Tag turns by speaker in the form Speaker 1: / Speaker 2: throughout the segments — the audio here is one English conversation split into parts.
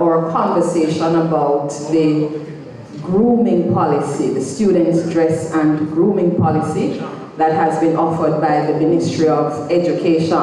Speaker 1: our conversation about the grooming policy, the students' dress and grooming policy that has been offered by the Ministry of Education.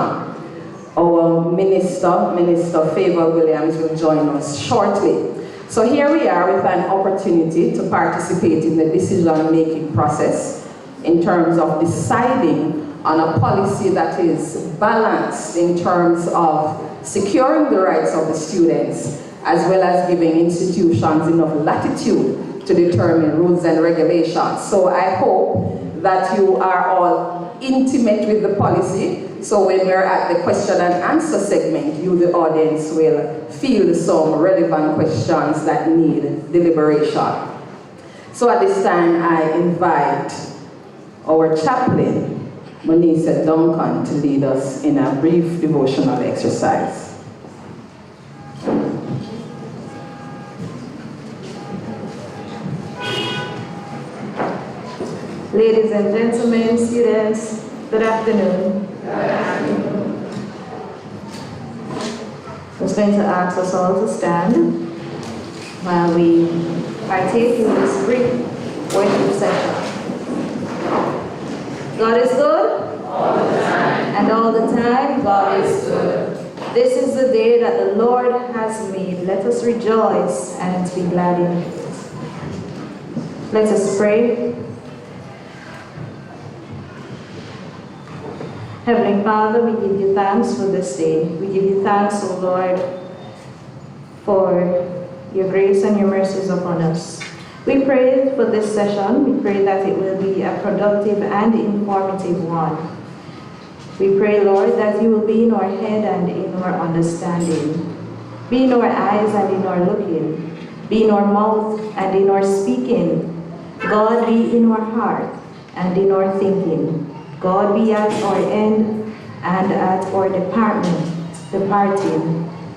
Speaker 1: Our Minister Fayval Williams, will join us shortly. So here we are with an opportunity to participate in the decision-making process in terms of deciding on a policy that is balanced in terms of securing the rights of the students, as well as giving institutions enough latitude to determine rules and regulations. So I hope that you are all intimate with the policy, so when we're at the question and answer segment, you, the audience, will field some relevant questions that need deliberation. So at this time, I invite our chaplain, Monisa Duncan, to lead us in a brief devotional exercise.
Speaker 2: Ladies and gentlemen, students, good afternoon. Good afternoon. I'm just going to ask us all to stand while we partake in this brief worship session. God is good? All the time. And all the time, God is good. This is the day that the Lord has made. Let us rejoice and be glad in it. Let us pray. Heavenly Father, we give you thanks for this day. We give you thanks, O Lord, for your grace and your mercies upon us. We pray for this session. We pray that it will be a productive and informative one. We pray, Lord, that you will be in our head and in our understanding. Be in our eyes and in our looking. Be in our mouth and in our speaking. God, be in our heart and in our thinking. God, be at our end and at our departing.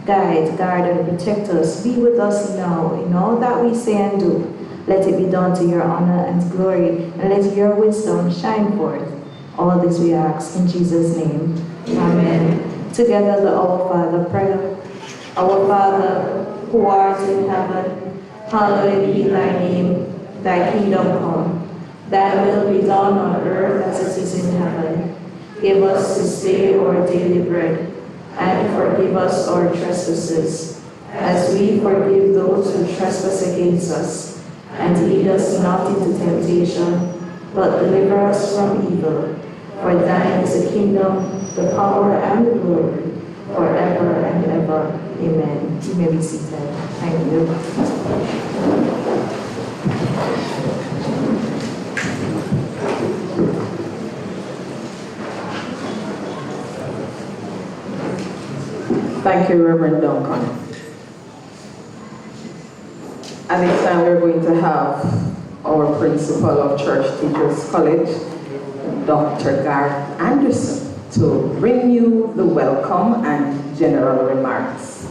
Speaker 2: Guide, guard, and protect us. Be with us now in all that we say and do. Let it be done to your honor and glory, and let your wisdom shine forth. All this we ask in Jesus' name. Amen. Together the Our Father prayer. Our Father, who art in heaven, hallowed be thy name. Thy kingdom come. Thy will be done on earth as it is in heaven. Give us this day our daily bread, and forgive us our trespasses, as we forgive those who trespass against us. And lead us not into temptation, but deliver us from evil. For thine is the kingdom, the power, and the glory, forever and ever. Amen. You may be seated. Thank you.
Speaker 1: Thank you, Reverend Duncan. At this time, we're going to have our Principal of Church Teachers College, Dr. Garth Anderson, to bring you the welcome and general remarks.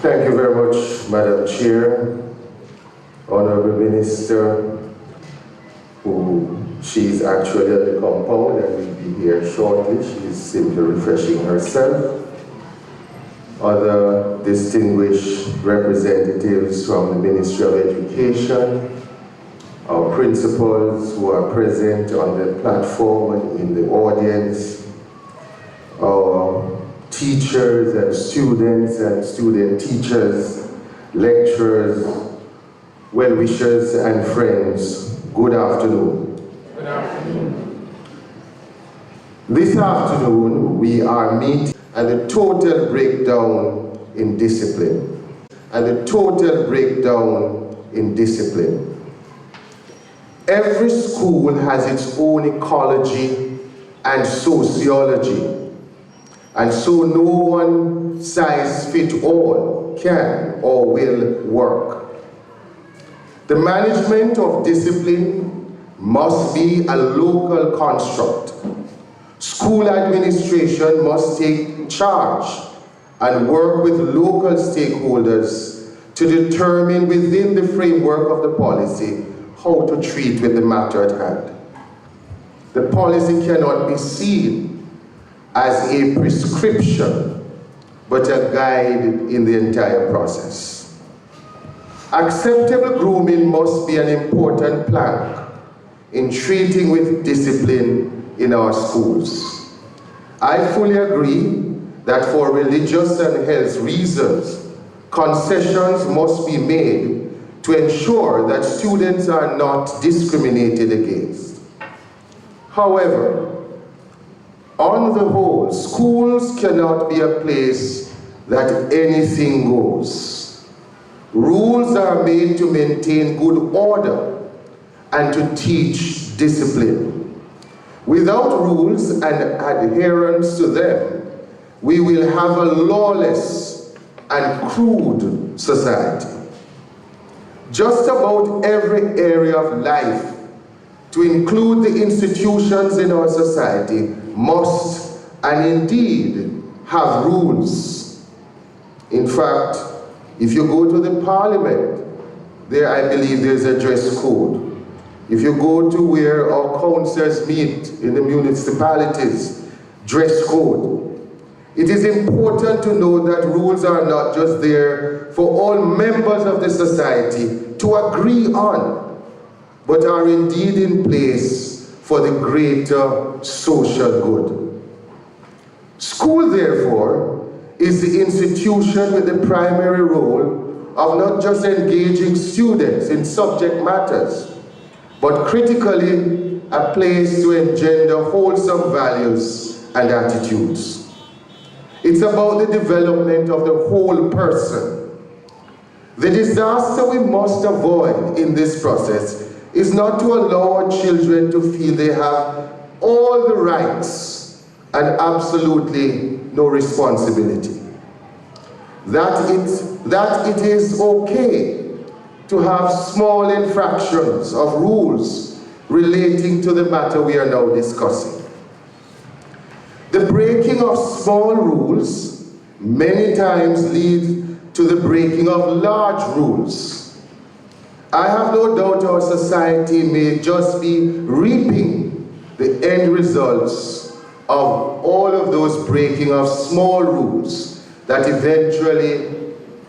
Speaker 3: Thank you very much, Madam Chair, Honourable Minister, she's actually at the compound and will be here shortly. She's simply refreshing herself. Other distinguished representatives from the Ministry of Education, our principals who are present on the platform and in the audience, our teachers and student teachers, lecturers, well-wishers and friends, good afternoon. Good afternoon. This afternoon we are meeting at the total breakdown in discipline. Every school has its own ecology and sociology, and so no one size fits all can or will work. The management of discipline must be a local construct. School administration must take charge and work with local stakeholders to determine within the framework of the policy how to treat with the matter at hand. The policy cannot be seen as a prescription, but a guide in the entire process. Acceptable grooming must be an important plank in treating with discipline in our schools. I fully agree that for religious and health reasons, concessions must be made to ensure that students are not discriminated against. However, on the whole, schools cannot be a place that anything goes. Rules are made to maintain good order and to teach discipline. Without rules and adherence to them, we will have a lawless and crude society. Just about every area of life, to include the institutions in our society, must and indeed have rules. In fact, if you go to the parliament, there I believe there's a dress code. If you go to where our councils meet in the municipalities, dress code. It is important to know that rules are not just there for all members of the society to agree on, but are indeed in place for the greater social good. School, therefore, is the institution with the primary role of not just engaging students in subject matters, but critically a place to engender wholesome values and attitudes. It's about the development of the whole person. The disaster we must avoid in this process is not to allow our children to feel they have all the rights and absolutely no responsibility. That it is okay to have small infractions of rules relating to the matter we are now discussing. The breaking of small rules many times leads to the breaking of large rules. I have no doubt our society may just be reaping the end results of all of those breaking of small rules that eventually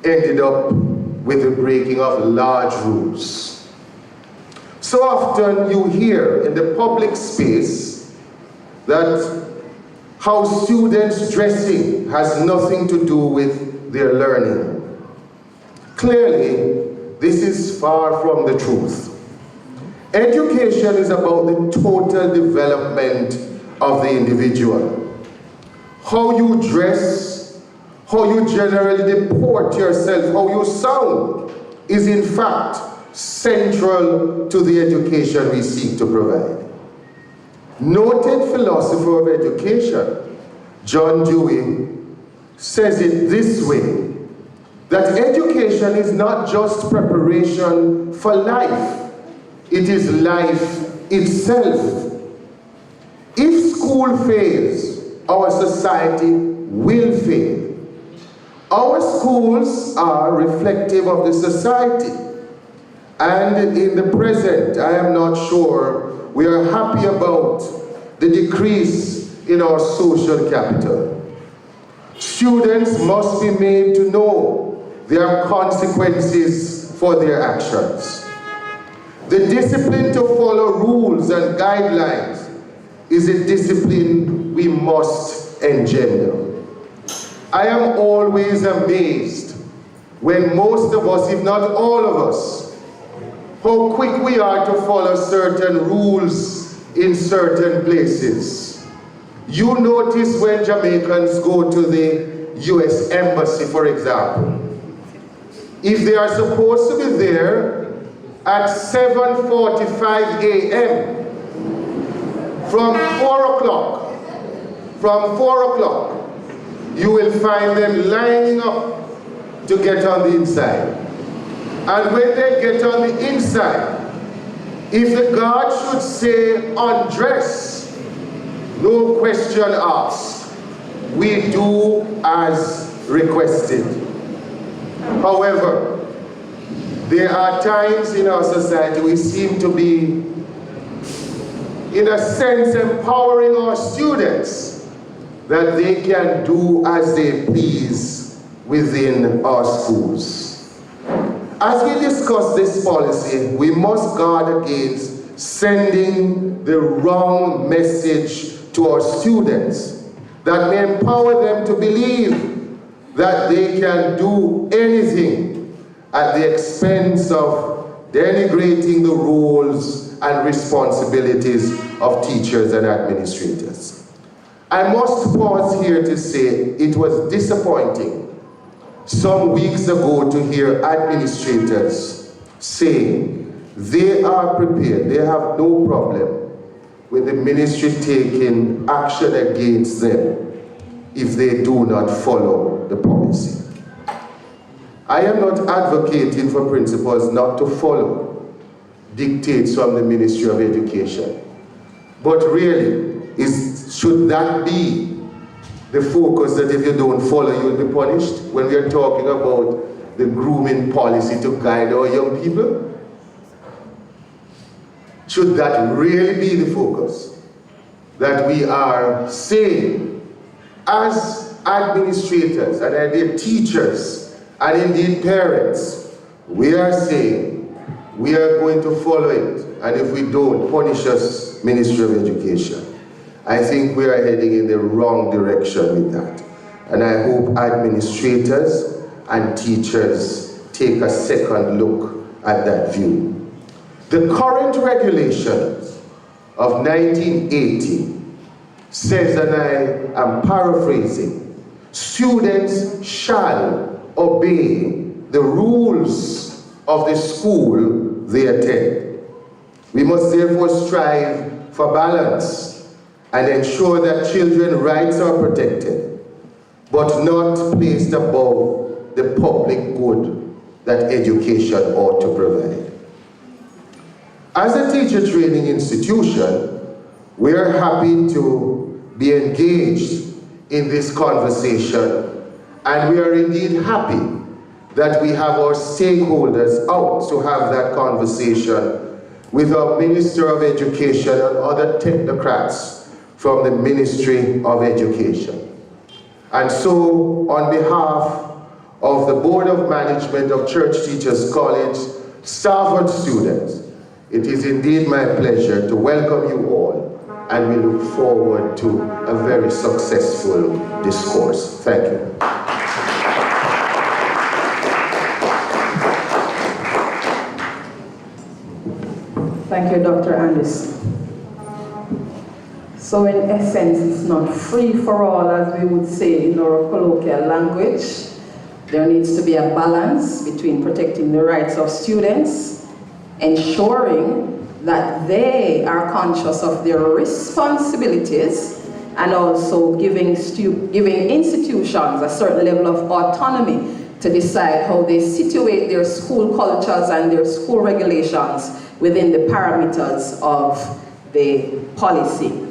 Speaker 3: ended up with the breaking of large rules. So often you hear in the public space that how students' dressing has nothing to do with their learning. Clearly, this is far from the truth. Education is about the total development of the individual. How you dress, how you generally deport yourself, how you sound, is in fact central to the education we seek to provide. Noted philosopher of education, John Dewey, says it this way, that education is not just preparation for life, it is life itself. If school fails, our society will fail. Our schools are reflective of the society, and in the present, I am not sure we are happy about the decrease in our social capital. Students must be made to know there are consequences for their actions. The discipline to follow rules and guidelines is a discipline we must engender. I am always amazed when most of us, if not all of us, how quick we are to follow certain rules in certain places. You notice when Jamaicans go to the US Embassy, for example, if they are supposed to be there at 7:45 a.m., from 4 o'clock, you will find them lining up to get on the inside. And when they get on the inside, if the guard should say undress, no question asked. We do as requested. However, There are times in our society we seem to be, in a sense, empowering our students that they can do as they please within our schools. As we discuss this policy, we must guard against sending the wrong message to our students that may empower them to believe that they can do anything at the expense of denigrating the roles and responsibilities of teachers and administrators. I must pause here to say it was disappointing some weeks ago to hear administrators saying they are prepared, they have no problem with the ministry taking action against them if they do not follow the policy. I am not advocating for principals not to follow dictates from the Ministry of Education. But really, should that be the focus, that if you don't follow, you'll be punished, when we are talking about the grooming policy to guide our young people? Should that really be the focus? That we are saying, as administrators and indeed teachers, and indeed parents, we are saying we are going to follow it, and if we don't, punish us, Ministry of Education. I think we are heading in the wrong direction with that. And I hope administrators and teachers take a second look at that view. The current regulations of 1980 says, and I am paraphrasing, students shall obey the rules of the school they attend. We must therefore strive for balance and ensure that children's rights are protected, but not placed above the public good that education ought to provide. As a teacher training institution, we are happy to be engaged in this conversation. And we are indeed happy that we have our stakeholders out to have that conversation with our Minister of Education and other technocrats from the Ministry of Education. And so, on behalf of the Board of Management of Church Teachers College, staff and students, it is indeed my pleasure to welcome you all, and we look forward to a very successful discourse. Thank you.
Speaker 1: Thank you, Dr. Anderson. So in essence, it's not free for all, as we would say in our colloquial language. There needs to be a balance between protecting the rights of students, ensuring that they are conscious of their responsibilities, and also giving institutions a certain level of autonomy to decide how they situate their school cultures and their school regulations within the parameters of the policy.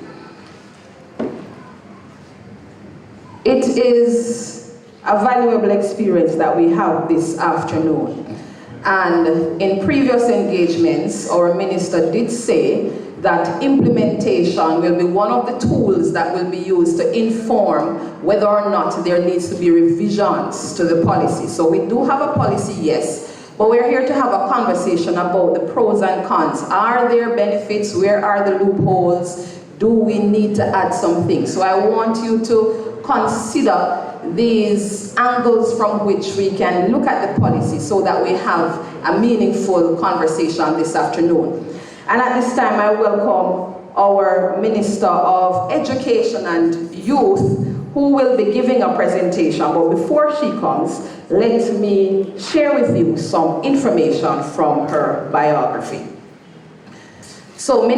Speaker 1: It is a valuable experience that we have this afternoon. And in previous engagements, our minister did say that implementation will be one of the tools that will be used to inform whether or not there needs to be revisions to the policy. So we do have a policy, yes, but we're here to have a conversation about the pros and cons. Are there benefits? Where are the loopholes? Do we need to add something? So I want you to consider these angles from which we can look at the policy so that we have a meaningful conversation this afternoon. And at this time, I welcome our Minister of Education and Youth, who will be giving a presentation. But before she comes, let me share with you some information from her biography. So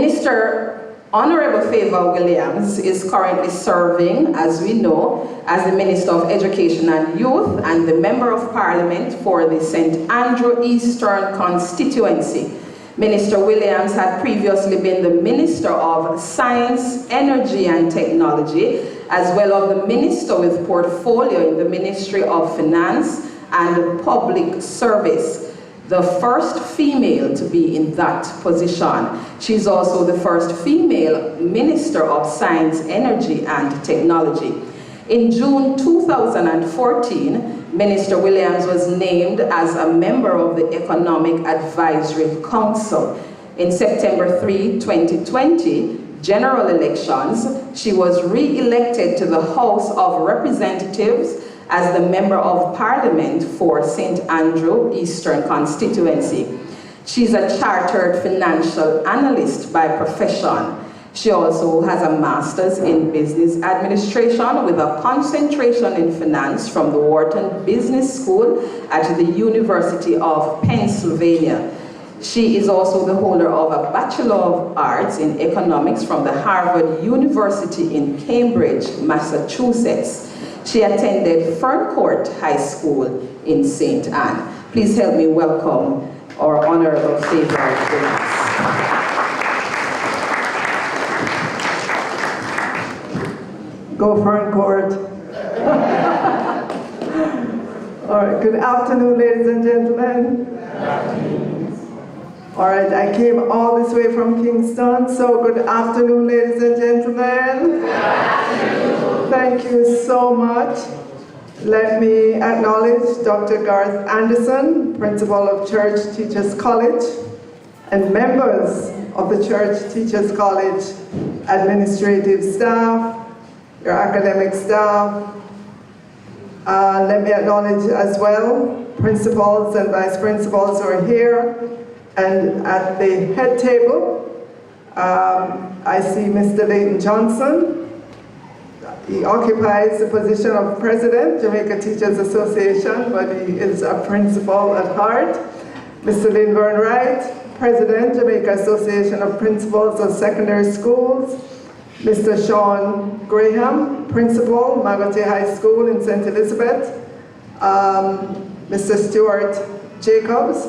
Speaker 1: Honourable Fayval Williams is currently serving, as we know, as the Minister of Education and Youth and the Member of Parliament for the St. Andrew Eastern constituency. Minister Williams had previously been the Minister of Science, Energy and Technology, as well as the Minister with portfolio in the Ministry of Finance and Public Service. the first female to be in that position. She's also the first female Minister of Science, Energy and Technology. In June 2014, Minister Williams was named as a member of the Economic Advisory Council. In September 3, 2020, general elections, she was re-elected to the House of Representatives as the Member of Parliament for St. Andrew Eastern Constituency. She's a chartered financial analyst by profession. She also has a master's in business administration with a concentration in finance from the Wharton Business School at the University of Pennsylvania. She is also the holder of a Bachelor of Arts in Economics from the Harvard University in Cambridge, Massachusetts. She attended Ferncourt High School in St. Anne. Please help me welcome our Honourable Fayval Williams.
Speaker 4: Go Ferncourt. All right, good afternoon, ladies and gentlemen. All right, I came all this way from Kingston, so good afternoon, ladies and gentlemen. Thank you so much. Let me acknowledge Dr. Garth Anderson, Principal of Church Teachers College, and members of the Church Teachers College administrative staff, your academic staff. Let me acknowledge as well principals and vice principals who are here. And at the head table, I see Mr. Leighton Johnson. He occupies the position of President, Jamaica Teachers Association, but he is a principal at heart. Mr. Lindburn Wright, President, Jamaica Association of Principals of Secondary Schools. Mr. Sean Graham, Principal, Magotay High School in St. Elizabeth. Mr. Stuart Jacobs,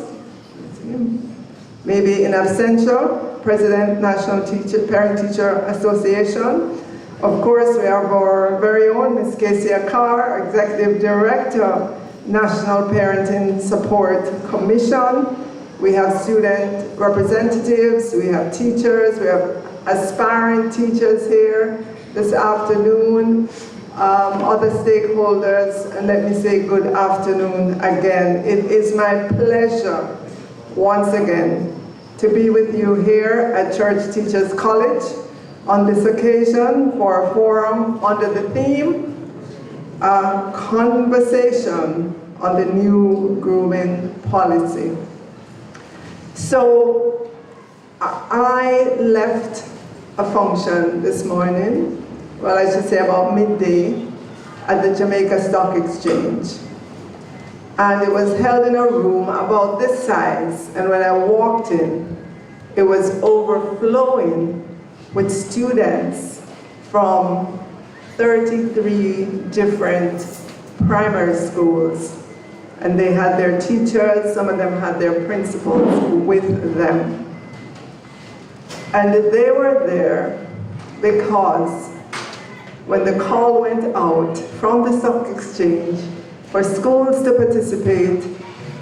Speaker 4: maybe in absentia, President, National Parent Teacher Association. Of course, we have our very own Ms. Casey Carr, Executive Director, National Parenting Support Commission. We have student representatives, we have teachers, we have aspiring teachers here this afternoon, other stakeholders, and let me say good afternoon again. It is my pleasure, once again, to be with you here at Church Teachers College on this occasion for a forum under the theme, Conversation on the New Grooming Policy. So I left a function this morning, well, I should say about midday, at the Jamaica Stock Exchange. And it was held in a room about this size, and when I walked in, it was overflowing with students from 33 different primary schools. And they had their teachers, some of them had their principals with them. And they were there because when the call went out from the stock exchange for schools to participate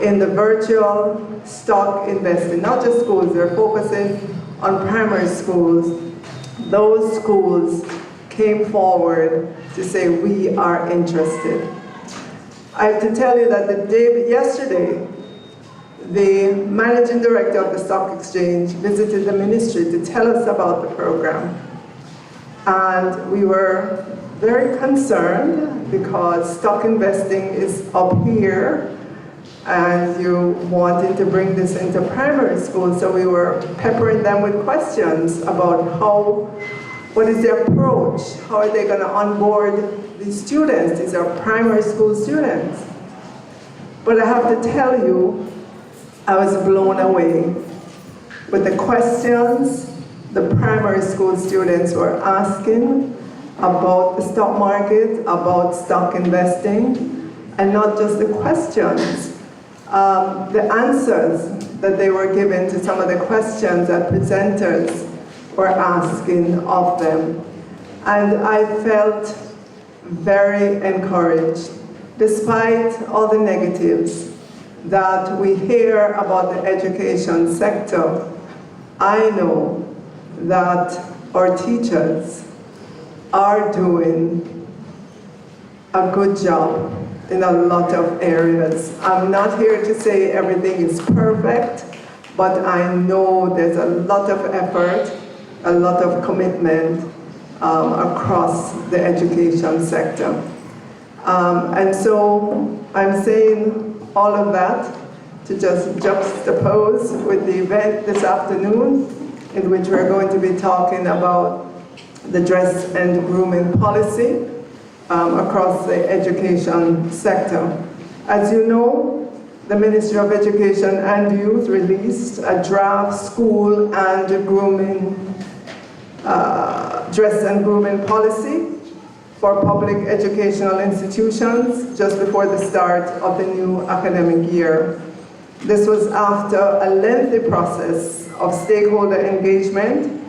Speaker 4: in the virtual stock investing, not just schools, they're focusing on primary schools, those schools came forward to say, we are interested. I have to tell you that yesterday, the managing director of the stock exchange visited the ministry to tell us about the program. And we were very concerned because stock investing is up here and you wanted to bring this into primary school. So we were peppering them with questions about what is their approach? How are they going to onboard these students? These are primary school students. But I have to tell you, I was blown away with the questions the primary school students were asking about the stock market, about stock investing, and not just the questions, the answers that they were given to some of the questions that presenters were asking of them. And I felt very encouraged. Despite all the negatives, that we hear about the education sector, I know that our teachers are doing a good job in a lot of areas. I'm not here to say everything is perfect, but I know there's a lot of effort, a lot of commitment across the education sector. And so I'm saying all of that to just juxtapose with the event this afternoon, in which we're going to be talking about the dress and grooming policy across the education sector. As you know, the Ministry of Education and Youth released a draft school and grooming, dress and grooming policy for public educational institutions just before the start of the new academic year. This was after a lengthy process of stakeholder engagement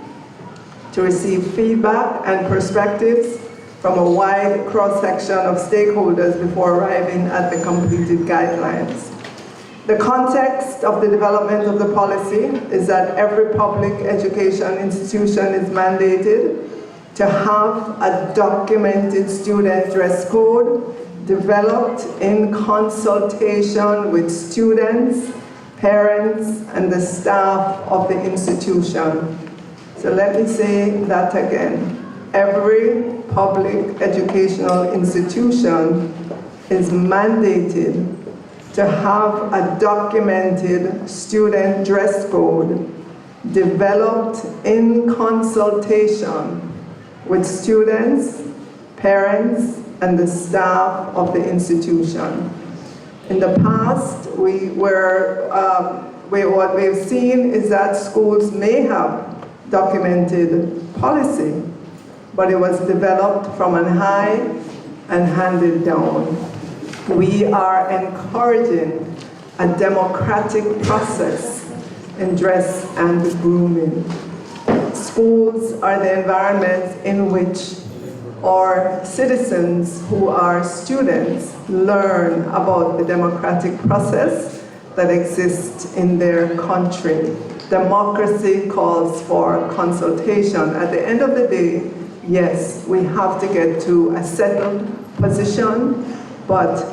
Speaker 4: to receive feedback and perspectives from a wide cross-section of stakeholders before arriving at the completed guidelines. The context of the development of the policy is that every public education institution is mandated to have a documented student dress code developed in consultation with students, parents, and the staff of the institution. So let me say that again. Every public educational institution is mandated to have a documented student dress code developed in consultation with students, parents, and the staff of the institution. In the past, what we've seen is that schools may have documented policy, but it was developed from on high and handed down. We are encouraging a democratic process in dress and grooming. Schools are the environments in which our citizens who are students learn about the democratic process that exists in their country. Democracy calls for consultation. At the end of the day, yes, we have to get to a settled position, but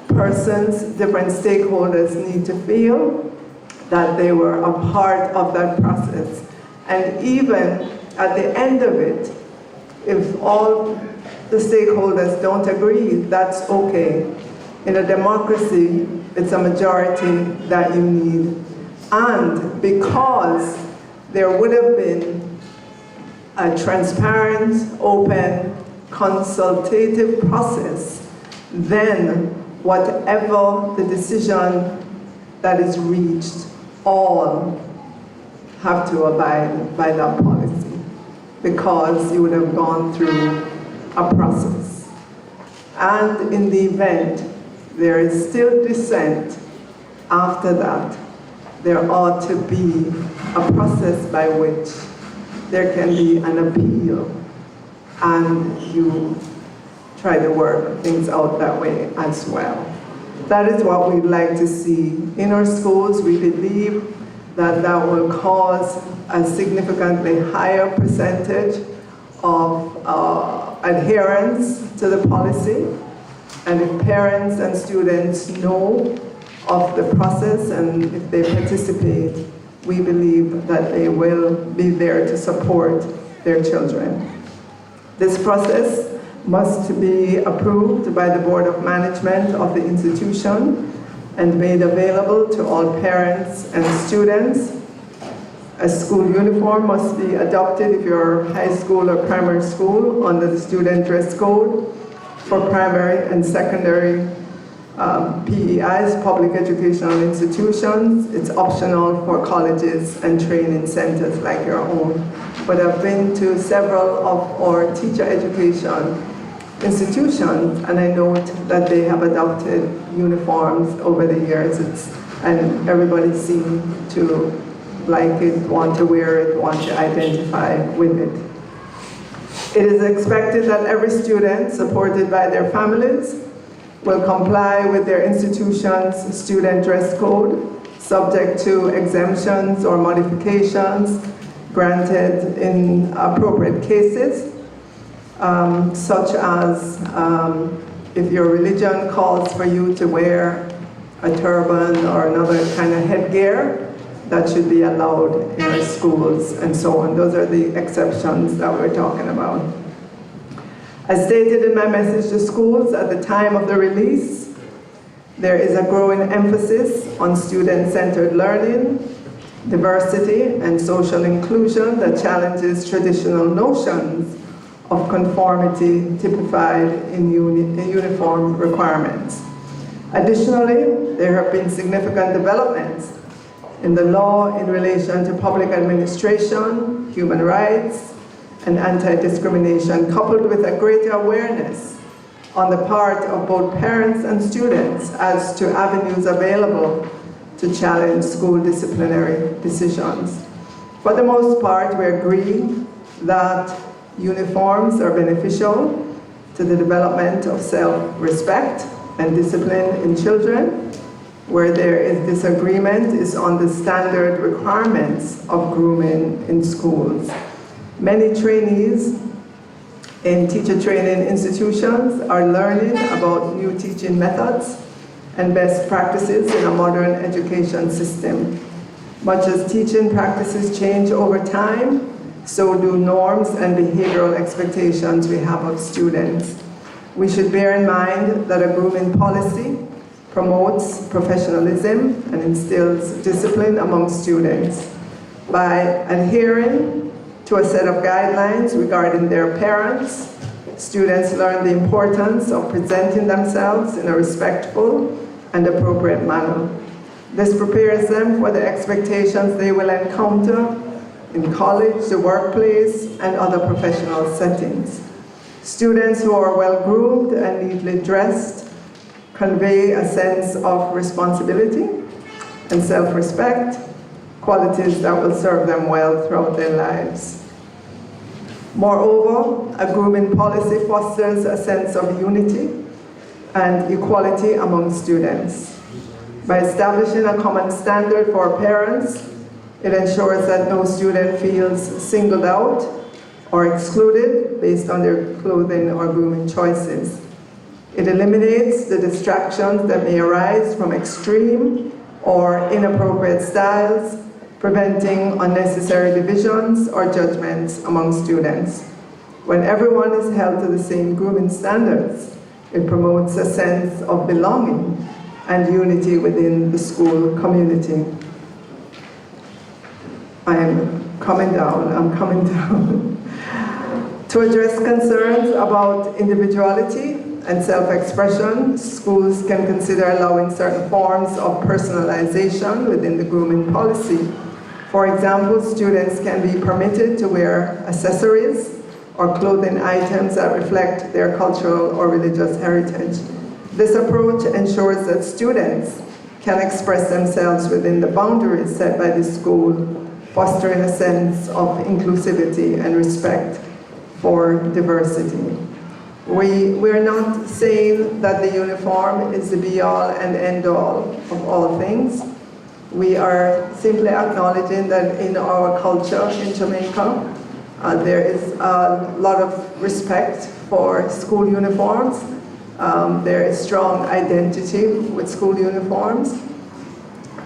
Speaker 4: persons, different stakeholders need to feel that they were a part of that process. And even at the end of it, if all the stakeholders don't agree, that's okay. In a democracy, it's a majority that you need. And because there would have been a transparent, open, consultative process, then whatever the decision that is reached, all have to abide by that policy, because you would have gone through a process. And in the event there is still dissent after that, there ought to be a process by which there can be an appeal, and you try to work things out that way as well. That is what we'd like to see in our schools. We believe that that will cause a significantly higher percentage of adherence to the policy. And if parents and students know of the process and if they participate, we believe that they will be there to support their children. This process must be approved by the Board of Management of the institution and made available to all parents and students. A school uniform must be adopted if you're high school or primary school under the student dress code. For primary and secondary PEIs, public educational institutions, it's optional for colleges and training centers like your own. But I've been to several of our teacher education institutions, and I note that they have adopted uniforms over the years, and everybody seems to like it, want to wear it, want to identify with it. It is expected that every student, supported by their families, will comply with their institution's student dress code, subject to exemptions or modifications granted in appropriate cases, such as if your religion calls for you to wear a turban or another kind of headgear, that should be allowed in our schools and so on. Those are the exceptions that we're talking about. As stated in my message to schools at the time of the release, there is a growing emphasis on student-centered learning, diversity, and social inclusion that challenges traditional notions of conformity typified in uniform requirements. Additionally, there have been significant developments in the law in relation to public administration, human rights, and anti-discrimination, coupled with a greater awareness on the part of both parents and students as to avenues available to challenge school disciplinary decisions. For the most part, we agree that uniforms are beneficial to the development of self-respect and discipline in children. Where there is disagreement is on the standard requirements of grooming in schools. Many trainees in teacher training institutions are learning about new teaching methods and best practices in a modern education system. Much as teaching practices change over time, so do norms and behavioral expectations we have of students. We should bear in mind that a grooming policy promotes professionalism and instills discipline among students. By adhering to a set of guidelines regarding their parents, students learn the importance of presenting themselves in a respectful and appropriate manner. This prepares them for the expectations they will encounter in college, the workplace, and other professional settings. Students who are well groomed and neatly dressed convey a sense of responsibility and self-respect, qualities that will serve them well throughout their lives. Moreover, a grooming policy fosters a sense of unity and equality among students. By establishing a common standard for parents, it ensures that no student feels singled out or excluded based on their clothing or grooming choices. It eliminates the distractions that may arise from extreme or inappropriate styles, preventing unnecessary divisions or judgments among students. When everyone is held to the same grooming standards, it promotes a sense of belonging and unity within the school community. I'm coming down. To address concerns about individuality and self-expression, schools can consider allowing certain forms of personalization within the grooming policy. For example, students can be permitted to wear accessories or clothing items that reflect their cultural or religious heritage. This approach ensures that students can express themselves within the boundaries set by the school, fostering a sense of inclusivity and respect for diversity. We're not saying that the uniform is the be-all and end-all of all things. We are simply acknowledging that in our culture in Jamaica, there is a lot of respect for school uniforms. There is strong identity with school uniforms.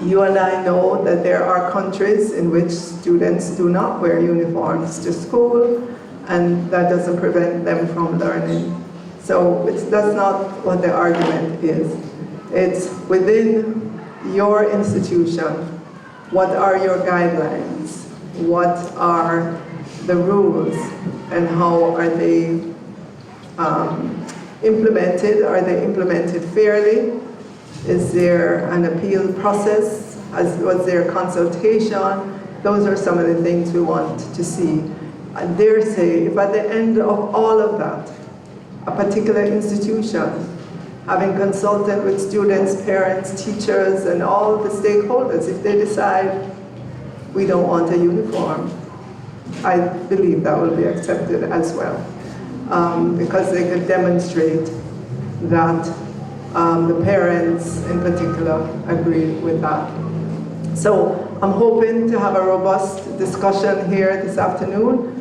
Speaker 4: You and I know that there are countries in which students do not wear uniforms to school, and that doesn't prevent them from learning. So that's not what the argument is. It's within your institution. What are your guidelines? What are the rules? And how are they implemented? Are they implemented fairly? Is there an appeal process? Was there consultation? Those are some of the things we want to see. I dare say, if at the end of all of that, a particular institution, having consulted with students, parents, teachers, and all the stakeholders, if they decide we don't want a uniform, I believe that will be accepted as well, because they could demonstrate that the parents in particular agreed with that. So I'm hoping to have a robust discussion here this afternoon.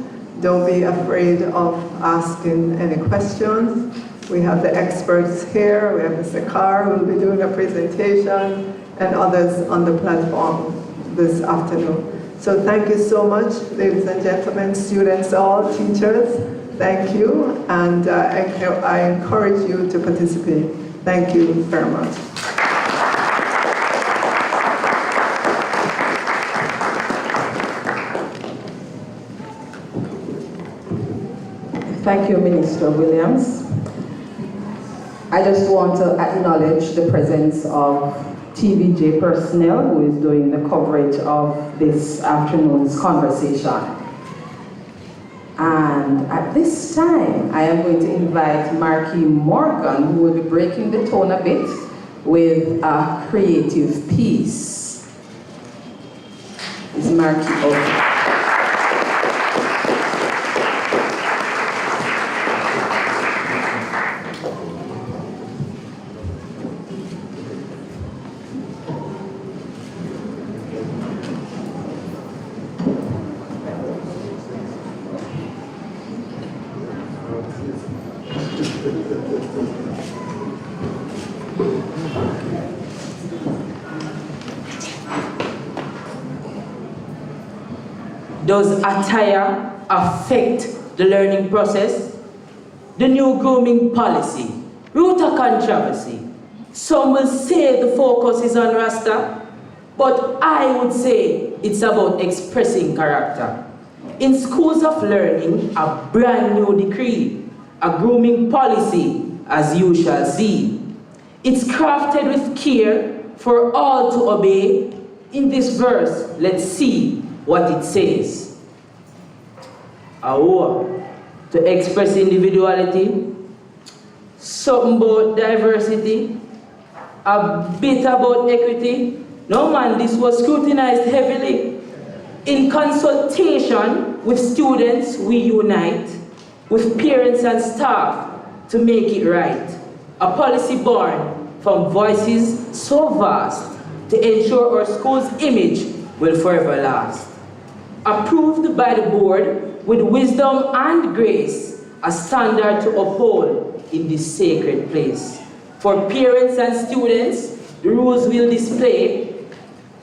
Speaker 4: Don't be afraid of asking any questions. We have the experts here. We have Mr. Carr who will be doing a presentation and others on the platform this afternoon. So thank you so much, ladies and gentlemen, students all, teachers, thank you. And I encourage you to participate. Thank you very much.
Speaker 1: Thank you, Minister Williams. I just want to acknowledge the presence of TVJ personnel who is doing the coverage of this afternoon's conversation. And at this time, I am going to invite Marquis Morgan, who will be breaking the tone a bit with a creative piece. Is Marquis over?
Speaker 5: Does attire affect the learning process? The new grooming policy, root of controversy. Some will say the focus is on Rasta, but I would say it's about expressing character. In schools of learning, a brand new decree, a grooming policy, as you shall see. It's crafted with care for all to obey. In this verse, let's see what it says. To express individuality, something about diversity, a bit about equity. No man, this was scrutinized heavily. In consultation with students, we unite, with parents and staff to make it right. A policy born from voices so vast to ensure our school's image will forever last. Approved by the board with wisdom and grace, a standard to uphold in this sacred place. For parents and students, the rules we'll display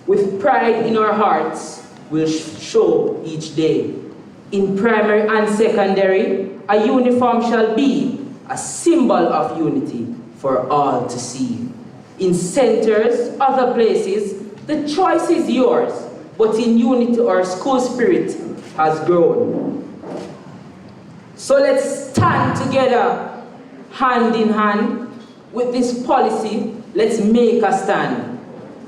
Speaker 5: with pride in our hearts will show each day. In primary and secondary, a uniform shall be a symbol of unity for all to see. In centers, other places, the choice is yours, but in unity our school spirit has grown. So let's stand together, hand in hand, with this policy. Let's make a stand.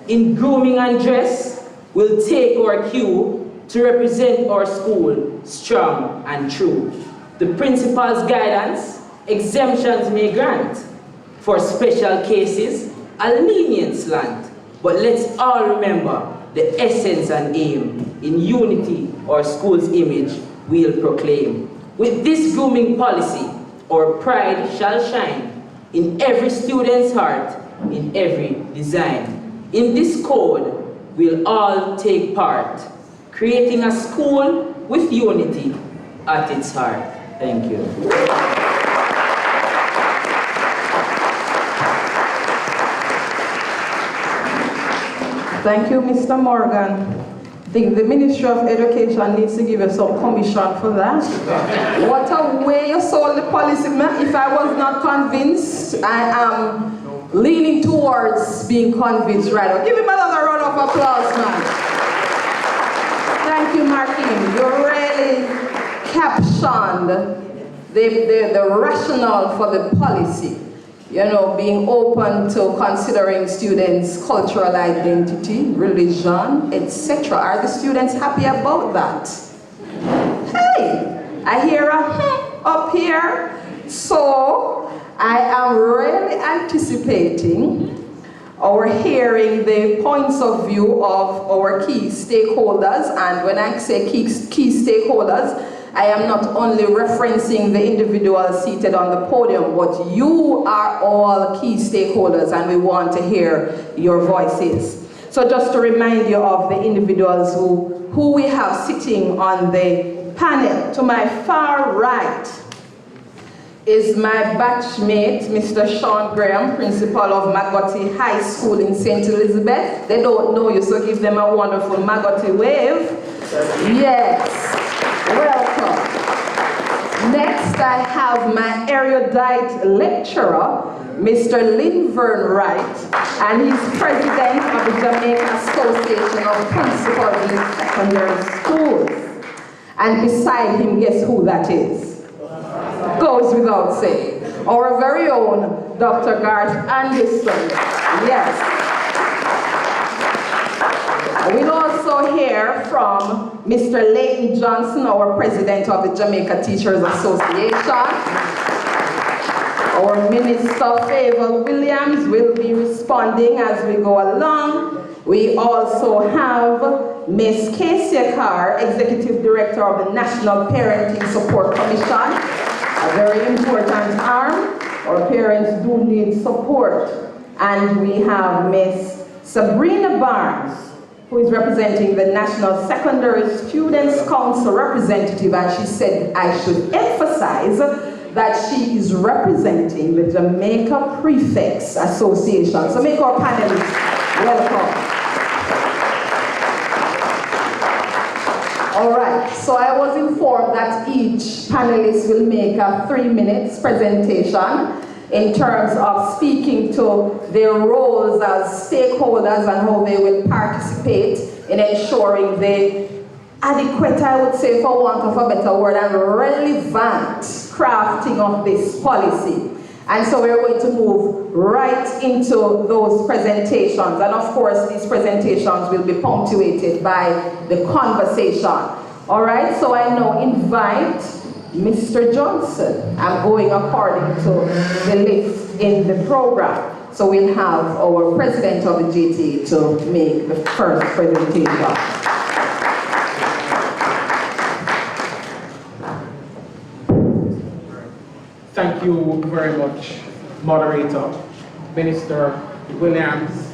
Speaker 5: In grooming and dress, we'll take our cue to represent our school strong and true. The principal's guidance, exemptions may grant. For special cases, a lenient slant. But let's all remember the essence and aim. In unity, our school's image we'll proclaim. With this grooming policy, our pride shall shine in every student's heart, in every design. In this code, we'll all take part, creating a school with unity at its heart. Thank you.
Speaker 1: Thank you, Mr. Morgan. I think the Ministry of Education needs to give you some commission for that. What a way you sold the policy, man. If I was not convinced, I am leaning towards being convinced right now. Give him another round of applause, man. Thank you, Marquis. You really captioned the rationale for the policy. You know, being open to considering students' cultural identity, religion, etc. Are the students happy about that? Hey, I hear a up here. So I am really anticipating our hearing the points of view of our key stakeholders. And when I say key stakeholders, I am not only referencing the individuals seated on the podium, but you are all key stakeholders and we want to hear your voices. So just to remind you of the individuals who we have sitting on the panel. To my far right is my batchmate, Mr. Sean Graham, principal of Magotty High School in St. Elizabeth. They don't know you, so give them a wonderful Magotty wave. Yes, welcome. Next, I have my erudite lecturer, Mr. Linvern Wright, and he's president of the Jamaica Association of Principals in Secondary Schools. And beside him, guess who that is? Goes without saying. Our very own Dr. Garth Anderson. Yes. We'll also hear from Mr. Leighton Johnson, our president of the Jamaica Teachers Association. Our Minister Fayval Williams will be responding as we go along. We also have Ms. Casey Carr, Executive Director of the National Parenting Support Commission, a very important arm. Our parents do need support. And we have Ms. Sabrina Barnes, who is representing the National Secondary Students Council representative, and she said I should emphasize that she is representing the Jamaica Prefects Association. So make our panelists welcome. All right, so I was informed that each panelist will make a 3-minute presentation in terms of speaking to their roles as stakeholders and how they will participate in ensuring the adequate, I would say for want of a better word, and relevant crafting of this policy. And so we're going to move right into those presentations. And of course, these presentations will be punctuated by the conversation. All right, so I now invite Mr. Johnson. I'm going according to the list in the program. So we'll have our president of the GT to make the first presentation.
Speaker 6: Thank you very much, moderator, Minister Williams,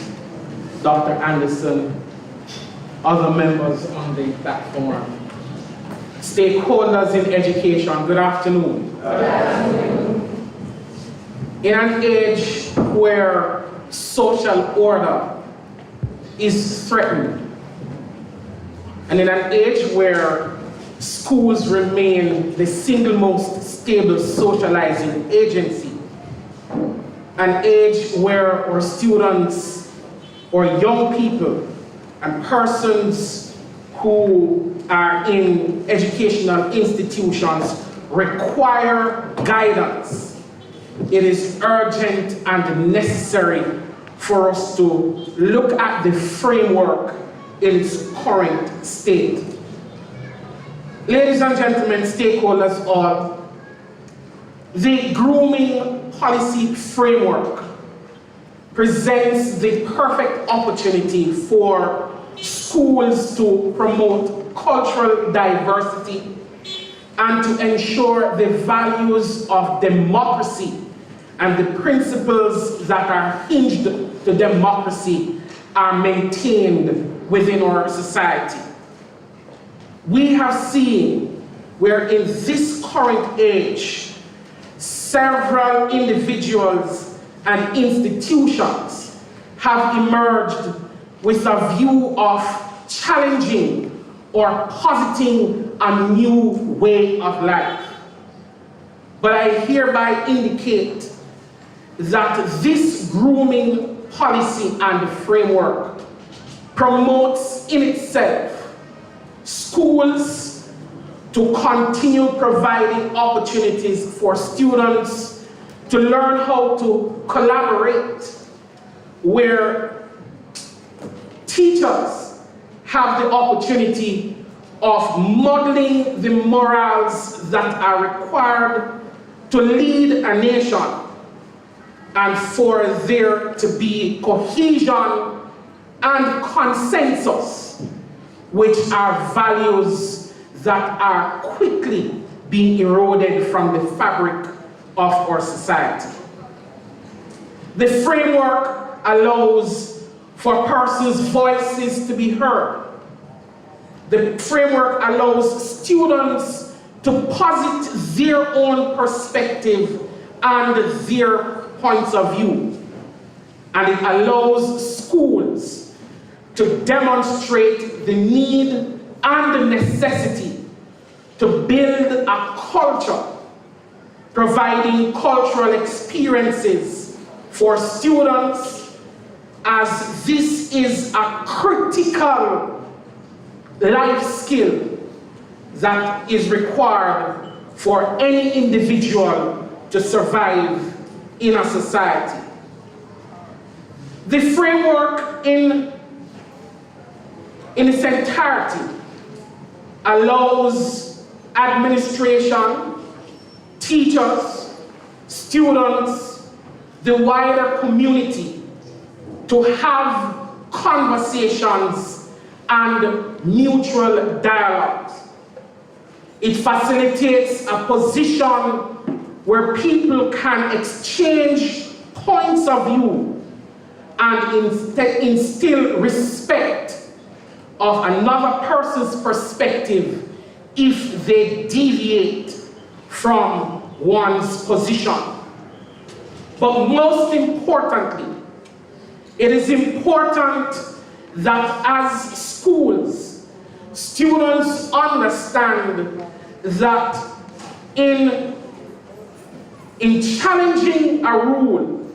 Speaker 6: Dr. Anderson, other members on the platform, stakeholders in education, good afternoon. Good afternoon. In an age where social order is threatened, and in an age where schools remain the single most stable socializing agency, an age where our students or young people and persons who are in educational institutions require guidance, it is urgent and necessary for us to look at the framework in its current state. Ladies and gentlemen, stakeholders all, the grooming policy framework presents the perfect opportunity for schools to promote cultural diversity and to ensure the values of democracy and the principles that are hinged to democracy are maintained within our society. We have seen where in this current age, several individuals and institutions have emerged with a view of challenging or positing a new way of life. But I hereby indicate that this grooming policy and framework promotes in itself schools to continue providing opportunities for students to learn how to collaborate, where teachers have the opportunity of modeling the morals that are required to lead a nation, and for there to be cohesion and consensus, which are values that are quickly being eroded from the fabric of our society. The framework allows for persons' voices to be heard. The framework allows students to posit their own perspective and their points of view. And it allows schools to demonstrate the need and the necessity to build a culture, providing cultural experiences for students, as this is a critical life skill that is required for any individual to survive in a society. The framework in its entirety allows administration, teachers, students, the wider community to have conversations and mutual dialogues. It facilitates a position where people can exchange points of view and instill respect of another person's perspective if they deviate from one's position. But most importantly, it is important that as schools, students understand that in challenging a rule,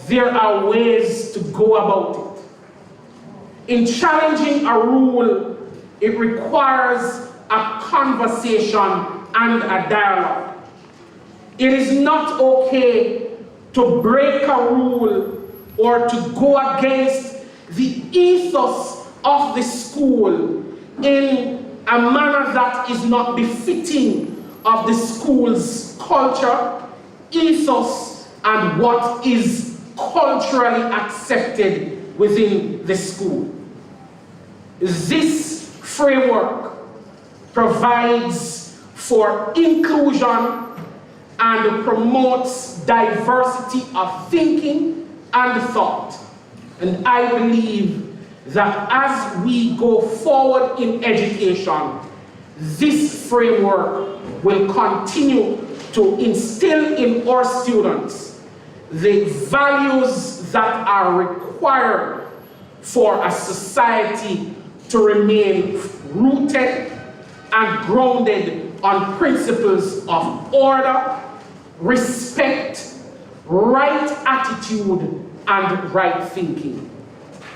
Speaker 6: there are ways to go about it. In challenging a rule, it requires a conversation and a dialogue. It is not okay to break a rule or to go against the ethos of the school in a manner that is not befitting of the school's culture, ethos, and what is culturally accepted within the school. This framework provides for inclusion and promotes diversity of thinking and thought. And I believe that as we go forward in education, this framework will continue to instill in our students the values that are required for a society to remain rooted and grounded on principles of order, respect, right attitude, and right thinking.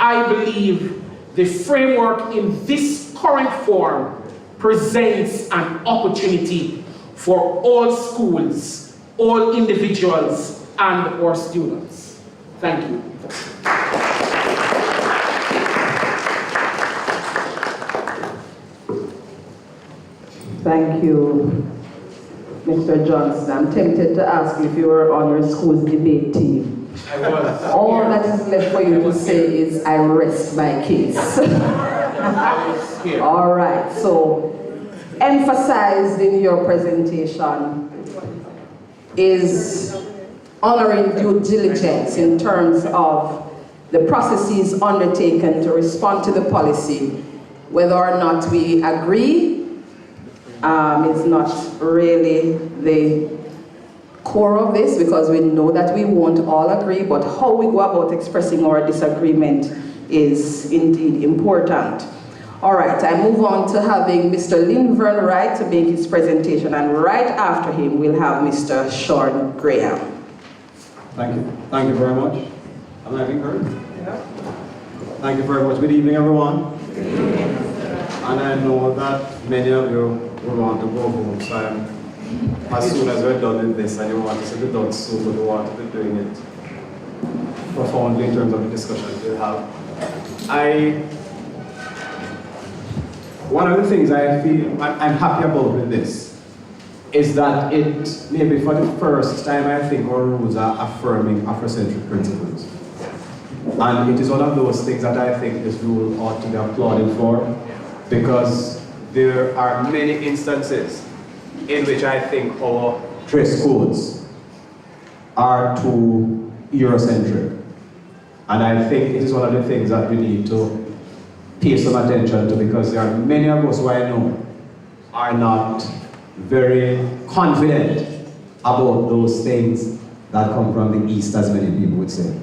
Speaker 6: I believe the framework in this current form presents an opportunity for all schools, all individuals, and our students. Thank you.
Speaker 1: Thank you, Mr. Johnson. I'm tempted to ask you if you were on your school's debate team.
Speaker 6: I was.
Speaker 1: All that is left for you to say is, I rest my case.
Speaker 6: I was here.
Speaker 1: All right, so emphasized in your presentation is honoring due diligence in terms of the processes undertaken to respond to the policy. Whether or not we agree is not really the core of this, because we know that we won't all agree, but how we go about expressing our disagreement is indeed important. All right, I move on to having Mr. Linvern Wright to make his presentation, and right after him we'll have Mr. Sean Graham.
Speaker 7: Thank you. Thank you very much. Am I being heard? Yeah. Thank you very much. Good evening, everyone. And I know that many of you will want to go home, so as soon as we're done with this, and you want us to be done soon, but we want to be doing it profoundly in terms of the discussions we'll have. One of the things I feel I'm happy about with this is that it, maybe for the first time, I think our rules are affirming Afrocentric principles. And it is one of those things that I think this rule ought to be applauded for, because there are many instances in which I think our dress codes are too Eurocentric. And I think it is one of the things that we need to pay some attention to, because there are many of us who I know are not very confident about those things that come from the East, as many people would say.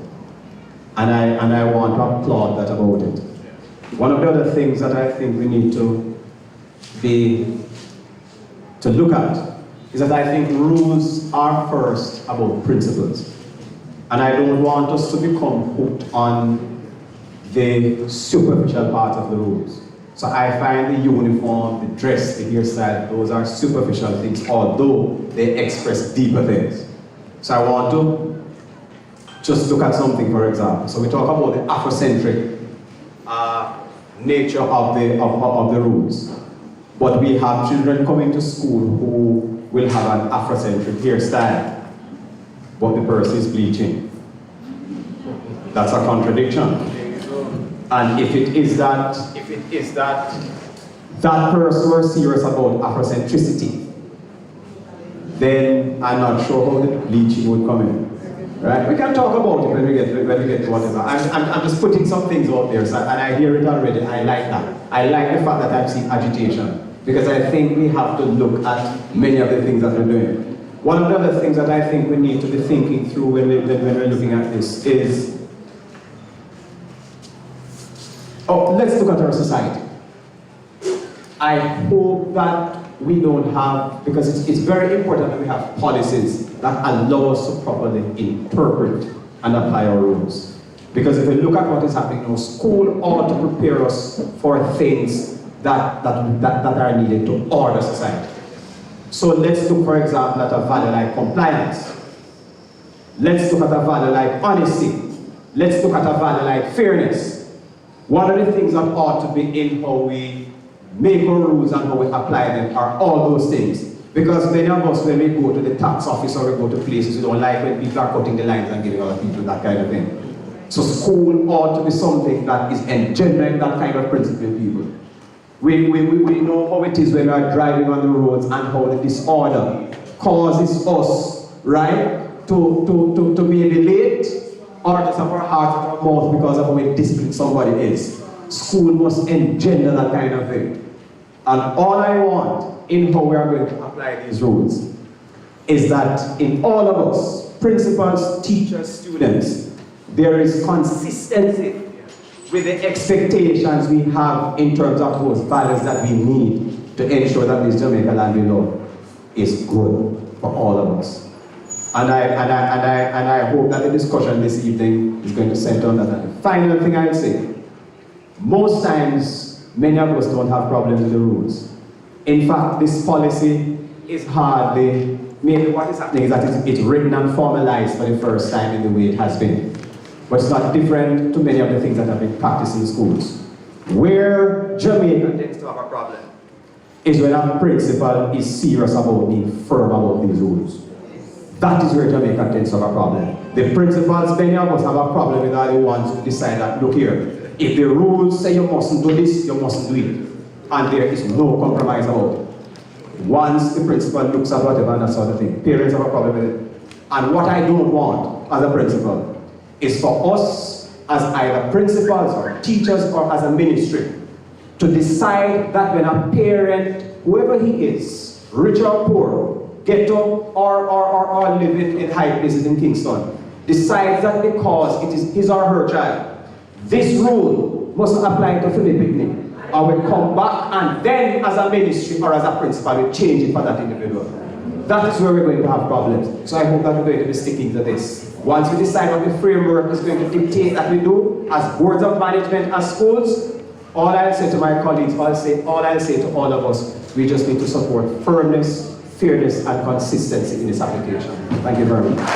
Speaker 7: And I want to applaud that about it. One of the other things that I think we need to look at is that I think rules are first about principles. And I don't want us to become hooked on the superficial part of the rules. So I find the uniform, the dress, the hairstyle, those are superficial things, although they express deeper things. So I want to just look at something, for example. So we talk about the Afrocentric nature of the rules. But we have children coming to school who will have an Afrocentric hairstyle, but the person is bleaching. That's a contradiction. And if it is that person were serious about Afrocentricity, then I'm not sure how the bleaching would come in. Right? We can talk about it when we get to whatever. I'm just putting some things out there, so, and I hear it already. I like that. I like the fact that I'm seeing agitation, because I think we have to look at many of the things that we're doing. One of the other things that I think we need to be thinking through when we're looking at this is, let's look at our society. I hope that we don't have, because it's very important that we have policies that allow us to properly interpret and apply our rules. Because if we look at what is happening now, school ought to prepare us for things that are needed to order society. So let's look, for example, at a value like compliance. Let's look at a value like honesty. Let's look at a value like fairness. One of the things that ought to be in how we make our rules and how we apply them are all those things. Because many of us, when we go to the tax office or we go to places, we don't like when people are cutting the lines and giving other people that kind of thing. So school ought to be something that is engendering that kind of principle in people. We know how it is when we are driving on the roads and how the disorder causes us, right, to be late or to suffer heart at our mouth because of how disciplined somebody is. School must engender that kind of thing. And all I want in how we are going to apply these rules is that in all of us, principals, teachers, students, there is consistency with the expectations we have in terms of those values that we need to ensure that this Jamaica land we love is good for all of us. And I hope that the discussion this evening is going to center on that. And the final thing I'll say, most times, many of us don't have problems with the rules. In fact, this policy is hardly, maybe what is happening is that it's written and formalized for the first time in the way it has been. But it's not different to many of the things that have been practiced in schools. Where Jamaica tends to have a problem is when a principal is serious about being firm about these rules. That is where Jamaica tends to have a problem. The principals, many of us have a problem with are the ones who decide that, look here, if the rules say you mustn't do this, you mustn't do it. And there is no compromise about it. Once the principal looks at whatever and that sort of thing, parents have a problem with it. And what I don't want as a principal is for us as either principals or teachers or as a ministry to decide that when a parent, whoever he is, rich or poor, ghetto or living in high places in Kingston, decides that because it is his or her child, this rule must apply to Philip Picnic. I will come back and then as a ministry or as a principal will change it for that individual. That is where we're going to have problems. So I hope that we're going to be sticking to this. Once we decide what the framework is going to dictate that we do as boards of management, as schools, all I'll say to my colleagues, all I'll say to all of us, we just need to support firmness, fairness, and consistency in this application. Thank you very much.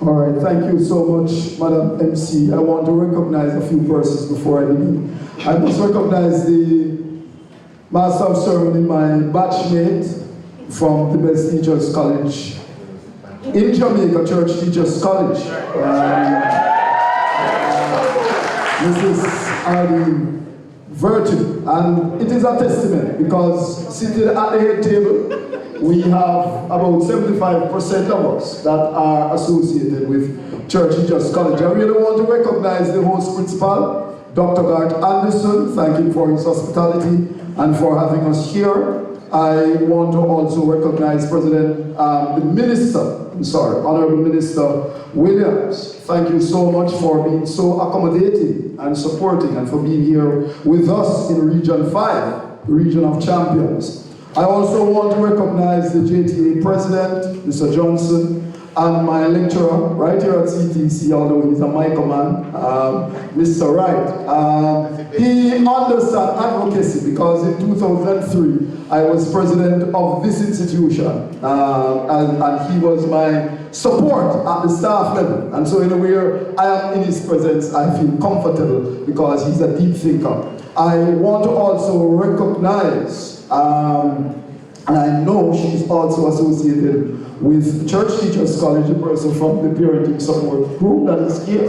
Speaker 8: All right, thank you so much, Madam MC. I want to recognize a few persons before I begin. I must recognize the Master of Ceremony, my batchmate from the Best Teachers College in Jamaica, Church Teachers College. Mrs. Arlene Virtue. And it is a testament because sitting at the head table, we have about 75% of us that are associated with Church Teachers College. I really want to recognize the host principal, Dr. Gart Anderson, thank him for his hospitality and for having us here. I want to also recognize Honourable Minister Williams. Thank you so much for being so accommodating and supporting and for being here with us in Region 5, the Region of Champions. I also want to recognize the JTA President, Mr. Johnson, and my lecturer right here at CTC, although he's a Michael-man, Mr. Wright. He understands advocacy because in 2003, I was president of this institution, and he was my support at the staff level. And so in a way, I am in his presence, I feel comfortable because he's a deep thinker. I want to also recognize, and I know she's also associated with Church Teachers College, a person from the parenting support group that is here,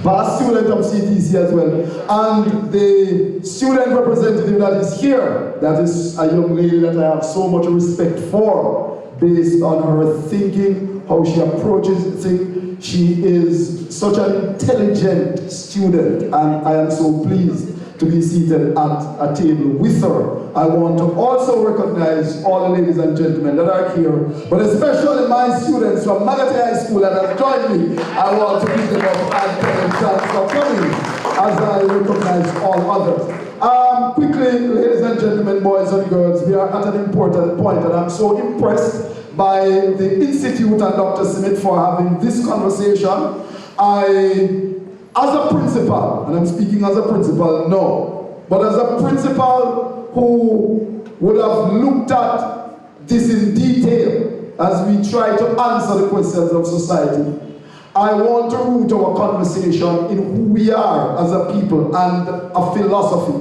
Speaker 8: past student of CTC as well, and the student representative that is here, that is a young lady that I have so much respect for, based on her thinking, how she approaches things. She is such an intelligent student, and I am so pleased to be seated at a table with her. I want to also recognize all the ladies and gentlemen that are here, but especially my students from Magate High School that have joined me. I want to give them up and tell them thanks for coming, as I recognize all others. Quickly, ladies and gentlemen, boys and girls, we are at an important point, and I'm so impressed by the Institute and Dr. Smith for having this conversation. As a principal, and I'm speaking as a principal, no, but as a principal who would have looked at this in detail as we try to answer the questions of society, I want to root our conversation in who we are as a people and a philosophy.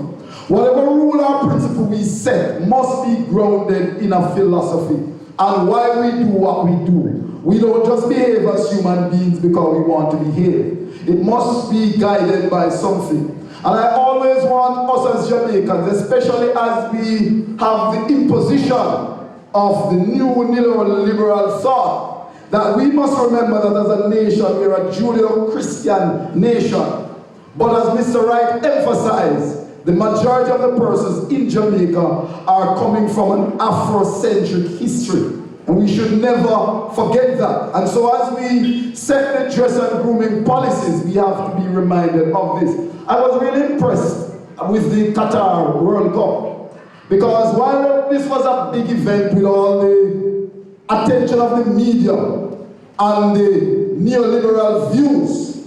Speaker 8: Whatever rule or principle we set must be grounded in a philosophy and why we do what we do. We don't just behave as human beings because we want to behave. It must be guided by something. And I always want us as Jamaicans, especially as we have the imposition of the new neoliberal thought, that we must remember that as a nation, we are a Judeo-Christian nation. But as Mr. Wright emphasized, the majority of the persons in Jamaica are coming from an Afrocentric history. And we should never forget that. And so as we set the dress and grooming policies, we have to be reminded of this. I was really impressed with the Qatar World Cup, because while this was a big event with all the attention of the media and the neoliberal views,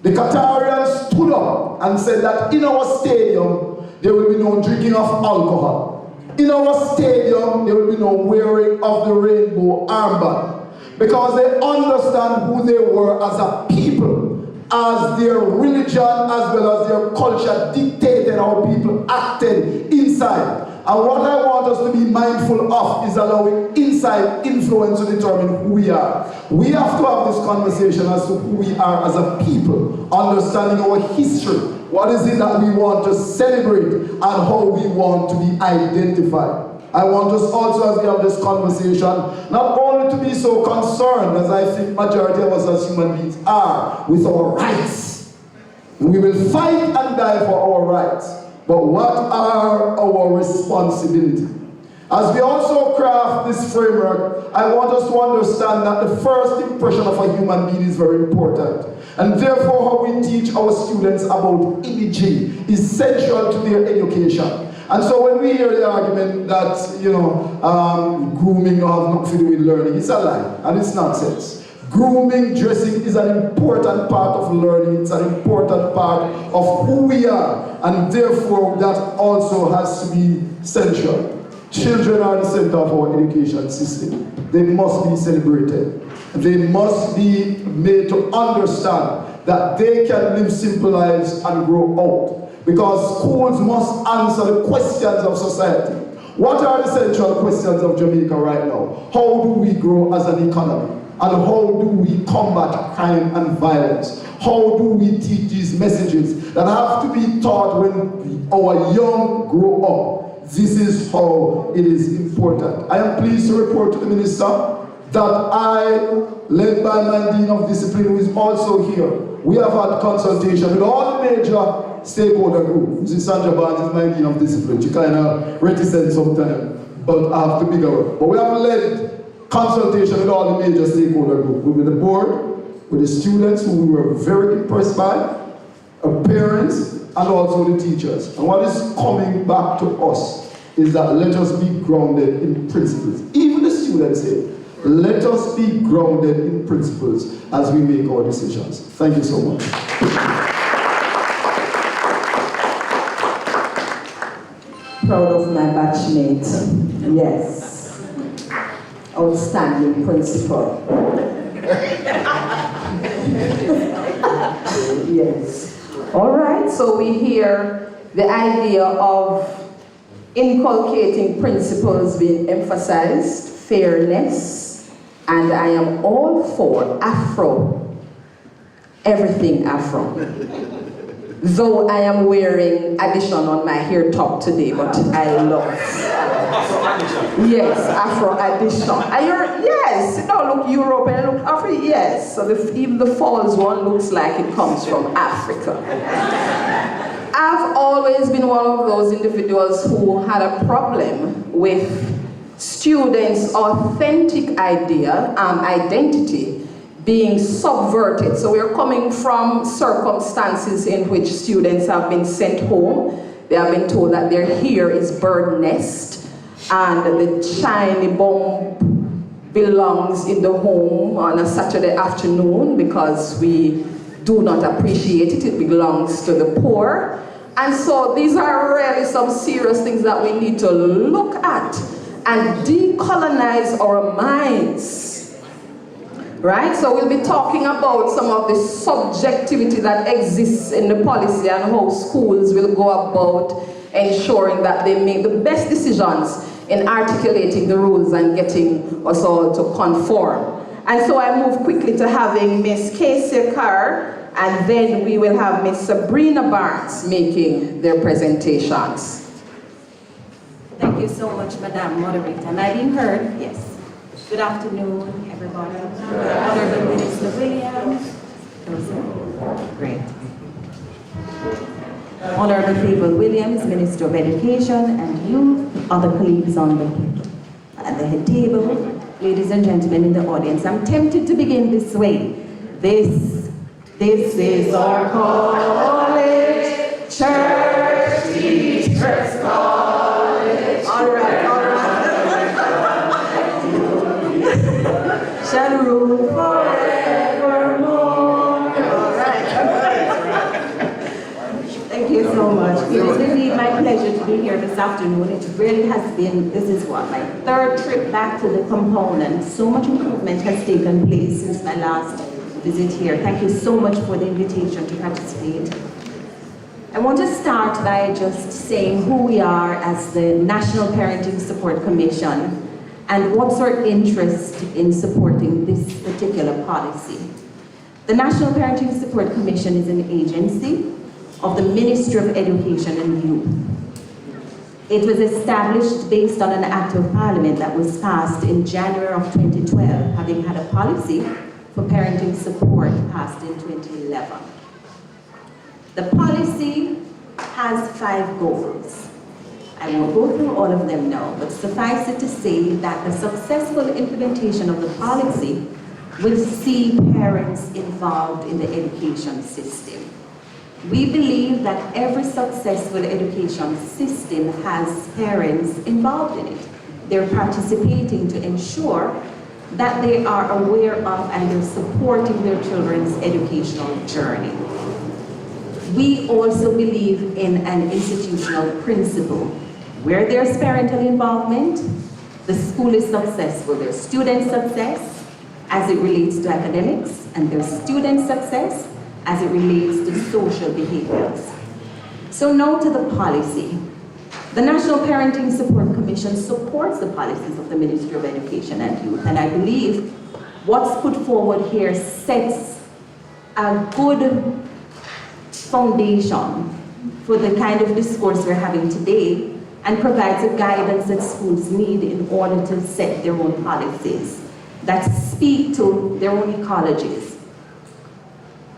Speaker 8: the Qatarians stood up and said that in our stadium there will be no drinking of alcohol. In our stadium, there will be no wearing of the rainbow armband, because they understand who they were as a people, as their religion as well as their culture dictated how people acted inside. And what I want us to be mindful of is allowing inside influence to determine who we are. We have to have this conversation as to who we are as a people, understanding our history. What is it that we want to celebrate and how we want to be identified? I want us also, as we have this conversation, not only to be so concerned, as I think majority of us as human beings are, with our rights. We will fight and die for our rights. But what are our responsibilities? As we also craft this framework, I want us to understand that the first impression of a human being is very important. And therefore, how we teach our students about imaging is central to their education. And so when we hear the argument that, grooming don't have nothing to do with learning, it's a lie, and it's nonsense. Grooming, dressing is an important part of learning. It's an important part of who we are, and therefore that also has to be central. Children are the center of our education system. They must be celebrated. They must be made to understand that they can live simple lives and grow out. Because schools must answer the questions of society. What are the central questions of Jamaica right now? How do we grow as an economy? And how do we combat crime and violence? how do we teach these messages that have to be taught when our young grow up? This is how it is important. I am pleased to report to the Minister that I, led by my Dean of Discipline, who is also here, we have had consultation with all the major stakeholder groups. Mrs. Sandra Barnes is my Dean of Discipline. She kind of reticent sometimes, but I have to big her up. But we have led consultation with all the major stakeholder groups, with the board, with the students who we were very impressed by, our parents, and also the teachers. And what is coming back to us is that let us be grounded in principles. Even the students say, let us be grounded in principles as we make our decisions. Thank you so much.
Speaker 1: Proud of my batchmate. Yes. Outstanding principal. Yes. All right, so we hear the idea of inculcating principles being emphasized, fairness, and I am all for Afro, everything Afro. Though I am wearing addition on my hair top today, but I love. Yes, Afro addition. Yes, no, look European, look Afro, yes. So even the falls one looks like it comes from Africa. I've always been one of those individuals who had a problem with students' authentic identity being subverted. So we're coming from circumstances in which students have been sent home. They have been told that their hair is bird nest and the shiny bomb belongs in the home on a Saturday afternoon because we do not appreciate it. It belongs to the poor. And so these are really some serious things that we need to look at and decolonize our minds, right? So we'll be talking about some of the subjectivity that exists in the policy and how schools will go about ensuring that they make the best decisions in articulating the rules and getting us all to conform. And so I move quickly to having Miss Casey Carr, and then we will have Miss Sabrina Barnes making their presentations.
Speaker 9: Thank you so much, Madam Moderator. Am I being heard? Yes. Good afternoon, everybody. Honourable Minister Williams. Great. Honourable Fayval Williams, Minister of Education and Youth, other colleagues at the head table, ladies and gentlemen in the audience. I'm tempted to begin this way. This is our college, church, teachers, college. All right. Shall rule forevermore. All right. Thank you so much. It is indeed my pleasure to be here this afternoon. It really has been, this is what, my third trip back to the component. So much improvement has taken place since my last visit here. Thank you so much for the invitation to participate. I want to start by just saying who we are as the National Parenting Support Commission and what's our interest in supporting this particular policy. The National Parenting Support Commission is an agency of the Ministry of Education and Youth. It was established based on an Act of Parliament that was passed in January of 2012, having had a policy for parenting support passed in 2011. The policy has 5 goals. I won't go through all of them now, but suffice it to say that the successful implementation of the policy will see parents involved in the education system. We believe that every successful education system has parents involved in it. They're participating to ensure that they are aware of and they're supporting their children's educational journey. We also believe in an institutional principle. Where there's parental involvement, the school is successful. There's student success as it relates to academics, and there's student success as it relates to social behaviors. So now to the policy. The National Parenting Support Commission supports the policies of the Ministry of Education and Youth, and I believe what's put forward here sets a good foundation for the kind of discourse we're having today and provides the guidance that schools need in order to set their own policies that speak to their own ecologies.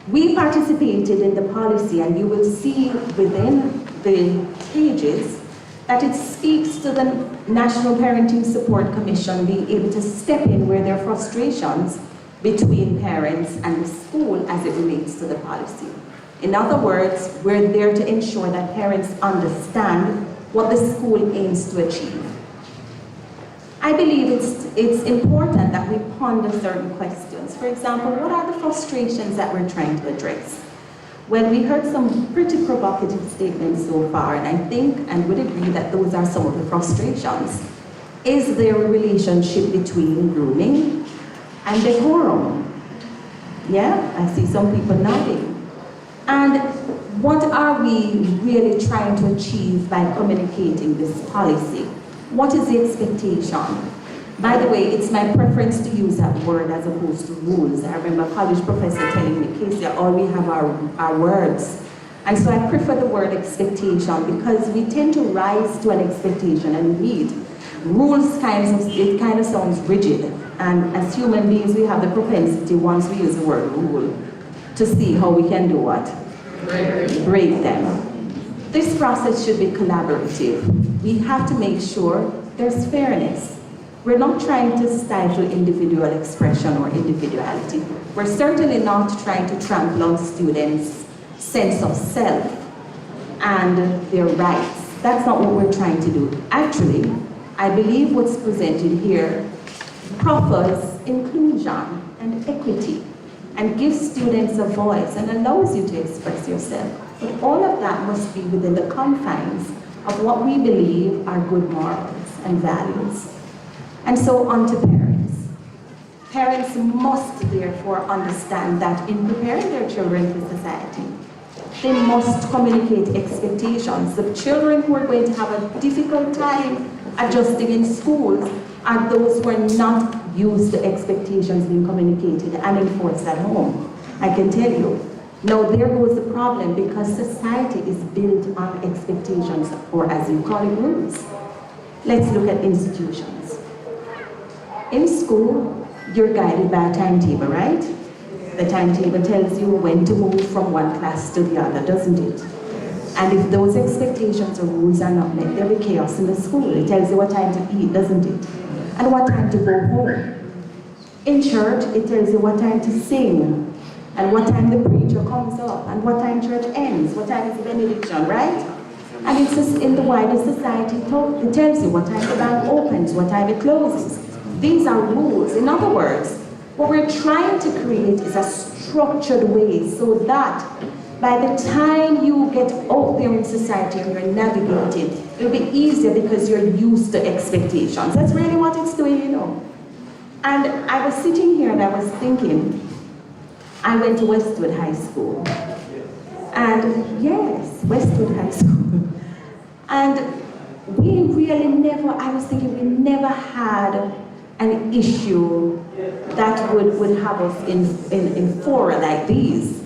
Speaker 9: We participated in the policy, and you will see within the pages that it speaks to the National Parenting Support Commission being able to step in where there are frustrations between parents and the school as it relates to the policy. In other words, we're there to ensure that parents understand what the school aims to achieve. I believe it's important that we ponder certain questions. For example, what are the frustrations that we're trying to address? Well, we heard some pretty provocative statements so far, and I think and would agree that those are some of the frustrations. Is there a relationship between grooming and decorum? Yeah, I see some people nodding. And what are we really trying to achieve by communicating this policy? What is the expectation? By the way, it's my preference to use that word as opposed to rules. I remember a college professor telling me, Casey, all we have are words. And so I prefer the word expectation because we tend to rise to an expectation, and indeed, rules kind of sounds rigid. And as human beings, we have the propensity, once we use the word rule, to see how we can do what? Break them. This process should be collaborative. We have to make sure there's fairness. We're not trying to stifle individual expression or individuality. We're certainly not trying to trample on students' sense of self and their rights. That's not what we're trying to do. Actually, I believe what's presented here proffers inclusion and equity and gives students a voice and allows you to express yourself. But all of that must be within the confines of what we believe are good morals and values. And so on to parents. Parents must therefore understand that in preparing their children for society, they must communicate expectations. The children who are going to have a difficult time adjusting in schools are those who are not used to expectations being communicated and enforced at home. I can tell you. Now there goes the problem, because society is built on expectations, or as you call it, rules. Let's look at institutions. In school, you're guided by a timetable, right? The timetable tells you when to move from one class to the other, doesn't it? And if those expectations or rules are not met, there'll be chaos in the school. It tells you what time to eat, doesn't it? And what time to go home. In church, it tells you what time to sing, and what time the preacher comes up, and what time church ends, what time is the benediction, right? And it's just in the wider society, it tells you what time the bank opens, what time it closes. These are rules. In other words, what we're trying to create is a structured way so that by the time you get out there in society and you're navigating, it'll be easier because you're used to expectations. That's really what it's doing, you know. And I was sitting here and I was thinking, I went to Westwood High School. And yes, Westwood High School. And we really never, I was thinking, we never had an issue that would have us in fora like these.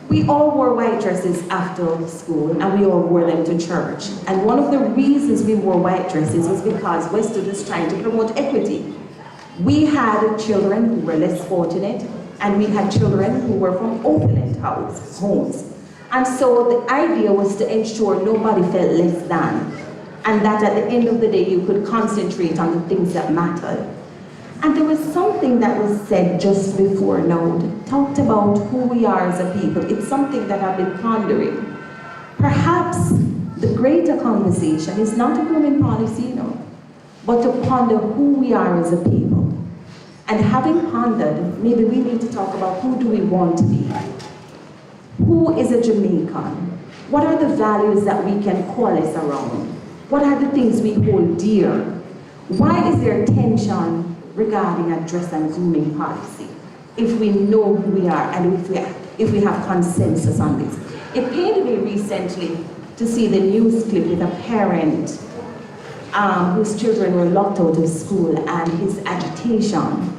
Speaker 9: We all wore white dresses after school, and we all wore them to church. And one of the reasons we wore white dresses was because Westwood was trying to promote equity. We had children who were less fortunate, and we had children who were from opulent homes. And so the idea was to ensure nobody felt less than, and that at the end of the day you could concentrate on the things that mattered. And there was something that was said just before now that talked about who we are as a people. It's something that I've been pondering. Perhaps the greater conversation is not a grooming policy, you know, but to ponder who we are as a people. And having pondered, maybe we need to talk about who do we want to be? Who is a Jamaican? What are the values that we can coalesce around? What are the things we hold dear? Why is there tension regarding a dress and grooming policy if we know who we are and if we have consensus on this? It pained me recently to see the news clip with a parent whose children were locked out of school and his agitation.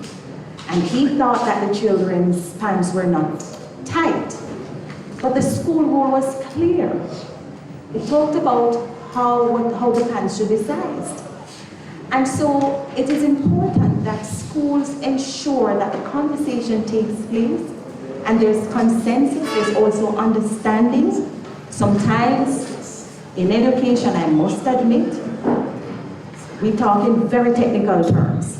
Speaker 9: And he thought that the children's pants were not tight. But the school rule was clear. It talked about how the pants should be sized. And so it is important that schools ensure that the conversation takes place and there's consensus, there's also understanding. Sometimes in education, I must admit, we talk in very technical terms.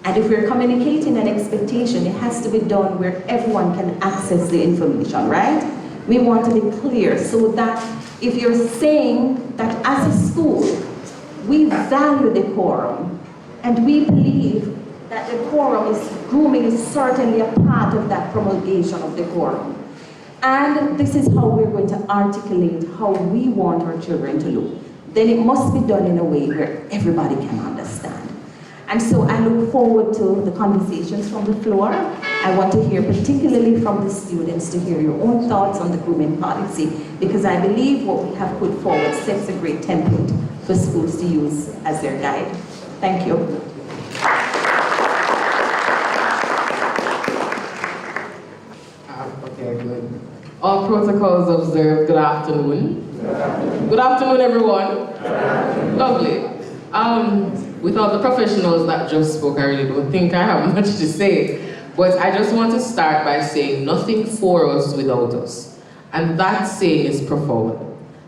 Speaker 9: And if we're communicating an expectation, it has to be done where everyone can access the information, right? We want to be clear so that if you're saying that as a school, we value decorum, and we believe that grooming is certainly a part of that promulgation of decorum. And this is how we're going to articulate how we want our children to look. Then it must be done in a way where everybody can understand. And so I look forward to the conversations from the floor. I want to hear particularly from the students to hear your own thoughts on the grooming policy, because I believe what we have put forward sets a great template for schools to use as their guide. Thank you.
Speaker 10: Okay, good. All protocols observed. Good afternoon. Good afternoon, everyone. Lovely. With all the professionals that just spoke, I really don't think I have much to say. But I just want to start by saying nothing for us without us. And that saying is profound.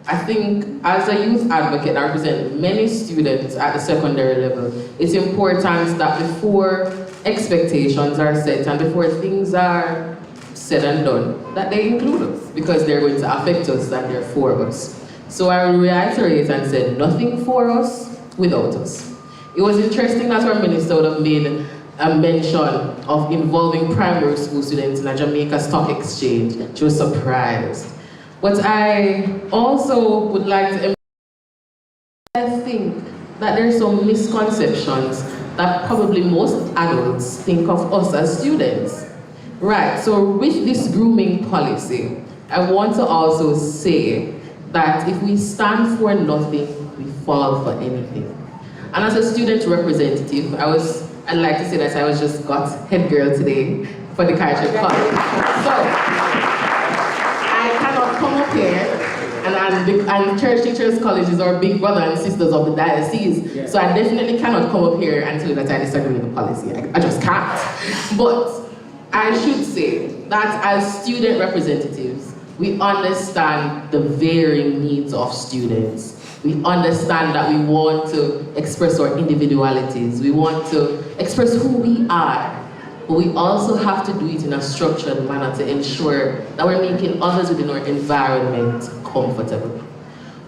Speaker 10: I think as a youth advocate, I represent many students at the secondary level. It's important that before expectations are set and before things are said and done, that they include us, because they're going to affect us and they're for us. So I will reiterate and say nothing for us without us. It was interesting that our minister would have made a mention of involving primary school students in a Jamaica Stock Exchange. She was surprised. But I also would like to think that there are some misconceptions that probably most adults think of us as students. Right, so with this grooming policy, I want to also say that if we stand for nothing, we fall for anything. And as a student representative, I'd like to say that I was just got head girl today for the Kaiser College. So, I cannot come up here, and church teachers' colleges are big brother and sisters of the diocese. Yeah. So I definitely cannot come up here and tell you that I disagree with the policy. I just can't. But I should say that as student representatives, we understand the varying needs of students. We understand that we want to express our individualities. We want to express who we are. But we also have to do it in a structured manner to ensure that we're making others within our environment comfortable.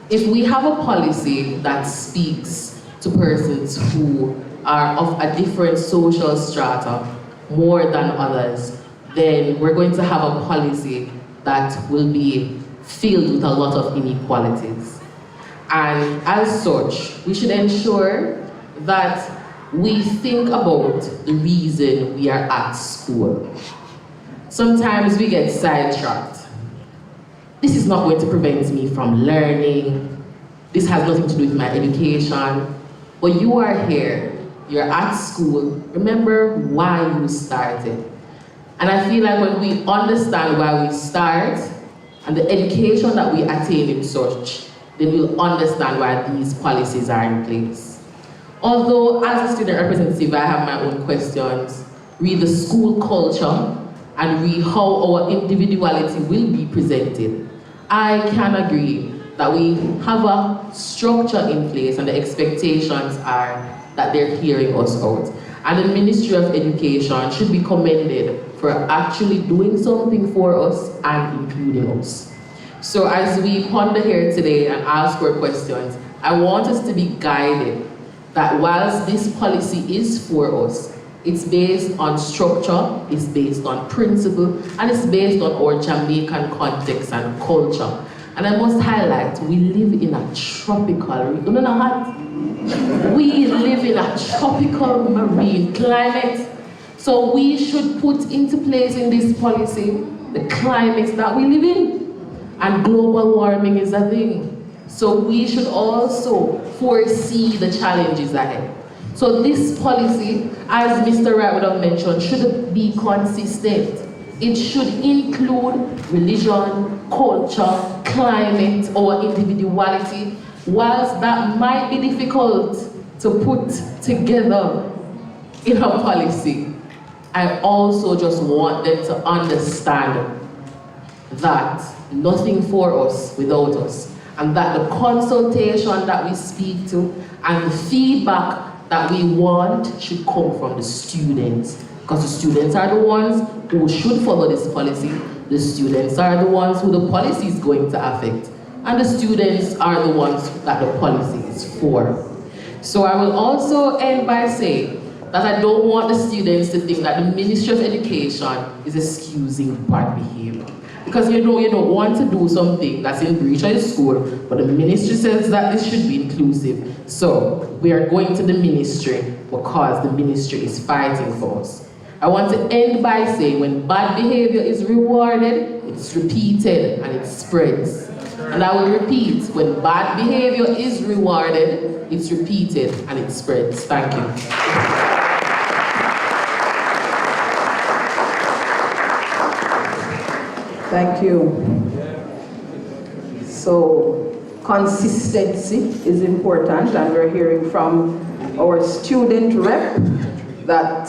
Speaker 10: If we have a policy that speaks to persons who are of a different social strata more than others, then we're going to have a policy that will be filled with a lot of inequalities. And as such, we should ensure that we think about the reason we are at school. Sometimes we get sidetracked. This is not going to prevent me from learning. This has nothing to do with my education. But you are here, you're at school. Remember why you started. And I feel like when we understand why we start and the education that we attain in such, then we'll understand why these policies are in place. Although as a student representative, I have my own questions, read the school culture and read how our individuality will be presented, I can agree that we have a structure in place and the expectations are that they're hearing us out. And the Ministry of Education should be commended for actually doing something for us and including us. So as we ponder here today and ask our questions, I want us to be guided that whilst this policy is for us, it's based on structure, it's based on principle, and it's based on our Jamaican context and culture. And I must highlight, we live in a tropical, we live in a tropical marine climate. So we should put into place in this policy the climate that we live in. And global warming is a thing. So we should also foresee the challenges ahead. So this policy, as Mr. Wright would have mentioned, should be consistent. It should include religion, culture, climate, or individuality. Whilst that might be difficult to put together in a policy, I also just want them to understand that nothing for us without us, and that the consultation that we speak to and the feedback that we want should come from the students, because the students are the ones who should follow this policy. The students are the ones who the policy is going to affect, and the students are the ones that the policy is for. So I will also end by saying that I don't want the students to think that the Ministry of Education is excusing bad behavior. Because you don't want to do something that's in breach of the school, but the ministry says that this should be inclusive. So we are going to the ministry because the ministry is fighting for us. I want to end by saying when bad behavior is rewarded, it's repeated and it spreads. And I will repeat, when bad behavior is rewarded, it's repeated and it spreads. Thank you.
Speaker 1: Thank you. So, consistency is important, and we're hearing from our student rep that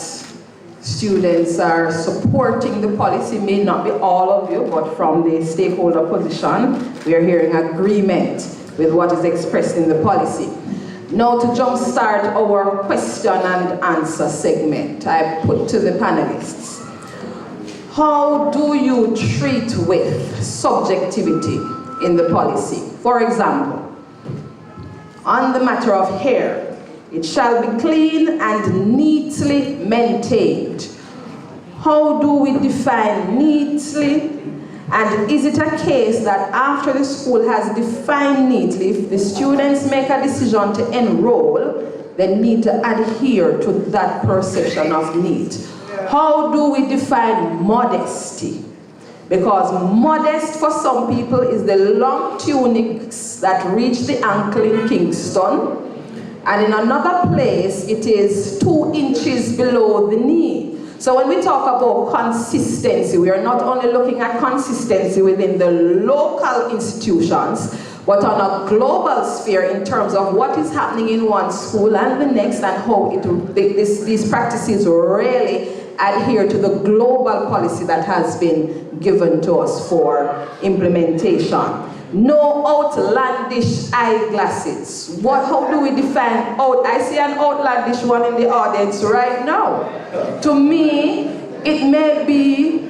Speaker 1: students are supporting the policy. May not be all of you, but from the stakeholder position, we are hearing agreement with what is expressed in the policy. Now, to jumpstart our question and answer segment, I put to the panelists, how do you treat with subjectivity in the policy? For example, on the matter of hair, it shall be clean and neatly maintained. How do we define neatly? And is it a case that after the school has defined neatly, if the students make a decision to enroll, they need to adhere to that perception of neat? How do we define modesty? Because modest for some people is the long tunics that reach the ankle in Kingston, and in another place it is 2 inches below the knee. So when we talk about consistency, we are not only looking at consistency within the local institutions, but on a global sphere in terms of what is happening in one school and the next, and how these practices really adhere to the global policy that has been given to us for implementation. No outlandish eyeglasses. How do we define out? I see an outlandish one in the audience right now. To me, it may be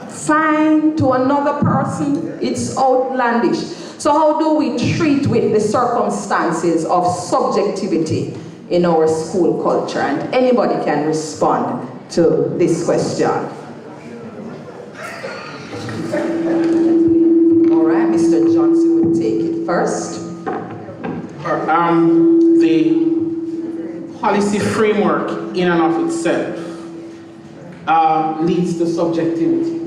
Speaker 1: fine. To another person, it's outlandish. So how do we treat with the circumstances of subjectivity in our school culture? And anybody can respond to this question. All right, Mr. Johnson will take it first.
Speaker 6: The policy framework in and of itself leads to subjectivity.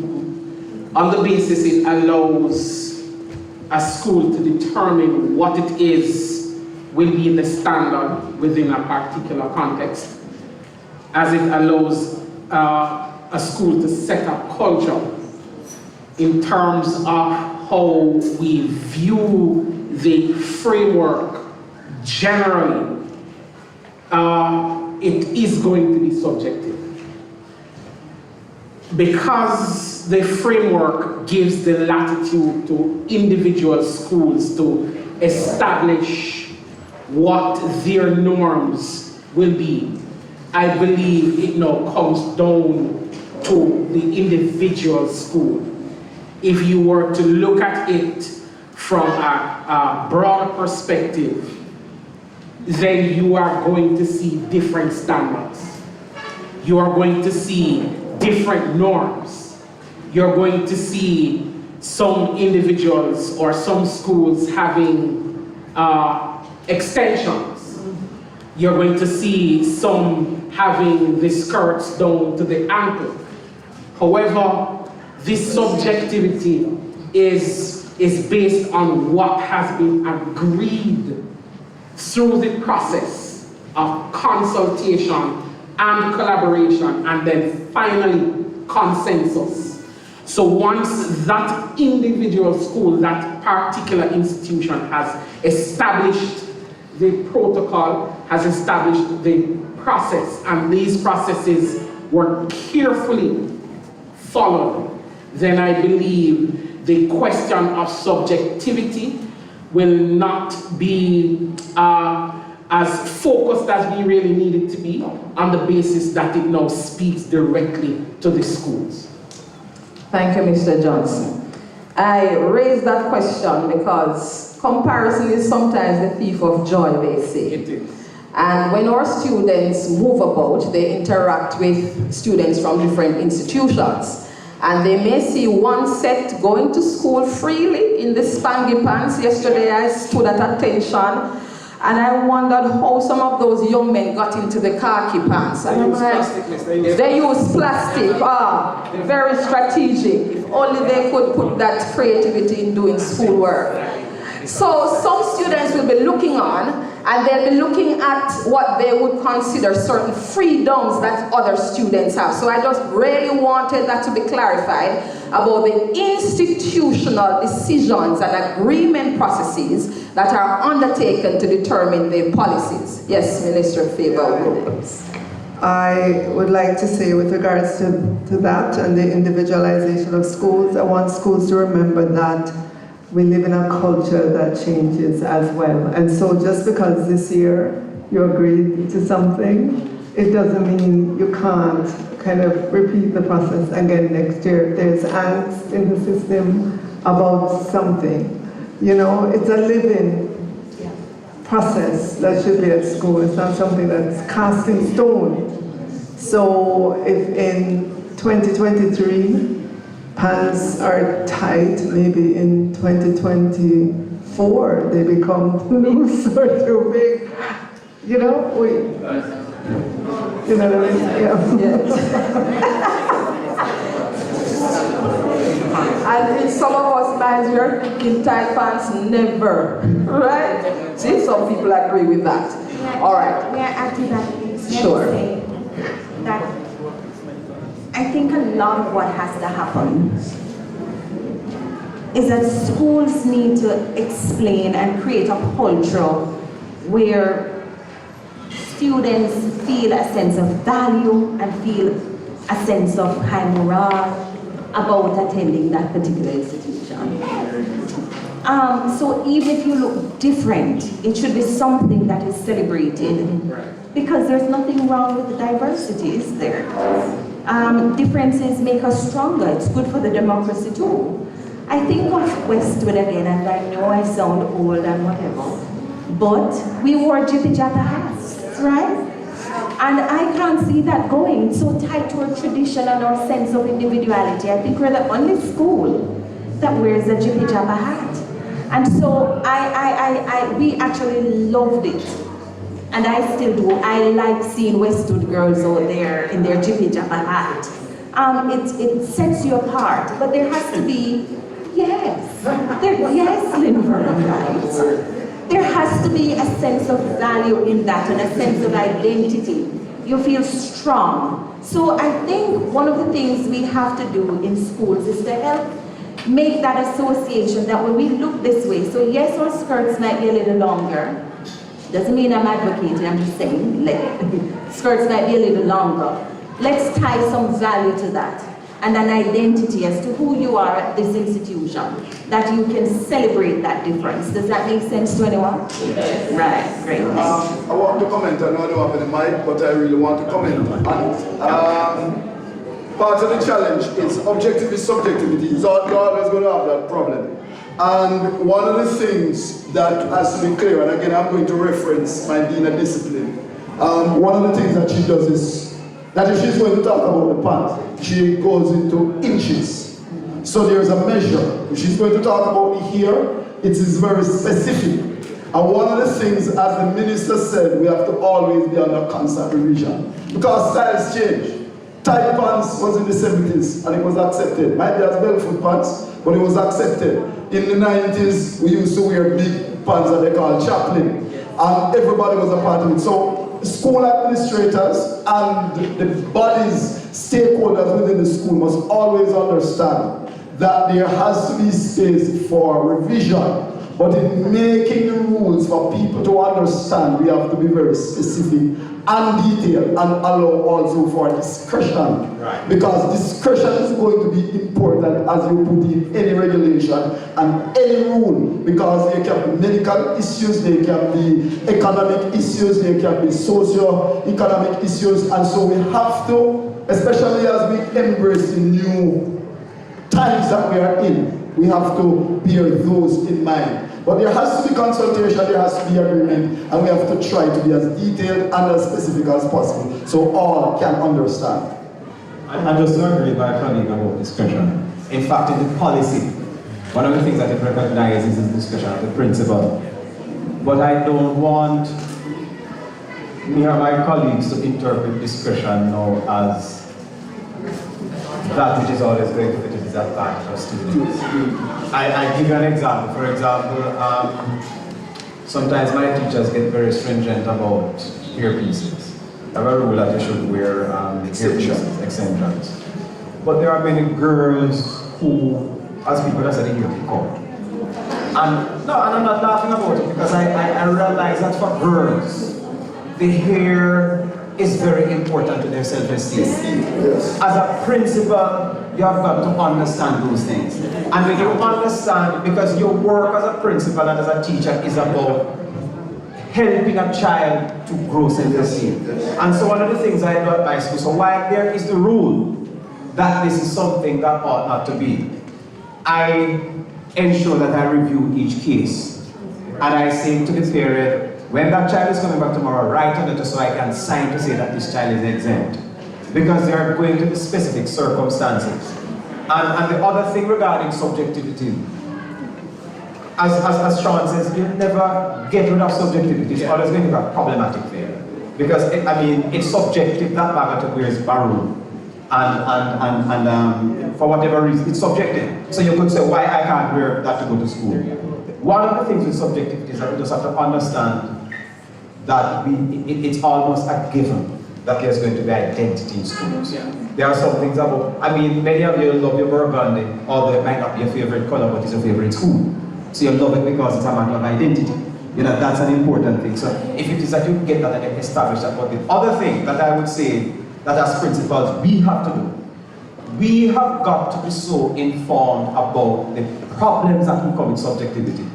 Speaker 6: On the basis it allows a school to determine what it is will be the standard within a particular context, as it allows a school to set up culture in terms of how we view the framework generally. It is going to be subjective, because the framework gives the latitude to individual schools to establish what their norms will be. I believe it now comes down to the individual school. If you were to look at it from a broader perspective, then you are going to see different standards. You are going to see different norms. You're going to see some individuals or some schools having extensions. You're going to see some having the skirts down to the ankle. However, this subjectivity is based on what has been agreed through the process of consultation and collaboration, and then finally consensus. So once that individual school, that particular institution has established the protocol, has established the process, and these processes were carefully followed, then I believe the question of subjectivity will not be as focused as we really need it to be, on the basis that it now speaks directly to the schools.
Speaker 1: Thank you, Mr. Johnson. I raise that question because comparison is sometimes the thief of joy, they say.
Speaker 6: It is.
Speaker 1: And when our students move about, they interact with students from different institutions. And they may see one set going to school freely in the spangy pants. Yesterday I stood at attention and I wondered how some of those young men got into the khaki pants. And I'm like, they use plastic. Very strategic. If only they could put that creativity in doing schoolwork. So some students will be looking on, and they'll be looking at what they would consider certain freedoms that other students have. So I just really wanted that to be clarified about the institutional decisions and agreement processes that are undertaken to determine the policies. Yes, Minister Fayval Williams.
Speaker 4: I would like to say, with regards to that and the individualization of schools, I want schools to remember that we live in a culture that changes as well. And so just because this year you agreed to something, it doesn't mean you can't kind of repeat the process again next year. If there's angst in the system about something, you know, it's a living process that should be at school. It's not something that's cast in stone. So if in 2023, pants are tight, maybe in 2024 they become loose or too big. You know, you know what I mean? Yeah.
Speaker 1: And in some of us minds, we are thinking tight pants never, right? See, some people agree with that. All right.
Speaker 9: We are acting that.
Speaker 1: Sure.
Speaker 9: That I think a lot of what has to happen is that schools need to explain and create a culture where students feel a sense of value and feel a sense of high morale about attending that particular institution. So even if you look different, it should be something that is celebrated, because there's nothing wrong with the diversity, is there? Differences make us stronger. It's good for the democracy too. I think of Westwood again, and I know I sound old and whatever, but we wore jippy-jabber hats, right? And I can't see that going. It's so tied to our tradition and our sense of individuality. I think we're the only school that wears a jippy-jabber hat. And so we actually loved it. And I still do. I like seeing Westwood girls out there in their jippy-jabber hat. It sets you apart, but there has to be, yes, Lindbergh, right? There has to be a sense of value in that and a sense of identity. You feel strong. So I think one of the things we have to do in schools is to help make that association that when we look this way, so yes, our skirts might be a little longer. Doesn't mean I'm advocating, I'm just saying, skirts might be a little longer. Let's tie some value to that and an identity as to who you are at this institution, that you can celebrate that difference. Does that make sense to anyone? Yes. Right, great.
Speaker 8: I want to comment, I know I don't have the mic, but I really want to comment. Part of the challenge is objectivity, subjectivity. You're always going to have that problem. And one of the things that has to be clear, and again I'm going to reference my being a discipline, one of the things that she does is, that if she's going to talk about the pants, she goes into inches. So there's a measure. If she's going to talk about the here, it is very specific. And one of the things, as the minister said, we have to always be under constant revision. Because styles change. Tight pants was in the 70s and it was accepted. Might be as barefoot pants, but it was accepted. In the 90s, we used to wear big pants that they call chaplain. And everybody was a part of it. So school administrators and the bodies, stakeholders within the school must always understand that there has to be space for revision. But in making the rules for people to understand, we have to be very specific and detailed and allow also for discretion.
Speaker 7: Right.
Speaker 8: Because discretion is going to be important as you put in any regulation and any rule. Because there can be medical issues, there can be economic issues, there can be socio-economic issues. And so we have to, especially as we embrace the new times that we are in, we have to bear those in mind. But there has to be consultation, there has to be agreement, and we have to try to be as detailed and as specific as possible so all can understand.
Speaker 7: I just agree with my colleague about discretion. In fact, in the policy, one of the things that it recognizes is discretion of the principal. But I don't want me or my colleagues to interpret discretion now as that which is always going to be to disadvantage of students. I give you an example. For example, sometimes my teachers get very stringent about earpieces. I have a rule that you should wear earpieces, extensions. But there are many girls who, as people that say, the ear come. And I'm not laughing about it because I realize that for girls, the hair is very important to their self-esteem. Yes. As a principal, you have got to understand those things. And when you understand, because your work as a principal and as a teacher is about helping a child to grow self-esteem. And so one of the things I do at my school, so while there is the rule that this is something that ought not to be, I ensure that I review each case. And I say to the parent, when that child is coming back tomorrow, write on it so I can sign to say that this child is exempt. Because there are going to be specific circumstances. And the other thing regarding subjectivity, as Sean says, you never get rid of subjectivity. It's always going to be a problematic thing. Because, it's subjective that Bagato wears barroom. And for whatever reason, it's subjective. So you could say, why I can't wear that to go to school? One of the things with subjectivity is that we just have to understand that it's almost a given that there's going to be identity in schools. Yeah. There are some things about, many of you love your burgundy, although it might not be your favorite color, but it's your favorite school. So you love it because it's a matter of identity. That's an important thing. So if it is that you get that and establish that, but the other thing that I would say that as principals we have to do, we have got to be so informed about the problems that will come with subjectivity,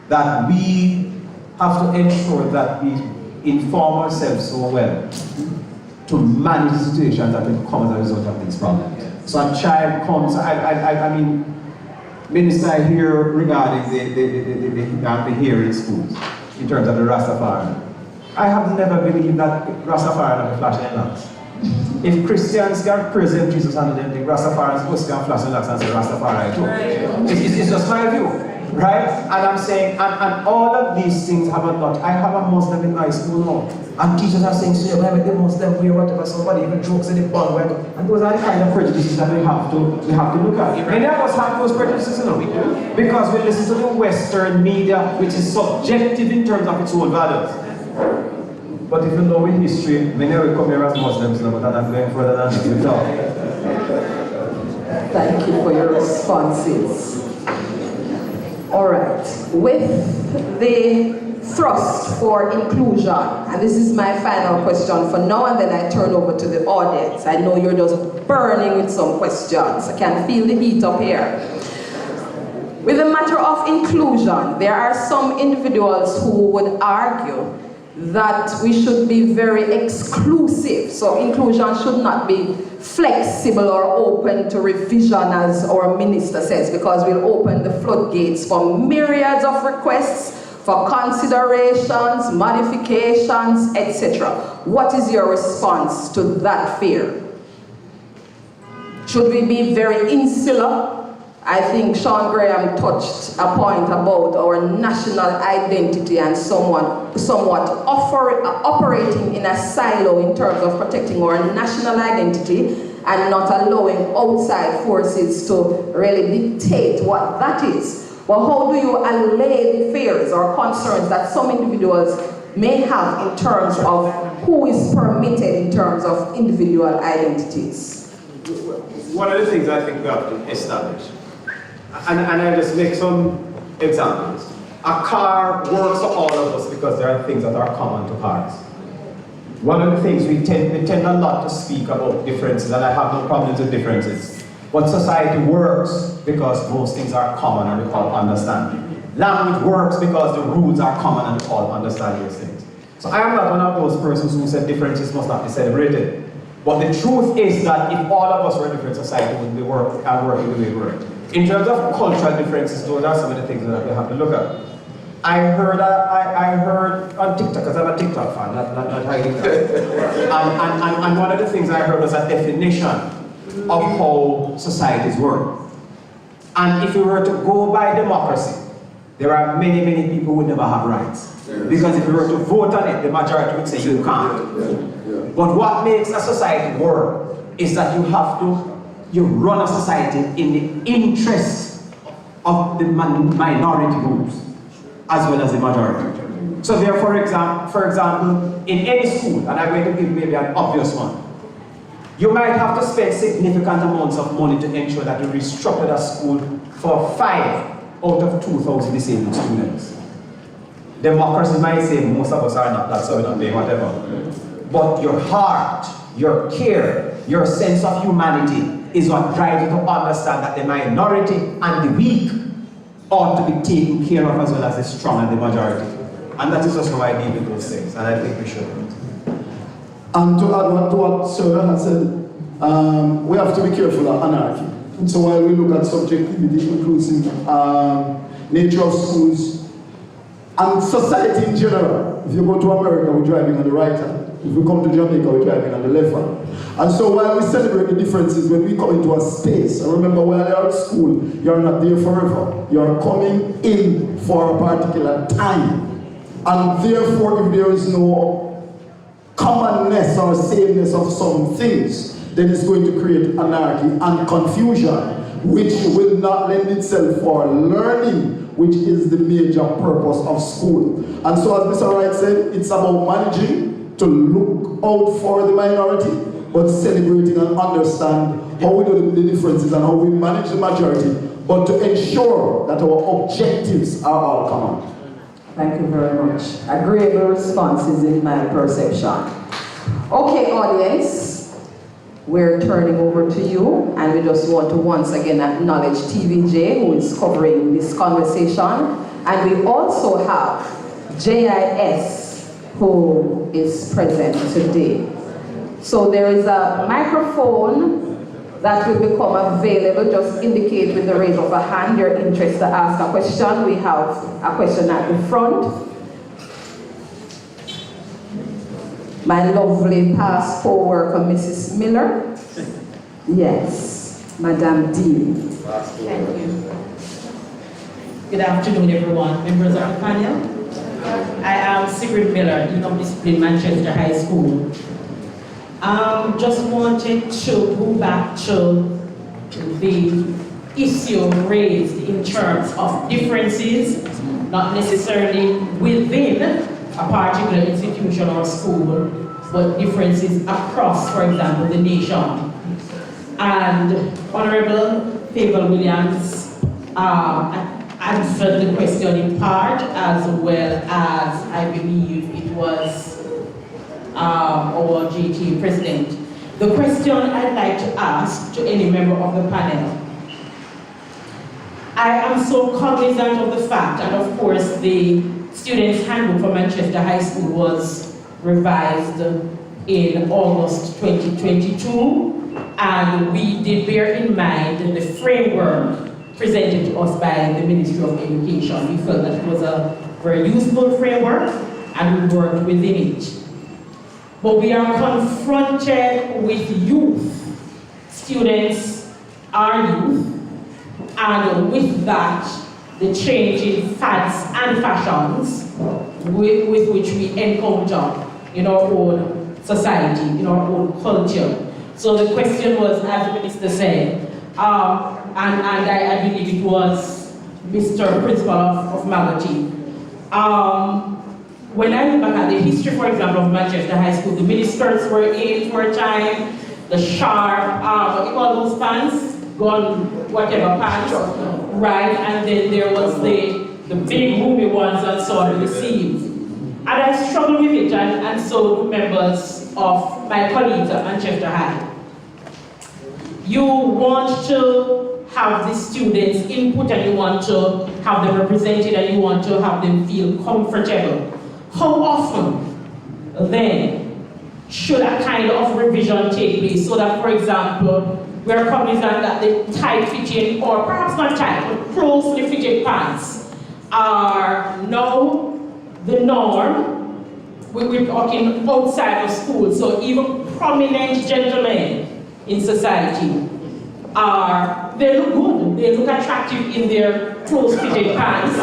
Speaker 7: that we have to ensure that we inform ourselves so well to manage the situations that will come as a result of these problems. So a child comes, Minister, I hear regarding the hair in schools, in terms of the Rastafari. I have never believed that Rastafari have flashing lamps. If Christians can present Jesus under them, the Rastafari supposed to have flashing lamps and say Rastafari too. It's just my view, right? And I'm saying, and all of these things have a lot. I have a Muslim in my school now, and teachers are saying, so you're going to make the Muslim wear whatever, somebody even jokes in the bun, and those are the kind of prejudices that we have to look at. Many of us have those prejudices, because we listen to the Western media, which is subjective in terms of its own values. But if you know in history, many will come here as Muslims, but I'm going further than this without.
Speaker 1: Thank you for your responses. All right, with the thrust for inclusion, and this is my final question for now, and then I turn over to the audience. I know you're just burning with some questions. I can feel the heat up here. With the matter of inclusion, there are some individuals who would argue that we should be very exclusive. So inclusion should not be flexible or open to revision, as our minister says, because we'll open the floodgates for myriads of requests, for considerations, modifications, etc. What is your response to that fear? Should we be very insular? I think Sean Graham touched a point about our national identity and somewhat operating in a silo in terms of protecting our national identity and not allowing outside forces to really dictate what that is. But how do you allay the fears or concerns that some individuals may have in terms of who is permitted in terms of individual identities?
Speaker 7: One of the things I think we have to establish, and I just make some examples. A car works for all of us because there are things that are common to cars. One of the things we tend a lot to speak about differences, and I have no problems with differences. But society works because most things are common and we all understand. Language works because the rules are common and we all understand those things. So I am not one of those persons who said differences must not be celebrated. But the truth is that if all of us were different, society would be working the way we work. In terms of cultural differences, those are some of the things that we have to look at. I heard on TikTok, because I'm a TikTok fan, not hiding that. And one of the things I heard was a definition of how societies work. And if we were to go by democracy, there are many, many people who would never have rights. Because if we were to vote on it, the majority would say you can't. But what makes a society work is that you run a society in the interest of the minority groups as well as the majority. So there, for example, in any school, and I'm going to give maybe an obvious one, you might have to spend significant amounts of money to ensure that you restructure a school for 5 out of 2,000 disabled students. Democracy might say most of us are not that, so we don't pay whatever. But your heart, your care, your sense of humanity is what drives you to understand that the minority and the weak ought to be taken care of as well as the strong and the majority. And that is just how I deal with those things, and I think we should.
Speaker 8: And to add on to what Sarah has said, we have to be careful of anarchy. And so while we look at subjectivity, inclusive nature of schools, and society in general, if you go to America, we're driving on the right hand. If we come to Jamaica, we're driving on the left hand. And so while we celebrate the differences, when we come into a space, and remember while you're at school, you're not there forever. You're coming in for a particular time. And therefore, if there is no commonness or sameness of some things, then it's going to create anarchy and confusion, which will not lend itself for learning, which is the major purpose of school. And so as Mr. Wright said, it's about managing to look out for the minority, but celebrating and understand how we do the differences and how we manage the majority, but to ensure that our objectives are all common.
Speaker 1: Thank you very much. Agreeable responses in my perception. Okay, audience, we're turning over to you, and we just want to once again acknowledge TVJ, who is covering this conversation, and we also have JIS, who is present today. So there is a microphone that will become available. Just indicate with the raise of a hand your interest to ask a question. We have a question at the front. My lovely past co-worker, Mrs. Miller. Yes, Madam D.
Speaker 11: Thank you. Good afternoon, everyone. Members of the panel. I am Sigrid Miller, Dean of Discipline, Manchester High School. Just wanted to go back to the issue raised in terms of differences, not necessarily within a particular institution or school, but differences across, for example, the nation. And Honourable Fayval Williams answered the question in part, as well as I believe it was our GT President. The question I'd like to ask to any member of the panel, I am so cognizant of the fact, and of course the Students' Handbook for Manchester High School was revised in August 2022, and we did bear in mind the framework presented to us by the Ministry of Education. We felt that it was a very useful framework, and we worked within it. But we are confronted with youth. Students are youth, and with that, the change in fads and fashions with which we encounter in our own society, in our own culture. So the question was, as the Minister said, and I believe it was Mr. Principal of Magotty, when I look back at the history, for example, of Manchester High School, the miniskirts were in for a time, the sharp, what you call those pants? Gone, whatever pants, right? And then there was the big roomy ones that saw the seams. And I struggled with it, and so do members of my colleagues at Manchester High. You want to have the students' input, and you want to have them represented, and you want to have them feel comfortable. How often, then, should a kind of revision take place so that, for example, we're cognizant that the tight-fitting, or perhaps not tight, but closely fitted pants are now the norm? We're talking outside of school, so even prominent gentlemen in society they look good, they look attractive in their close-fitted pants.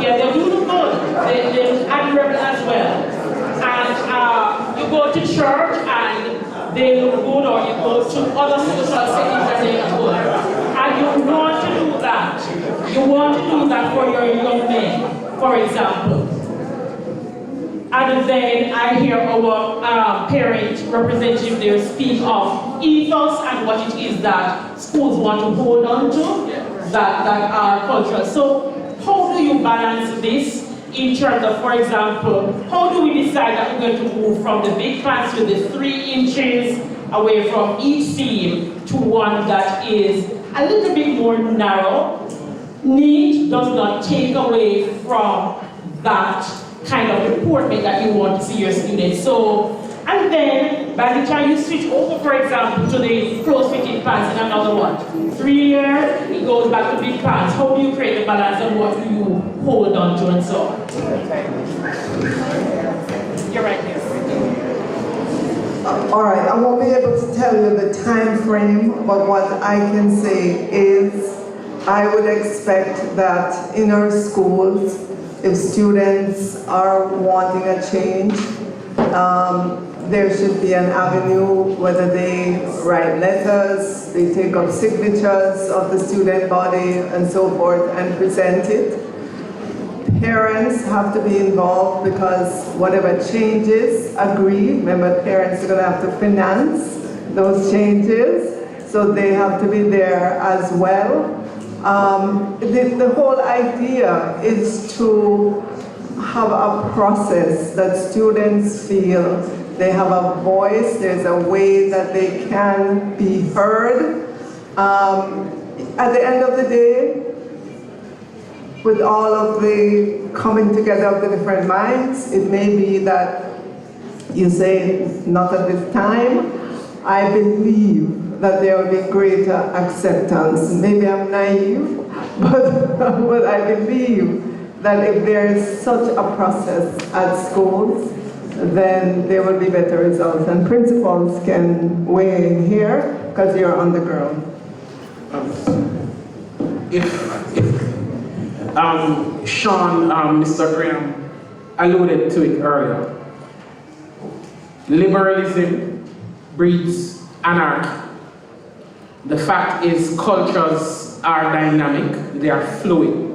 Speaker 11: Yeah, they do look good, they look admirable as well. And you go to church and they look good, or you go to other social settings and they look good. And you want to do that. You want to do that for your young men, for example. And then I hear our parent representative there speak of ethos and what it is that schools want to hold on to, that are cultural. So how do you balance this in terms of, for example, how do we decide that we're going to move from the big pants with the 3 inches away from each seam to one that is a little bit more narrow? Neat does not take away from that kind of deportment that you want to see your students. So, and then by the time you switch over, for example, to the close-fitting pants in another 3 years, it goes back to big pants. How do you create the balance, and what do you hold on to, and so on? You're right there.
Speaker 4: All right, I won't be able to tell you the time frame, but what I can say is I would expect that in our schools, if students are wanting a change, there should be an avenue, whether they write letters, they take up signatures of the student body and so forth and present it. Parents have to be involved, because whatever changes, agree. Remember, parents are going to have to finance those changes, so they have to be there as well. The whole idea is to have a process that students feel they have a voice, there's a way that they can be heard. At the end of the day, with all of the coming together of the different minds, it may be that you say, not at this time. I believe that there will be greater acceptance. Maybe I'm naive, but I believe that if there is such a process at schools, then there will be better results. And principals can weigh in here, because you're on the ground.
Speaker 6: Sean, Mr. Graham alluded to it earlier. Liberalism breeds anarchy. The fact is, cultures are dynamic, they are fluid.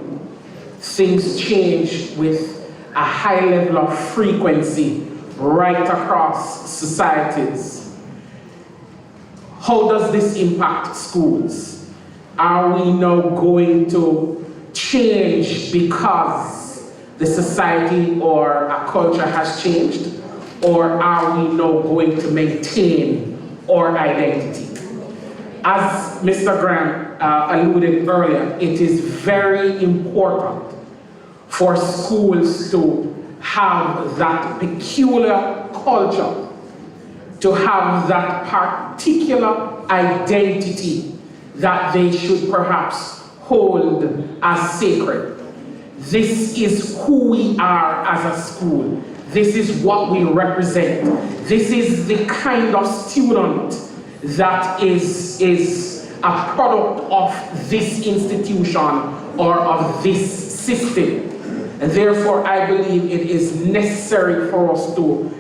Speaker 6: Things change with a high level of frequency right across societies. How does this impact schools? Are we now going to change because the society or a culture has changed? Or are we now going to maintain our identity? As Mr. Graham alluded earlier, it is very important for schools to have that peculiar culture, to have that particular identity that they should perhaps hold as sacred. This is who we are as a school. This is what we represent. This is the kind of student that is a product of this institution or of this system. And therefore, I believe it is necessary for us to,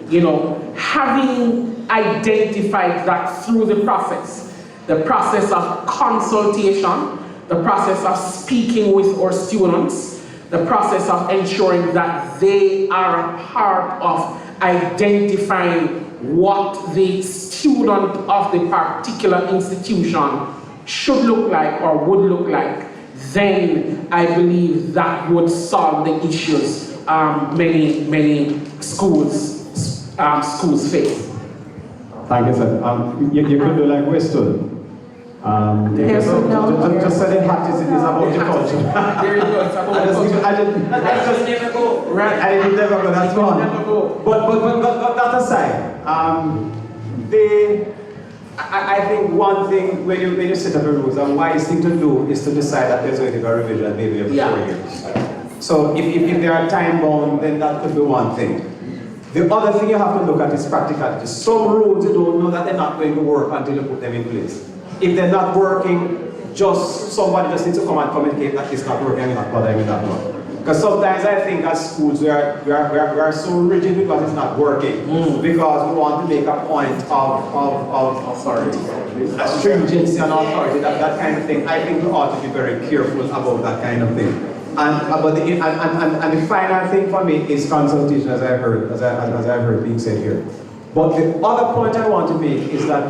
Speaker 6: having identified that through the process of consultation, the process of speaking with our students, the process of ensuring that they are a part of identifying what the student of the particular institution should look like or would look like, then I believe that would solve the issues many schools face.
Speaker 7: Thank you, sir. You could do like Weston. Just say the hat is about the culture.
Speaker 6: There you go, it's about the culture.
Speaker 7: I just never go. Right, I didn't never go, that's gone.
Speaker 6: Never go.
Speaker 7: But that aside, I think one thing when you set up a rules, a wise thing to do is to decide that there's going to be a revision maybe every 4 years. So if they are time bound, then that could be one thing. The other thing you have to look at is practicality. Some rules you don't know that they're not going to work until you put them in place. If they're not working, somebody just needs to come and communicate that it's not working and not bothering with that one. Because sometimes I think as schools we are so rigid because it's not working. Because we want to make a point of authority, stringency and authority, that kind of thing. I think we ought to be very careful about that kind of thing. And the final thing for me is consultation, as I heard being said here. But the other point I want to make is that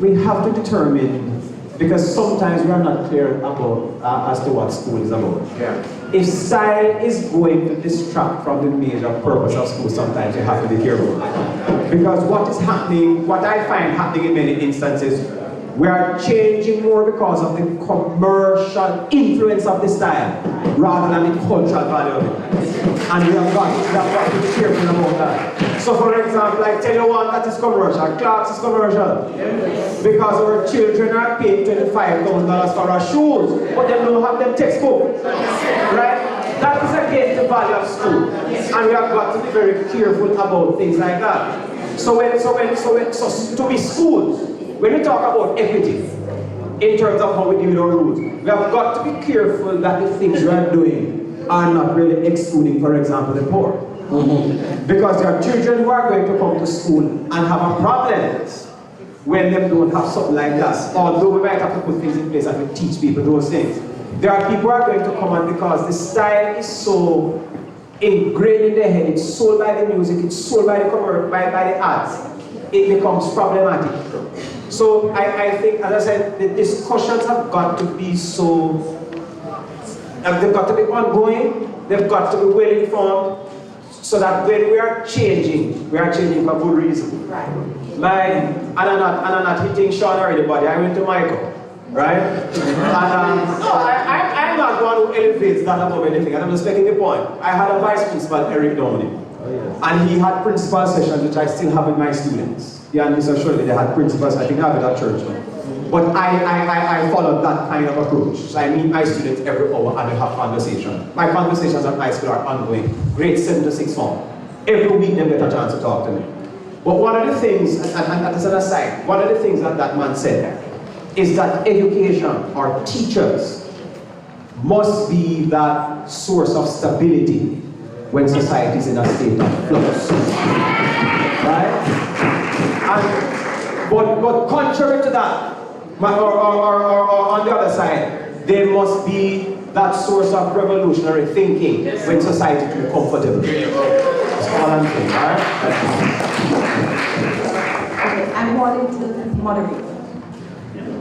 Speaker 7: we have to determine, because sometimes we are not clear about as to what school is about.
Speaker 6: Yeah.
Speaker 7: If style is going to distract from the major purpose of school, sometimes you have to be careful. Because what is happening, what I find happening in many instances, we are changing more because of the commercial influence of the style rather than the cultural value of it. And we have got to be careful about that. So for example, I tell you one that is commercial, Clark's is commercial. Because our children are paying $25,000 for our shoes, but they don't have them textbook. Right? That is against the value of school. And we have got to be very careful about things like that. So to be schools, when we talk about equity, in terms of how we deal with our rules, we have got to be careful that the things we are doing are not really excluding, for example, the poor. Because there are children who are going to come to school and have a problem when they don't have something like that. Although we might have to put things in place and we teach people those things. There are people who are going to come and because the style is so ingrained in their head, it's sold by the music, it's sold by the arts, it becomes problematic. So I think, as I said, the discussions have got to be they've got to be ongoing, they've got to be well informed, so that when we are changing for good reason. Right. And I'm not hitting Sean or anybody, I went to Michael, right? I'm not one who elevates that above anything, and I'm just making the point. I had a vice principal, Eric Downey, and he had principal sessions which I still have with my students. Yeah, and Mr. Shirley, they had principals, I think I have it at church now. But I followed that kind of approach. So I meet my students every hour and we have conversation. My conversations at high school are ongoing, grade 7 to 6 form. Every week they get a chance to talk to me. But one of the things, and as an aside, one of the things that man said is that education or teachers must be that source of stability when society is in a state of flux. Right? But contrary to that, or on the other side, there must be that source of revolutionary thinking when society is too comfortable. That's all I'm saying, alright?
Speaker 9: Okay, I wanted to moderate.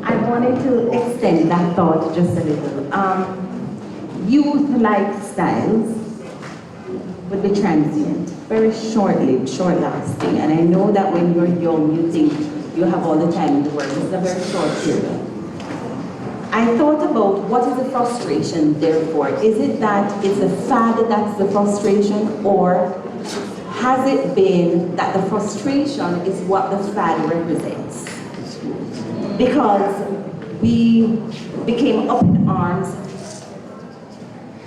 Speaker 9: I wanted to extend that thought just a little. Youth-like styles would be transient, very short-lived, short-lasting. And I know that when you're young, you think you have all the time in the world. It's a very short period. I thought about what is the frustration, therefore. Is it that it's a fad that's the frustration, or has it been that the frustration is what the fad represents? Because we became up in arms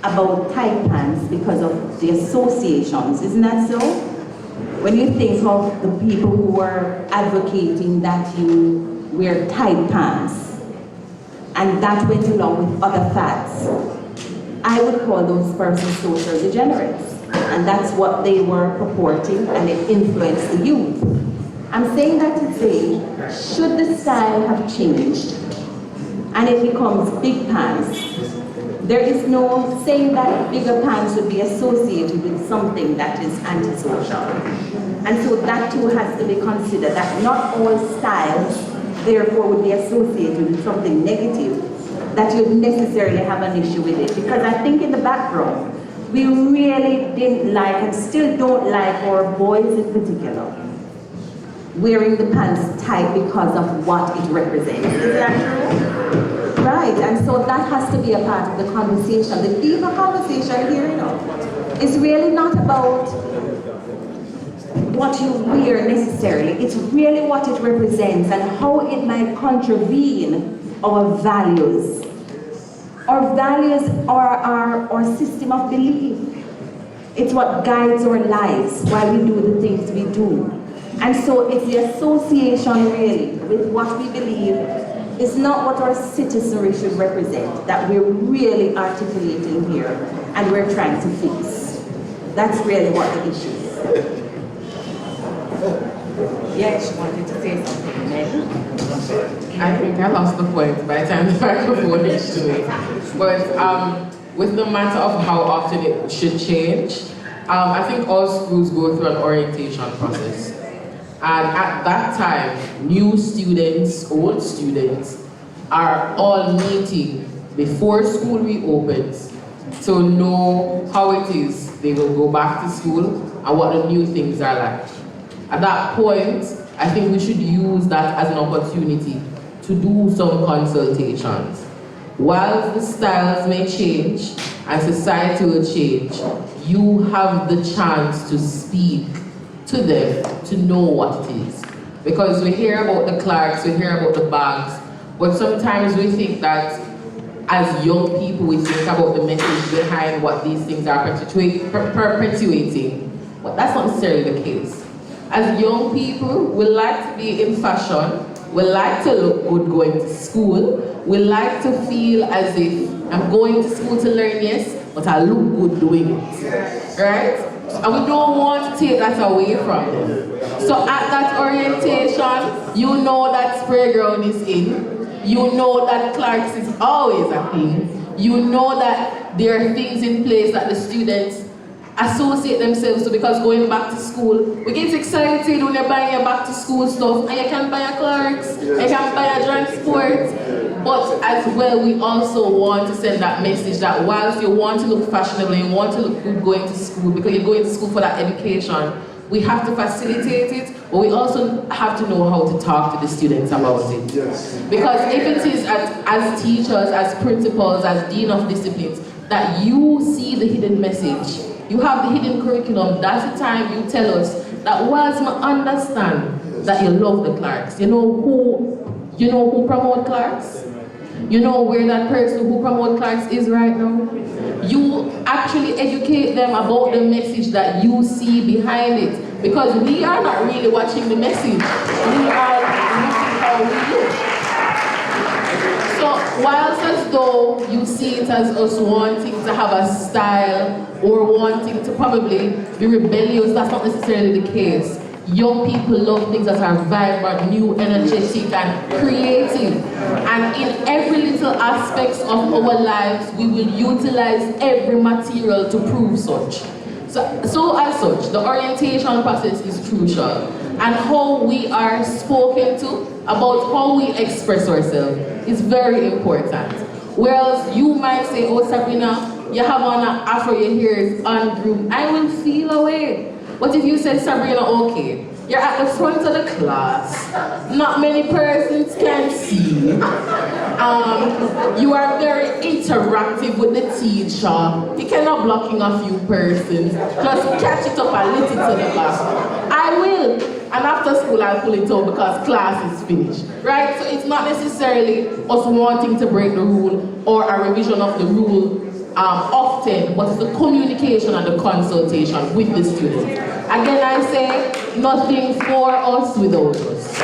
Speaker 9: about tight pants because of the associations, isn't that so? When you think of the people who were advocating that you wear tight pants, and that went along with other fads, I would call those persons social degenerates. And that's what they were purporting, and it influenced the youth. I'm saying that to say, should the style have changed, and it becomes big pants, There is no saying that bigger pants would be associated with something that is antisocial. And so that too has to be considered, that not all styles therefore would be associated with something negative, that you'd necessarily have an issue with it. Because I think in the background, we really didn't like and still don't like our boys in particular wearing the pants tight because of what it represents. Is that true? Right, and so that has to be a part of the conversation. The deeper conversation here, is really not about what you wear necessarily. It's really what it represents and how it might contravene our values. Our values are our system of belief. It's what guides our lives, why we do the things we do. And so it's the association really with what we believe is not what our citizenry should represent, that we're really articulating here and we're trying to fix. That's really what the issue is.
Speaker 10: Yes, she wanted to say something. I think I lost the point by the time the microphone reached to me. But with the matter of how often it should change, I think all schools go through an orientation process. And at that time, new students, old students, are all meeting before school reopens to know how it is they will go back to school and what the new things are like. At that point, I think we should use that as an opportunity to do some consultations. While the styles may change and society will change, you have the chance to speak to them to know what it is. Because we hear about the Clarks, we hear about the bags, but sometimes we think that as young people we think about the message behind what these things are perpetuating, but that's not necessarily the case. As young people, we like to be in fashion, we like to look good going to school, we like to feel as if I'm going to school to learn, yes, but I look good doing it, right? And we don't want to take that away from them. So at that orientation, you know that spray ground is in, you know that Clarks is always a thing, you know that there are things in place that the students associate themselves to, because going back to school, we get excited when you're buying your back to school stuff and you can buy a Clarks, you can buy a transport. But as well, we also want to send that message that whilst you want to look fashionable, you want to look good going to school because you're going to school for that education, we have to facilitate it, but we also have to know how to talk to the students about it. Yes. Because if it is as teachers, as principals, as dean of disciplines, that you see the hidden message, you have the hidden curriculum, that's the time you tell us that whilst I understand that you love the Clarks, you know who promote Clarks? You know where that person who promotes Clarks is right now? You actually educate them about the message that you see behind it. Because we are not really watching the message. We are looking how we look. So whilst as though you see it as us wanting to have a style or wanting to probably be rebellious, that's not necessarily the case. Young people love things that are vibrant, new, energetic, and creative. And in every little aspect of our lives, we will utilize every material to prove such. So as such, the orientation process is crucial. And how we are spoken to about how we express ourselves is very important. Whereas you might say, oh Sabrina, you have on an afro, your hair is ungroomed, I will feel away. But if you said, Sabrina, okay, you're at the front of the class, not many persons can see, you are very interactive with the teacher, you cannot blocking a few persons, just catch it up a little to the back. I will, and after school I'll pull it out because class is finished, right? So it's not necessarily us wanting to break the rule or a revision of the rule often, but it's the communication and the consultation with the students. Again, I say, nothing for us without us.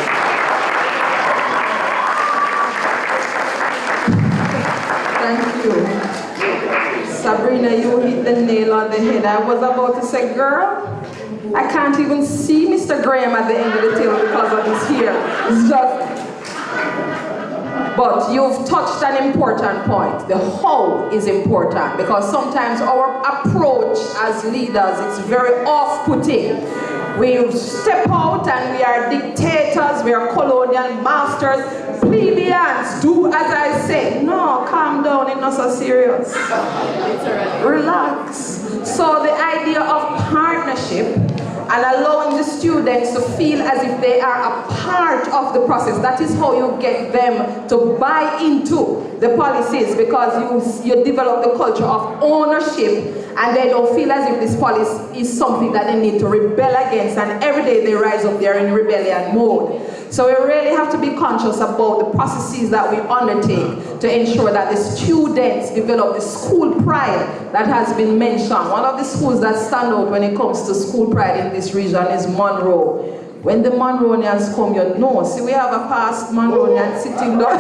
Speaker 4: Thank you. Sabrina, you hit the nail on the head. I was about to say, girl, I can't even see Mr. Graham at the end of the table because of his hair. It's just...
Speaker 1: But you've touched an important point. The how is important because sometimes our approach as leaders is very off-putting. We step out and we are dictators, we are colonial masters, plebeians, do as I say. No, calm down, it's not so serious. Relax. So the idea of partnership and allowing the students to feel as if they are a part of the process. That is how you get them to buy into the policies, because you develop the culture of ownership and they don't feel as if this policy is something that they need to rebel against, and every day they rise up there in rebellion mode. So we really have to be conscious about the processes that we undertake to ensure that the students develop the school pride that has been mentioned. One of the schools that stand out when it comes to school pride in this region is Monroe. When the Monroeans come, you know, see we have a past Monroean sitting down.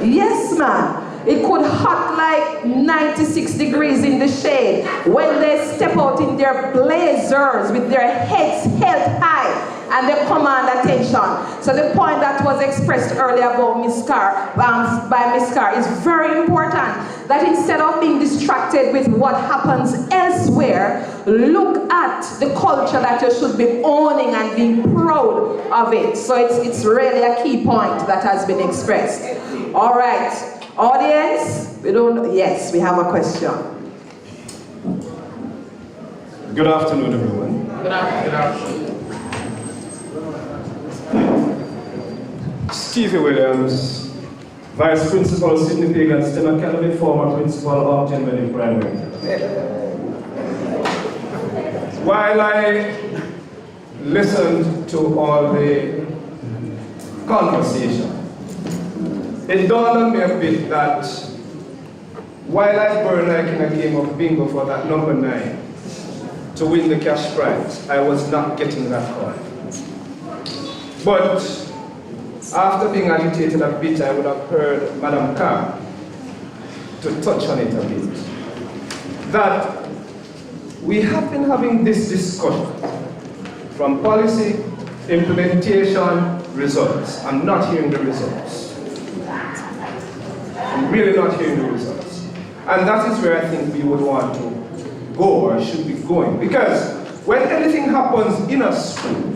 Speaker 1: Yes, man. It could hot like 96 degrees in the shade when they step out in their blazers with their heads held high and they command attention. So the point that was expressed earlier about Miss Carr, by Miss Carr is very important. That instead of being distracted with what happens elsewhere, look at the culture that you should be owning and being proud of it. So it's really a key point that has been expressed. All right. Audience, yes, we have a question.
Speaker 12: Good afternoon, everyone.
Speaker 1: Good afternoon.
Speaker 12: Stevie Williams, Vice Principal, Sydney Pagan STEM Academy, former Principal of Gentleman Primary. While I listened to all the conversation, it dawned on me a bit that while I burned like in a game of bingo for that number 9 to win the cash prize, I was not getting that call. But after being agitated a bit, I would have heard Madam Carr to touch on it a bit. That we have been having this discussion from policy, implementation, results. I'm not hearing the results. I'm really not hearing the results. And that is where I think we would want to go or should be going. Because when anything happens in a school,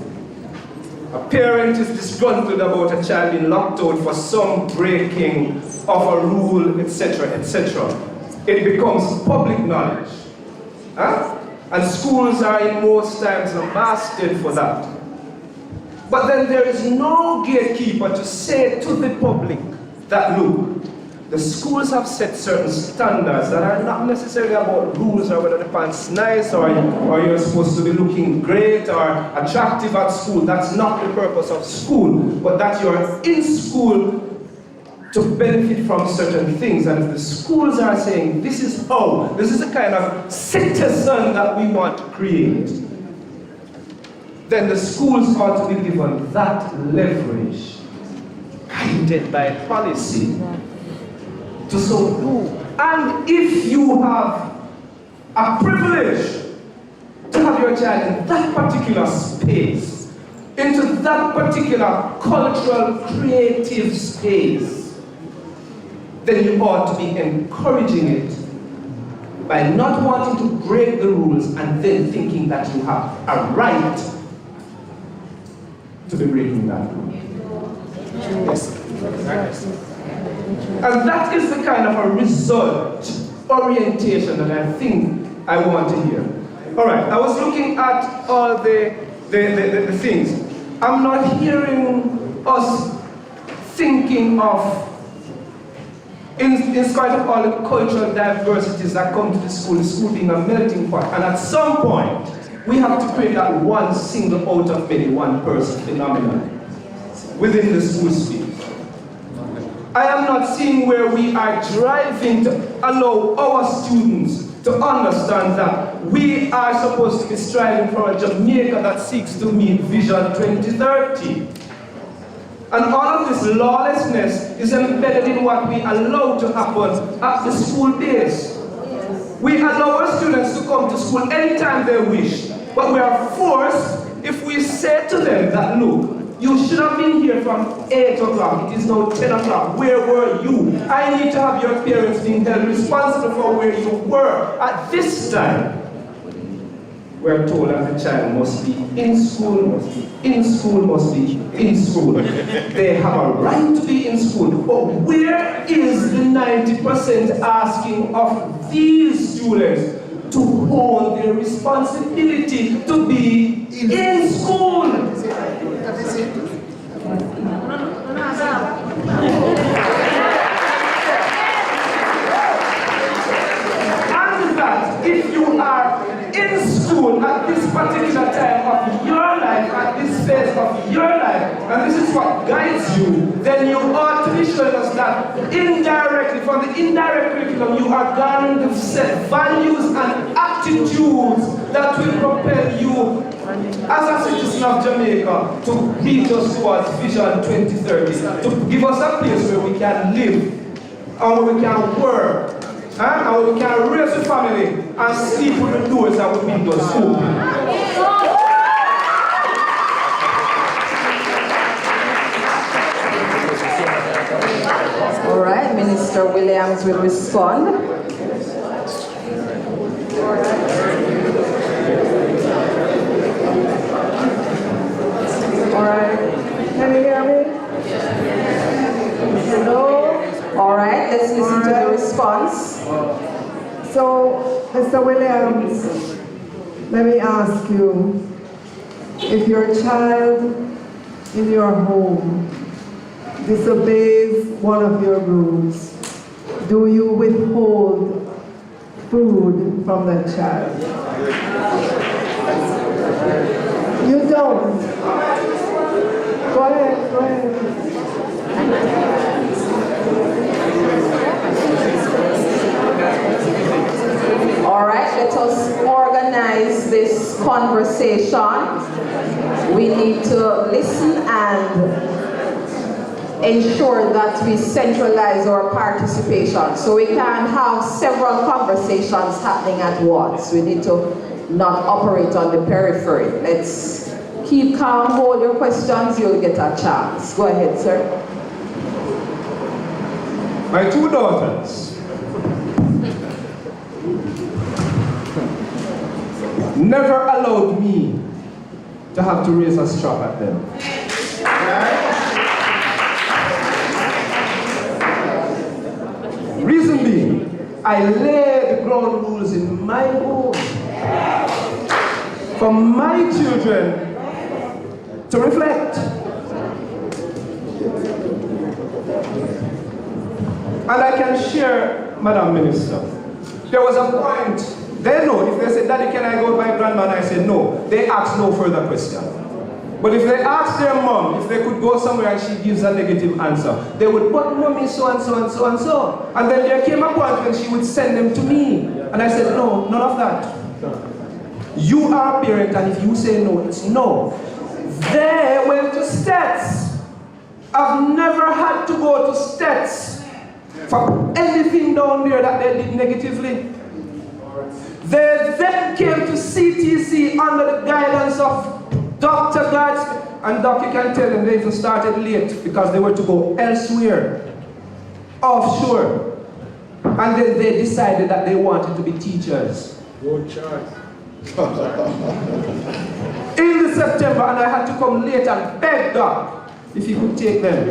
Speaker 12: a parent is disgruntled about a child being locked out for some breaking of a rule, etc., etc., it becomes public knowledge. Huh? And schools are in most times mastered for that. But then there is no gatekeeper to say to the public that, look, the schools have set certain standards that are not necessarily about rules or whether the pants nice or you're supposed to be looking great or attractive at school. That's not the purpose of school, but that you're in school to benefit from certain things. And if the schools are saying, this is the kind of citizen that we want to create, then the schools ought to be given that leverage, guided by policy, to so do. And if you have a privilege to have your child in that particular space, into that particular cultural, creative space, then you ought to be encouraging it by not wanting to break the rules and then thinking that you have a right to be breaking that rule. Yes. And that is the kind of a result orientation that I think I want to hear. All right, I was looking at all the things. I'm not hearing us thinking of, in spite of all the cultural diversities that come to the school being a melting pot. And at some point, we have to create that one single out of many, one person phenomenon within the school space. I am not seeing where we are driving to allow our students to understand that we are supposed to be striving for a Jamaica that seeks to meet Vision 2030. And all of this lawlessness is embedded in what we allow to happen at the school base. We allow our students to come to school anytime they wish, but we are forced if we say to them that, look, you should have been here from 8 o'clock, it is now 10 o'clock. Where were you? I need to have your parents being held responsible for where you were at this time. We're told that the child must be in school, must be in school, must be in school. They have a right to be in school. But where is the 90% asking of these students to hold their responsibility to be in school? And that if you are in school at this particular time of your life, at this phase of your life, and this is what guides you, then you ought to be showing us that indirectly, from the indirect curriculum, you are garnering the set values and attitudes that will propel you as a citizen of Jamaica to lead us towards Vision 2030, to give us a place where we can live and where we can work. And we can raise a family and sleep with the doors that will be those open.
Speaker 1: All right, Minister Williams will respond.
Speaker 4: All right. Can you hear me? Hello?
Speaker 1: All right, let's listen to the response.
Speaker 4: So, Mr. Williams, let me ask you, if your child in your home disobeys one of your rules, do you withhold food from that child? You don't. Go ahead, go ahead.
Speaker 1: All right, let us organize this conversation. We need to listen and ensure that we centralize our participation. So we can't have several conversations happening at once. We need to not operate on the periphery. Let's keep calm, hold your questions, you'll get a chance. Go ahead, sir.
Speaker 12: My 2 daughters never allowed me to have to raise a strap at them. Reason being, I laid the ground rules in my home for my children to reflect. And I can share, Madam Minister, there was a point, they know, if they say, Daddy, can I go with my grandma? And I said, no. They ask no further question. But if they ask their mom if they could go somewhere and she gives a negative answer, they would, but mommy, so and so and so and so. And then there came a point when she would send them to me. And I said, no, none of that. You are a parent, and if you say no, it's no. They went to States. I've never had to go to States for anything down there that they did negatively. They then came to CTC under the guidance of Dr. Guards, and Doc, you can tell them they even started late because they were to go elsewhere, offshore. And then they decided that they wanted to be teachers.
Speaker 7: Good choice.
Speaker 12: In the September, and I had to come late and beg Doc if he could take them.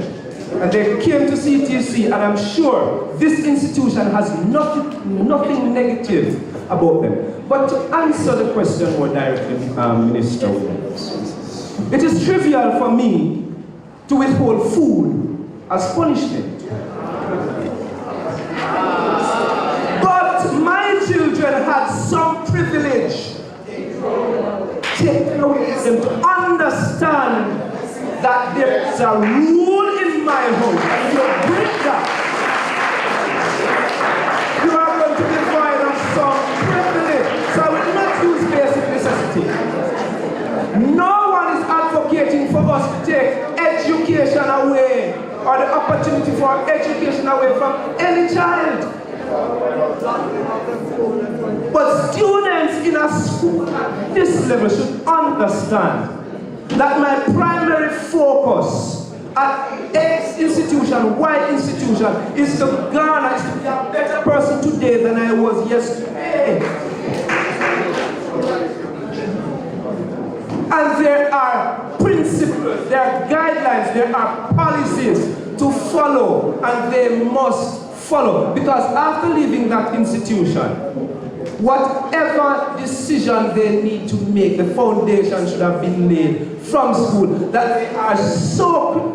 Speaker 12: And they came to CTC, and I'm sure this institution has nothing negative about them. But to answer the question more directly, Minister Williams, it is trivial for me to withhold food as punishment. But my children had some privilege taken away from them to understand that there is a rule in my home, and if you break that, you are going to be deprived of some privilege. So I will not use basic necessity. No one is advocating for us to take education away, or the opportunity for education away from any child. But students in a school at this level should understand that my primary focus at X institution, Y institution, is to garner, is to be a better person today than I was yesterday. And there are principles, there are guidelines, there are policies to follow, and they must follow. Because after leaving that institution, whatever decision they need to make, the foundation should have been laid from school, that they are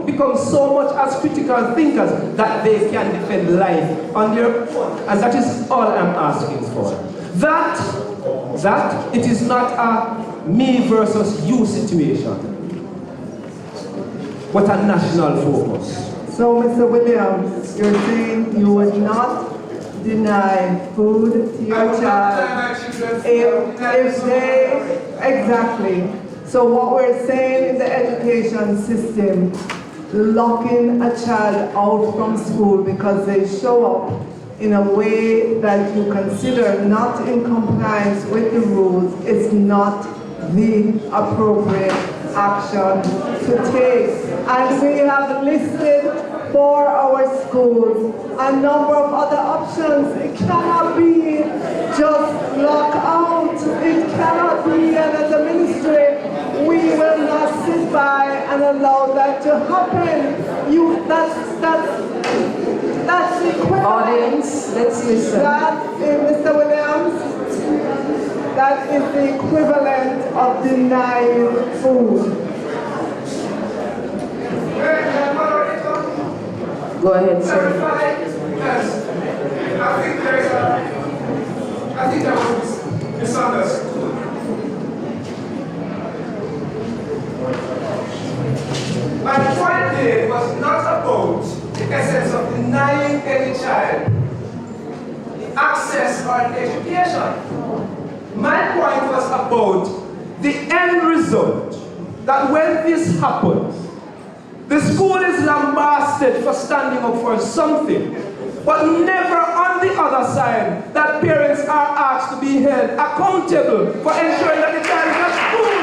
Speaker 12: become so much as critical thinkers that they can defend life on their own. And that is all I'm asking for. That it is not a me versus you situation, but a national focus.
Speaker 4: So, Mr. Williams, you're saying you would not deny food to your child if they, exactly. So what we're saying in the education system, locking a child out from school because they show up in a way that you consider not in compliance with the rules is not the appropriate action to take. And we have listed for our schools a number of other options. It cannot be just lock out. It cannot be, and as a ministry, we will not sit by and allow that to happen. That's the equivalent.
Speaker 1: Audience, let's listen.
Speaker 4: Mr. Williams, that is the equivalent of denying food.
Speaker 1: Go ahead, sir.
Speaker 12: I think that was misunderstood. My point there was not about the essence of denying any child access or education. My point was about the end result, that when this happens, the school is lambasted for standing up for something, but never on the other side that parents are asked to be held accountable for ensuring that the child is at school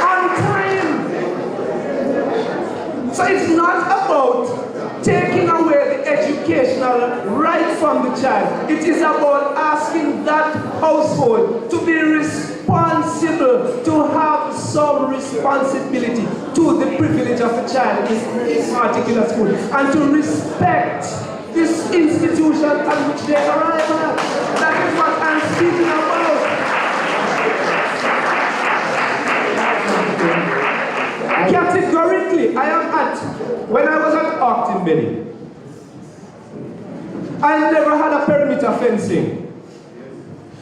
Speaker 12: on time. So it's not about taking away the educational right from the child. It is about asking that household to be responsible, to have some responsibility to the privilege of the child in this particular school, and to respect this institution at which they arrive at. That is what I'm speaking about. Categorically, I am when I was at Octon Belly, I never had a perimeter fencing.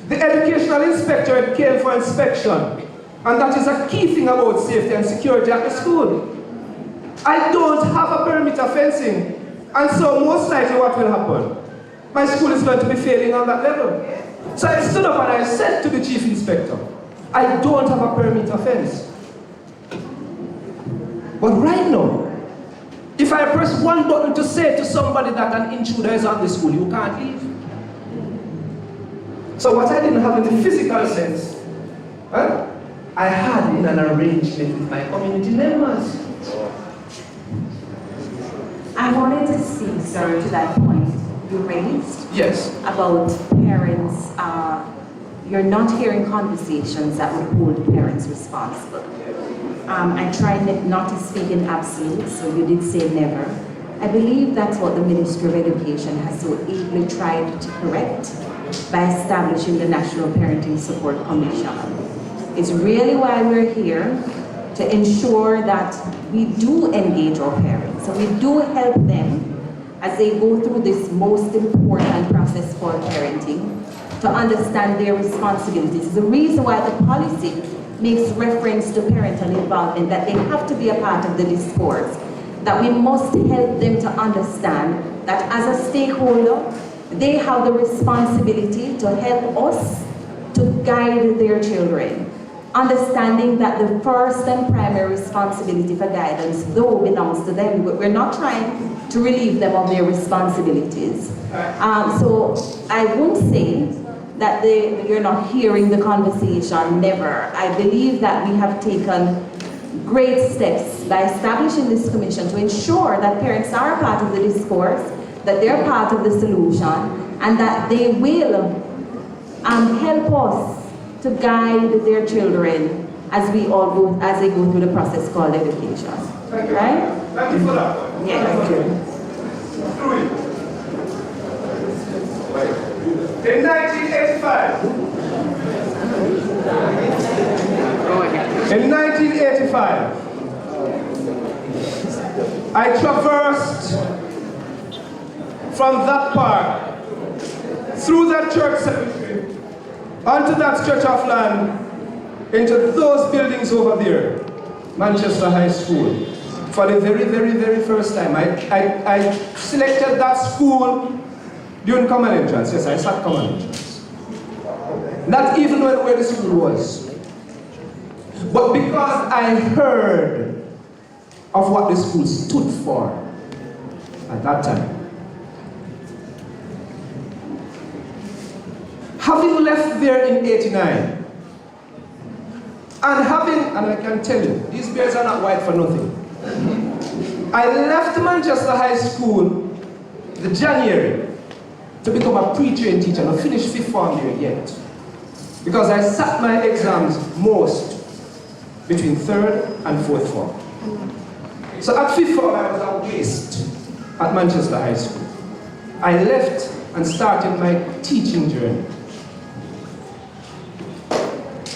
Speaker 12: The educational inspector came for inspection, and that is a key thing about safety and security at the school. I don't have a perimeter fencing, and so most likely what will happen? My school is going to be failing on that level. So I stood up and I said to the chief inspector, I don't have a perimeter fence. But right now, if I press one button to say to somebody that an intruder is on the school, you can't leave. So what I didn't have in the physical sense, I had in an arrangement with my community members.
Speaker 9: I wanted to speak, sir, to that point you raised.
Speaker 12: Yes.
Speaker 9: About parents, you're not hearing conversations that would hold parents responsible. I tried not to speak in absolutes, so you did say never. I believe that's what the Ministry of Education has so ably tried to correct by establishing the National Parenting Support Commission. It's really why we're here, to ensure that we do engage our parents, and we do help them as they go through this most important process for parenting, to understand their responsibilities. The reason why the policy makes reference to parental involvement, that they have to be a part of the discourse, that we must help them to understand that as a stakeholder, they have the responsibility to help us to guide their children, understanding that the first and primary responsibility for guidance, though, belongs to them. We're not trying to relieve them of their responsibilities. So I won't say that you're not hearing the conversation, never. I believe that we have taken great steps by establishing this commission to ensure that parents are a part of the discourse, that they're part of the solution, and that they will help us to guide their children as they go through the process called education.
Speaker 12: Thank you.
Speaker 9: Right?
Speaker 12: Thank you for that.
Speaker 9: Yes.
Speaker 12: Thank you. In 1985, I traversed from that park, through that church cemetery, onto that stretch of land, into those buildings over there, Manchester High School. For the very, very, very first time, I selected that school during common entrance. Yes, I sat common entrance. Not even where the school was. But because I heard of what the school stood for at that time. Having left there in '89, and I can tell you, these bears are not white for nothing. I left Manchester High School the January to become a pre-trained teacher, not finished 5th form year yet. Because I sat my exams most between 3rd and 4th form. So at 5th form I was a waste at Manchester High School. I left and started my teaching journey.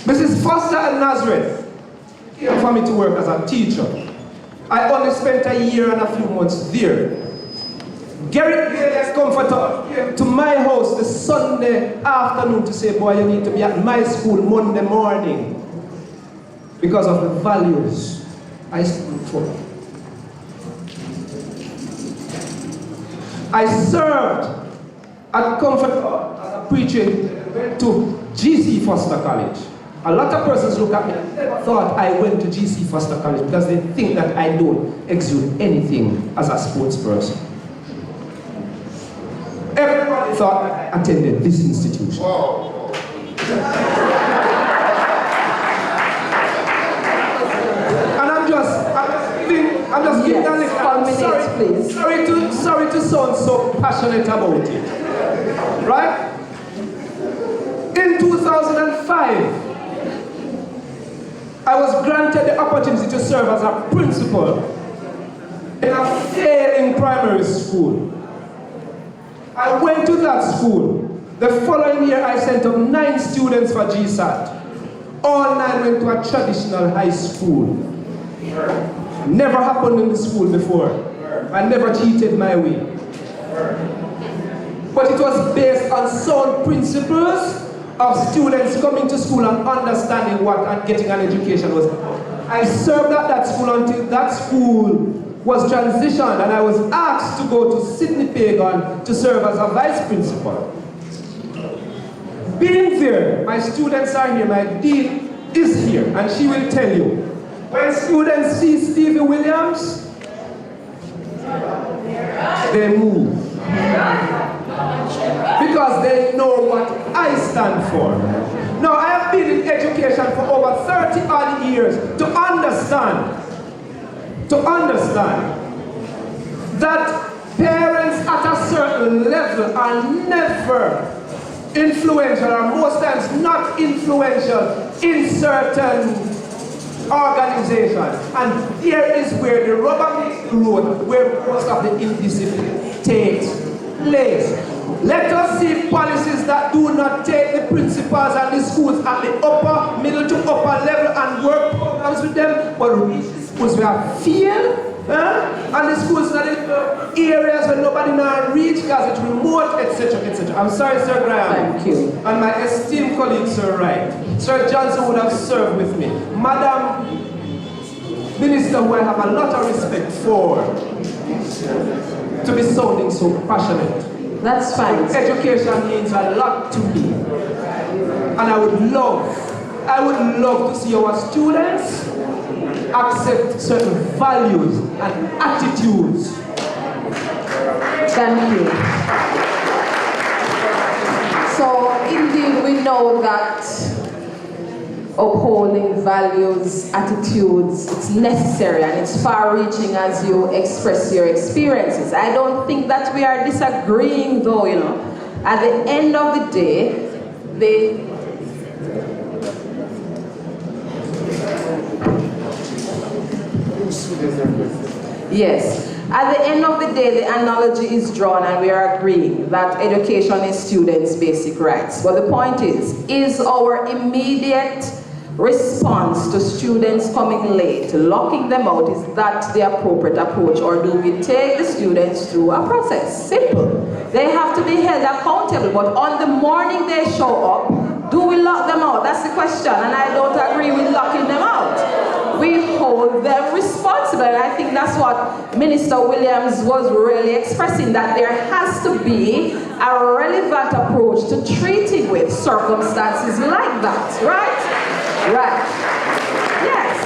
Speaker 12: Mrs. Foster and Nazareth came for me to work as a teacher. I only spent a year and a few months there. Garrett Gale's comforter came to my house the Sunday afternoon to say, boy, you need to be at my school Monday morning because of the values I stood for. I served at Comforter as a preacher, went to GC Foster College. A lot of persons look at me and never thought I went to GC Foster College because they think that I don't exude anything as a sports person. Everybody thought I attended this institution. And I'm just giving a little. Sorry to sound so passionate about it. Right? In 2005, I was granted the opportunity to serve as a principal in a failing primary school. I went to that school. The following year, I sent up 9 students for GSAT. All 9 went to a traditional high school. Never happened in the school before. I never cheated my way. But it was based on sound principles of students coming to school and understanding what getting an education was. I served at that school until that school was transitioned and I was asked to go to Sydney Pagan to serve as a vice principal. Being there, my students are here, my dean is here, and she will tell you. When students see Stevie Williams, they move. Because they know what I stand for. Now, I have been in education for over 30 odd years to understand that parents at a certain level are never influential, or most times not influential in certain organizations. And here is where the rubber meets the road, where most of the indiscipline takes place. Let us see policies that do not take the principals and the schools at the upper, middle to upper level and work programs with them, but reach the schools where fail, and the schools in the areas where nobody now reach because it's remote, etc., etc. I'm sorry, Sir Graham.
Speaker 1: Thank you.
Speaker 12: And my esteemed colleague, Sir Wright. Sir Johnson would have served with me. Madam Minister, who I have a lot of respect for, to be sounding so passionate.
Speaker 1: That's fine.
Speaker 12: Education means a lot to me. And I would love to see our students accept certain values and attitudes.
Speaker 1: Thank you. So indeed we know that upholding values, attitudes, it's necessary and it's far-reaching as you express your experiences. I don't think that we are disagreeing though, you know. At the end of the day, yes. At the end of the day, the analogy is drawn and we are agreeing that education is students' basic rights. But the point is our immediate response to students coming late, locking them out, is that the appropriate approach, or do we take the students through a process? Simple. They have to be held accountable, but on the morning they show up, do we lock them out? That's the question, and I don't agree with locking them out. We hold them responsible, and I think that's what Minister Williams was really expressing, that there has to be a relevant approach to treating with circumstances like that, right? Right. Yes.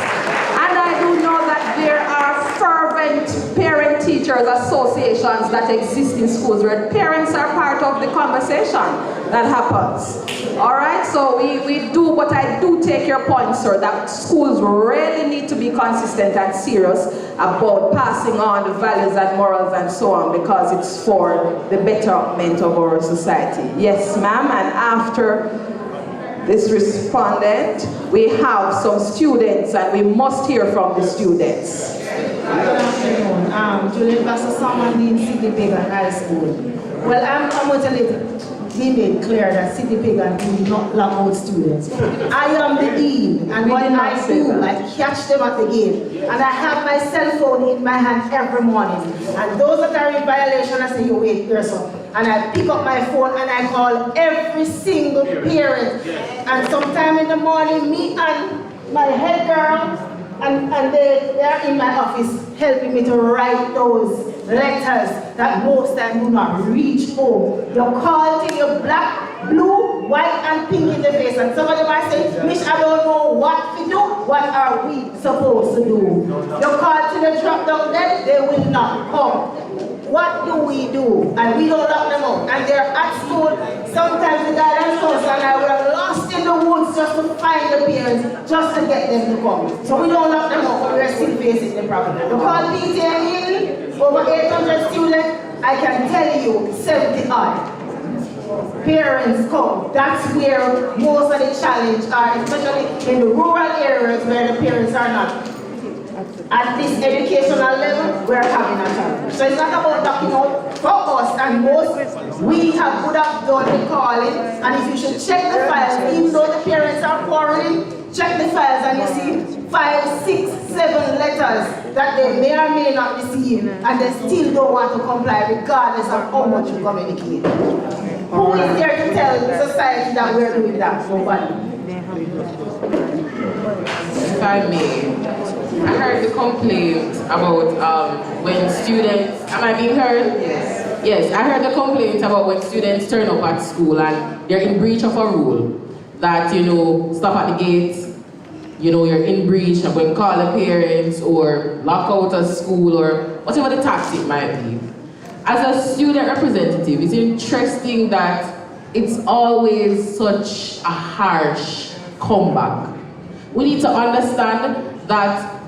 Speaker 1: And I do know that there are fervent parent-teachers associations that exist in schools where parents are part of the conversation that happens. All right, so we do, but I do take your point, sir, that schools really need to be consistent and serious about passing on the values and morals and so on, because it's for the betterment of our society. Yes, ma'am, and after this respondent, we have some students and we must hear from the students.
Speaker 13: Good afternoon. Julian Pastor Samuel Dean, City Pagan High School. Well, I'm going to let be made clear that City Pagan do not lock out students. I am the dean, and what I do, I catch them at the gate, and I have my cell phone in my hand every morning. And those that are in violation, I say, you wait, here's up. And I pick up my phone and I call every single parent. And sometime in the morning, me and my head girl, and they are in my office helping me to write those letters that most times do not reach home. You call till you're black, blue, white, and pink in the face. And some of them are saying, Mish, I don't know what to do. What are we supposed to do? You call till they drop down dead, they will not come. What do we do? And we don't lock them out. And they're at school. Sometimes the guidance counselor and I were lost in the woods just to find the parents, just to get them to come. So we don't lock them out, but we're still facing the problem. You call PTA in, over 800 students, I can tell you 70 odd. Parents come. That's where most of the challenge are, especially in the rural areas where the parents are not. At this educational level, we're having a challenge. So it's not about talking out for us and most. We would have done the calling, and if you should check the files, even though the parents are quarreling, check the files and you see 5, 6, 7 letters that they may or may not receive, and they still don't want to comply regardless of how much you communicate. Who is there to tell society that we're doing that? Nobody.
Speaker 10: If I may, I heard the complaint about when students, am I being heard? Yes. Yes, I heard the complaint about when students turn up at school and they're in breach of a rule that, you know, stop at the gate, you know, you're in breach and when call the parents or lock out of school or whatever the tactic might be. As a student representative, it's interesting that it's always such a harsh comeback. We need to understand that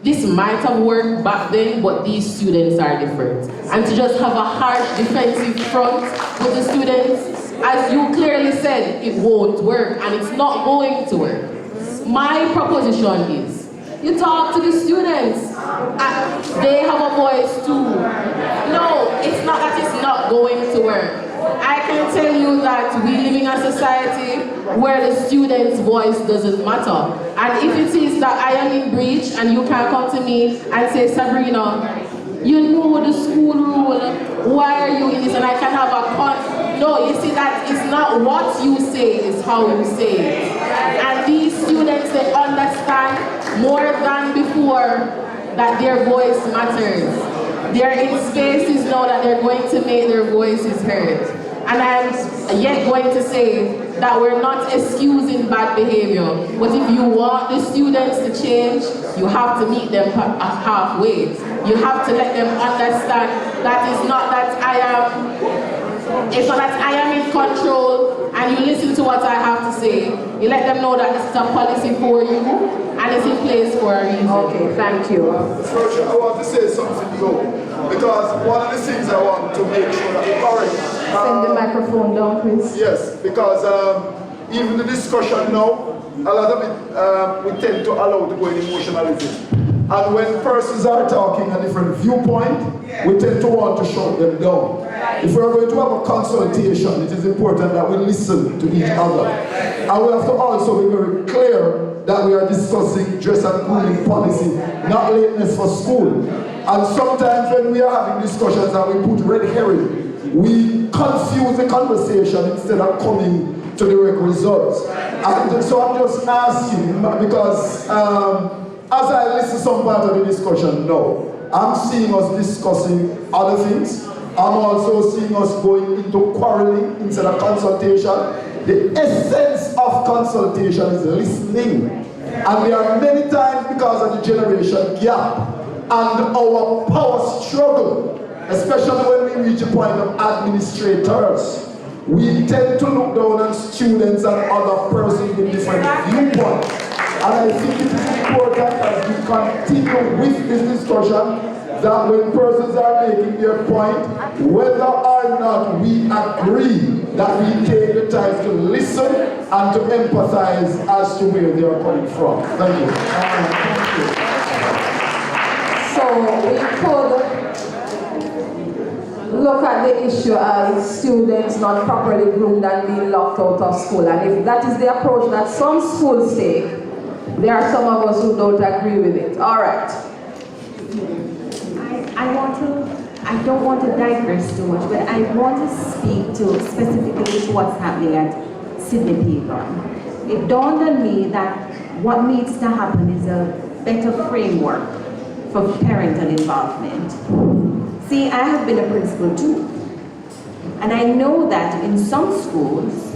Speaker 10: this might have worked back then, but these students are different. And to just have a harsh defensive front with the students, as you clearly said, it won't work and it's not going to work. My proposition is, you talk to the students, they have a voice too. No, it's not that it's not going to work. I can tell you that we live in a society where the student's voice doesn't matter. And if it is that I am in breach and you can come to me and say, Sabrina, you know the school rule, why are you in this? And I can have a no, you see that it's not what you say, it's how you say it. And these students, they understand more than before that their voice matters. They're in spaces now that they're going to make their voices heard. And I'm yet going to say that we're not excusing bad behavior, but if you want the students to change, you have to meet them halfway. You have to let them understand that it's not that it's not that I am in control and you listen to what I have to say, you let them know that this is a policy for you and it's in place for a reason.
Speaker 1: Okay, thank you.
Speaker 8: Mr. I want to say something though, because one of the things I want to make sure that we correct.
Speaker 1: Send the microphone down, please.
Speaker 8: Yes, because even the discussion now, a lot of it we tend to allow to go in emotionalism. And when persons are talking a different viewpoint, we tend to want to shut them down. If we're going to have a consultation, it is important that we listen to each other. And we have to also be very clear that we are discussing dress and grooming policy, not lateness for school. And sometimes when we are having discussions and we put red herring, we confuse the conversation instead of coming to the direct results. And so I'm just asking, because as I listen to some part of the discussion now, I'm seeing us discussing other things. I'm also seeing us going into quarreling instead of consultation. The essence of consultation is listening. And there are many times, because of the generation gap and our power struggle, especially when we reach the point of administrators, we tend to look down on students and other persons with different viewpoints. And I think it is important as we continue with this discussion that when persons are making their point, whether or not we agree, that we take the time to listen and to empathize as to where they are coming from. Thank you. Thank you.
Speaker 1: So we could look at the issue as students not properly groomed and being locked out of school. And if that is the approach that some schools take, there are some of us who don't agree with it. All right.
Speaker 9: I don't want to digress too much, but I want to speak to specifically to what's happening at Sydney Pagan. It dawned on me that what needs to happen is a better framework for parental involvement. See, I have been a principal too, and I know that in some schools,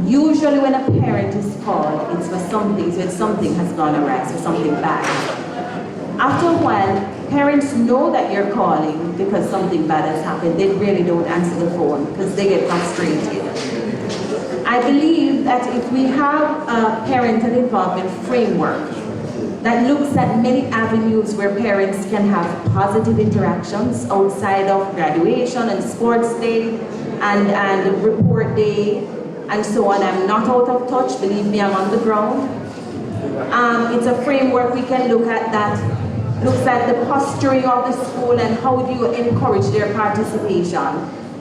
Speaker 9: usually when a parent is called, it's for something, so something has gone awry, so something bad. After a while, parents know that you're calling because something bad has happened. They really don't answer the phone because they get frustrated. I believe that if we have a parental involvement framework that looks at many avenues where parents can have positive interactions outside of graduation and sports day and report day and so on. I'm not out of touch, believe me, I'm on the ground. It's a framework we can look at that looks at the posturing of the school and how do you encourage their participation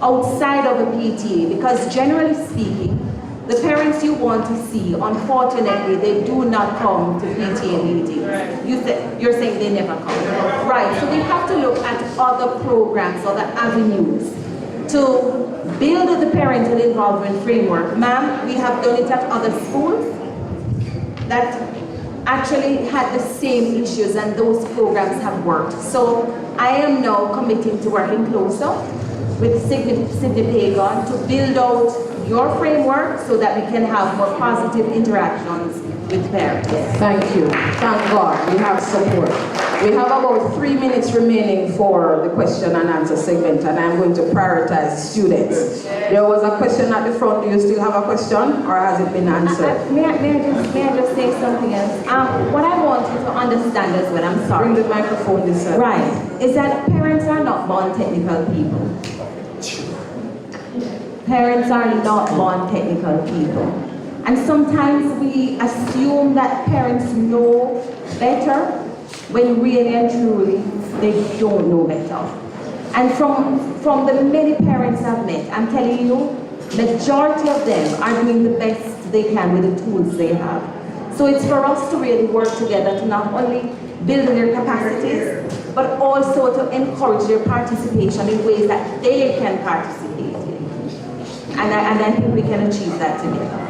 Speaker 9: outside of a PTA, because generally speaking, the parents you want to see, unfortunately, they do not come to PTA meetings. You're saying they never come. Right, so we have to look at other programs, other avenues to build the parental involvement framework. Ma'am, we have done it at other schools that actually had the same issues and those programs have worked. So I am now committing to working closer with Sydney Pagan to build out your framework so that we can have more positive interactions with parents.
Speaker 1: Thank you. Thank God we have support. We have about 3 minutes remaining for the question and answer segment, and I'm going to prioritize students. There was a question at the front. Do you still have a question, or has it been answered?
Speaker 9: May I just say something else? What I want you to understand as well, I'm sorry.
Speaker 1: Bring the microphone this side.
Speaker 9: Right, is that parents are not born technical people. Parents are not born technical people. And sometimes we assume that parents know better when really and truly they don't know better. And from the many parents I've met, I'm telling you, majority of them are doing the best they can with the tools they have. So it's for us to really work together to not only build their capacities, but also to encourage their participation in ways that they can participate in. And I think we can achieve that together.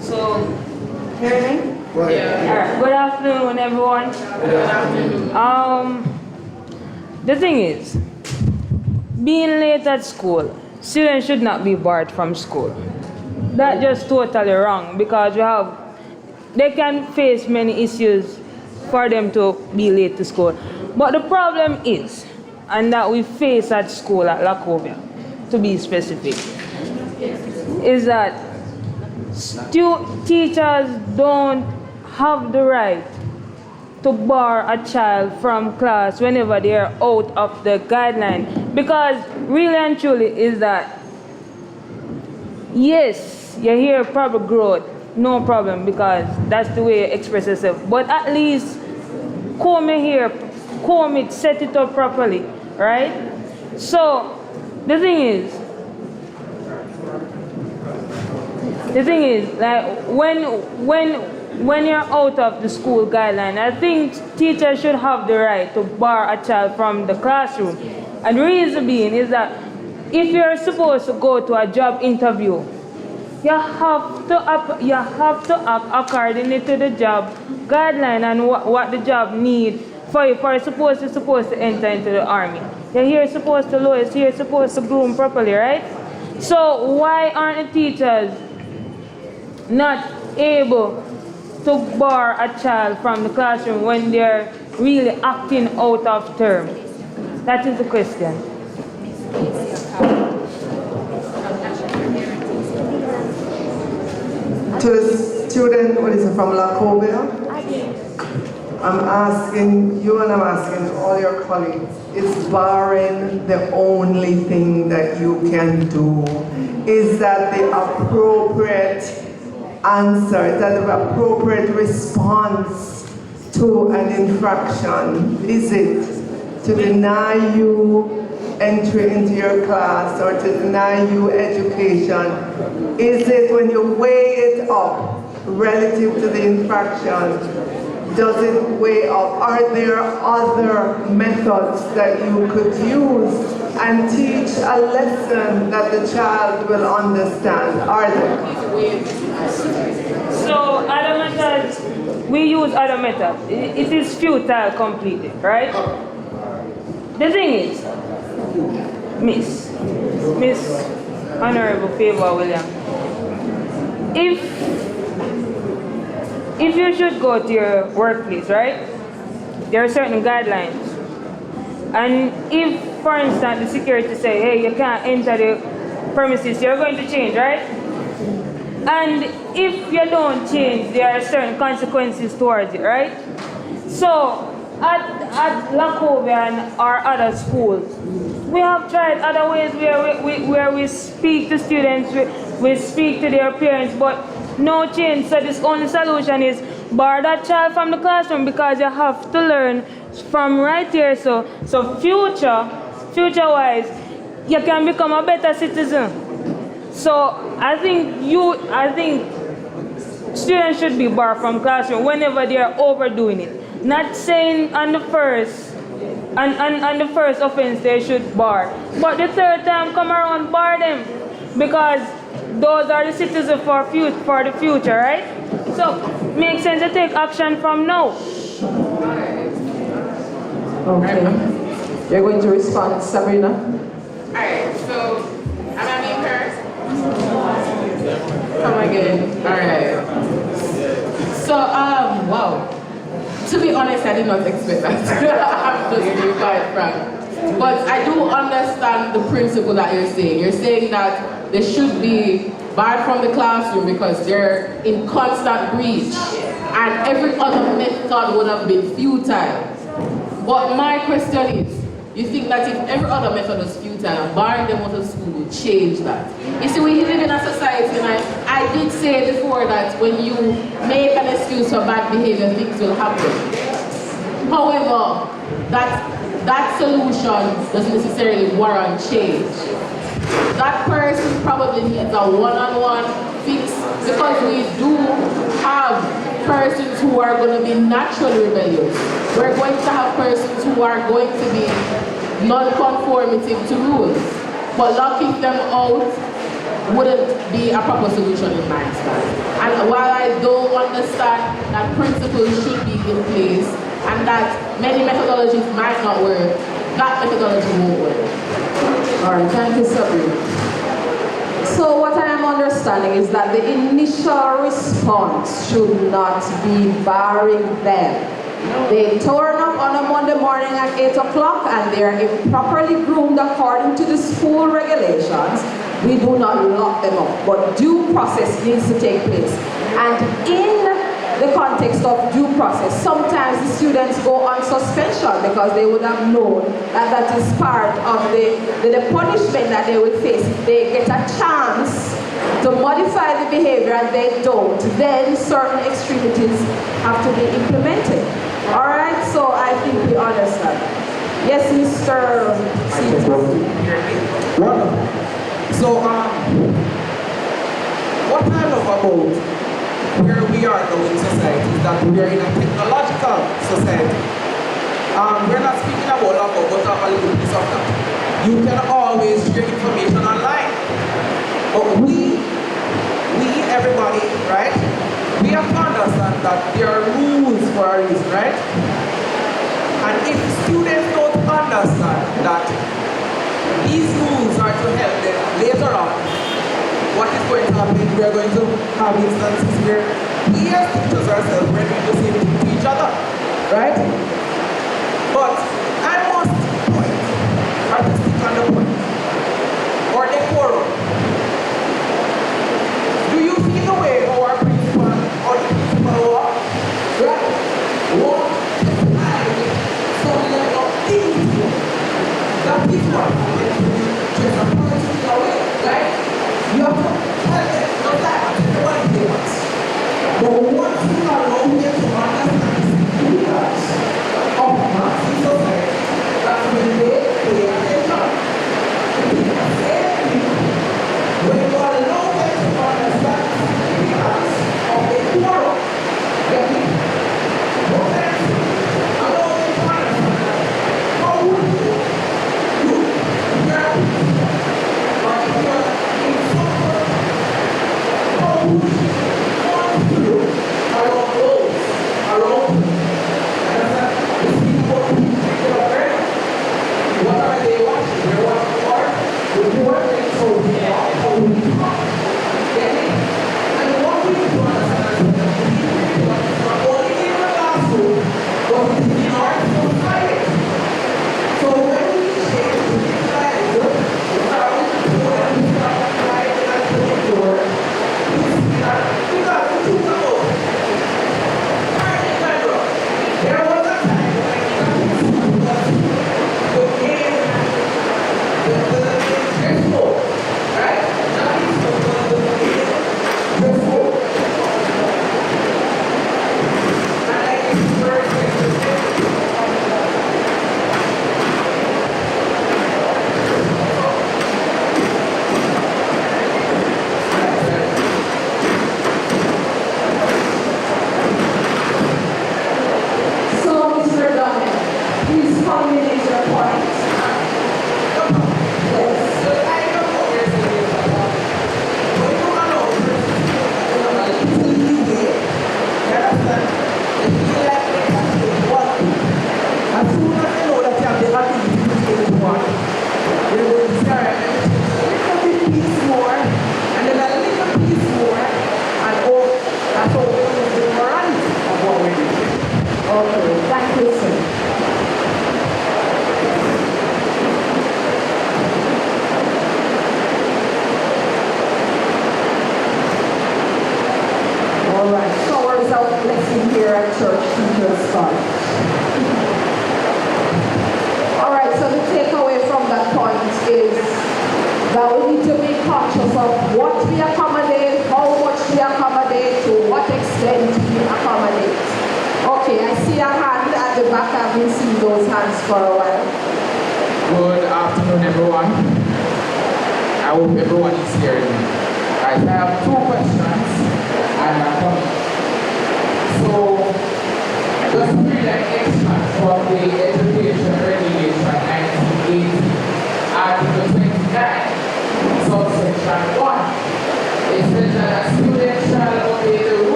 Speaker 14: So, hear me?
Speaker 8: Yeah.
Speaker 14: Good afternoon, everyone. Good afternoon. The thing is, being late at school, students should not be barred from school. That's just totally wrong, because they can face many issues for them to be late to school. But the problem is, and that we face at school at Lacovia, to be specific, is that teachers don't have the right to bar a child from class whenever they are out of the guideline. Because really and truly is that, yes, you hear probably growth, no problem, because that's the way you express yourself. But at least comb your hair, comb it, set it up properly, right? So the thing is, like when you're out of the school guideline, I think teachers should have the right to bar a child from the classroom. And the reason being is that if you're supposed to go to a job interview, you have to act according to the job guideline and what the job needs for you. For you're supposed to enter into the army. You're here supposed to lawyer, you're supposed to groom properly, right? So why aren't the teachers not able to bar a child from the classroom when they're really acting out of term? That is the question.
Speaker 4: To the student who is from Lacobia, I'm asking you and I'm asking all your colleagues, is barring the only thing that you can do? Is that the appropriate answer? Is that the appropriate response to an infraction? Is it to deny you entry into your class or to deny you education? Is it when you weigh it up relative to the infraction, does it weigh up? Are there other methods that you could use and teach a lesson that the child will understand? Are there?
Speaker 14: So other methods, we use other methods. It is futile completely, right? The thing is, Miss Honourable Fayval Williams, if you should go to your workplace, right, there are certain guidelines. And if, for instance, the security say, hey, you can't enter the premises, you're going to change, right? And if you don't change, there are certain consequences towards it, right? So at Lacobia and our other schools, we have tried other ways where we speak to students, we speak to their parents, but no change. So this only solution is bar that child from the classroom, because you have to learn from right here. So future-wise, you can become a better citizen. So I think students should be barred from classroom whenever they are overdoing it. Not saying on the first offense they should bar, but the third time come around, bar them, because those are the citizens for the future, right? So makes sense to take action from now.
Speaker 1: Okay. You're going to respond, Sabrina?
Speaker 10: Alright, so am I being heard? Come again. Alright. So wow. To be honest, I did not expect that. I'm just being quite frank. But I do understand the principle that you're saying. You're saying that they should be barred from the classroom because they're in constant breach, and every other method would have been futile. But my question is, you think that if every other method was futile, barring them out of school would change that? You see, we live in a society, and I did say before that when you make an excuse for bad behavior, things will happen. However, that solution doesn't necessarily warrant change. That person probably needs a one-on-one fix, because we do have persons who are going to be naturally rebellious. We're going to have persons who are going to be non-conformative to rules. But locking them out wouldn't be a proper solution in my stance. And while I don't understand that principles should be in place and that many methodologies might not work, that methodology won't work.
Speaker 1: All right, thank you, Sabrina. So what I am understanding is that the initial response should not be barring them. They turn up on a Monday morning at 8 o'clock and they are improperly groomed according to the school regulations. we do not lock them up, but due process needs to take place. And in the context of due process, sometimes the students go on suspension because they would have known that that is part of the punishment that they will face. If they get a chance to modify the behavior and they don't, then certain extremities have to be implemented. All right, so I think we understand. Yes, Mr.
Speaker 15: Wonderful. So, what I love about where we are now in society is that we are in a technological society. We're not speaking about love, but a little piece of that. You can always share information online. But we, everybody, right? We have to understand that there are rules for a reason, right? And if students don't understand that these rules are to help them later on, what is going to happen? We are going to have instances where we as teachers ourselves, we're doing the same thing to each other, right? But I must point, or to stick on the point, or decorum. Do you see the way our principal or the principal walk? Right? Walk some level of dignity that is what just a political way, right? You have to tell them, not that, everybody they want. But once you allow them to understand the significance of Nazi society, that's when they pay attention. When you allow them to understand the significance of the quarrel, get it? What else? Allow them to understand how would you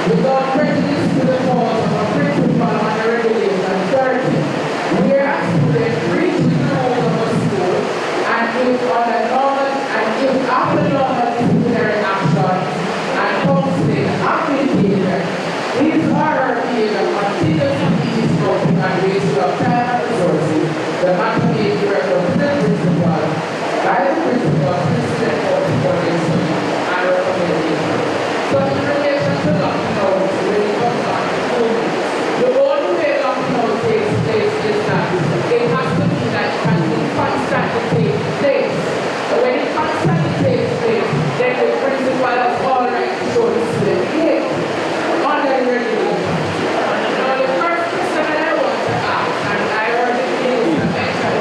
Speaker 16: without prejudice to the cause of a principal and a regulation 30
Speaker 5: if under normal and if after normal disciplinary action and counseling application, his or her behavior continues to be disruptive and waste of time and resources, the matter may be recommended to the principal by the principal president of the policy and recommendation. So in relation to locking out, when it comes on to grooming, the only way locking out takes place is that it has to be that it has to constantly take place. So when it constantly takes place, then the principal has all right to show the student behavior under the regulation. Now the first question that I want to ask, and I heard the minister mention,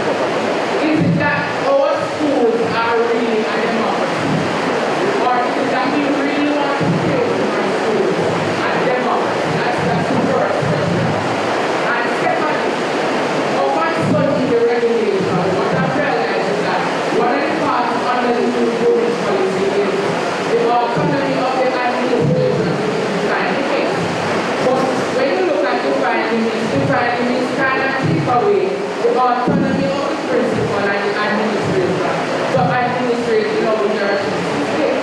Speaker 5: is it that our schools are really a democracy? Or is it that we really want to create our schools a democracy? That's the first question. And secondly, upon studying the regulation, what I've realized is that one of the parts under the new grooming policy is the autonomy of the administration to define the case. But when you look at defining means kind of take away the autonomy of the principal and the administration to administrate in our university state.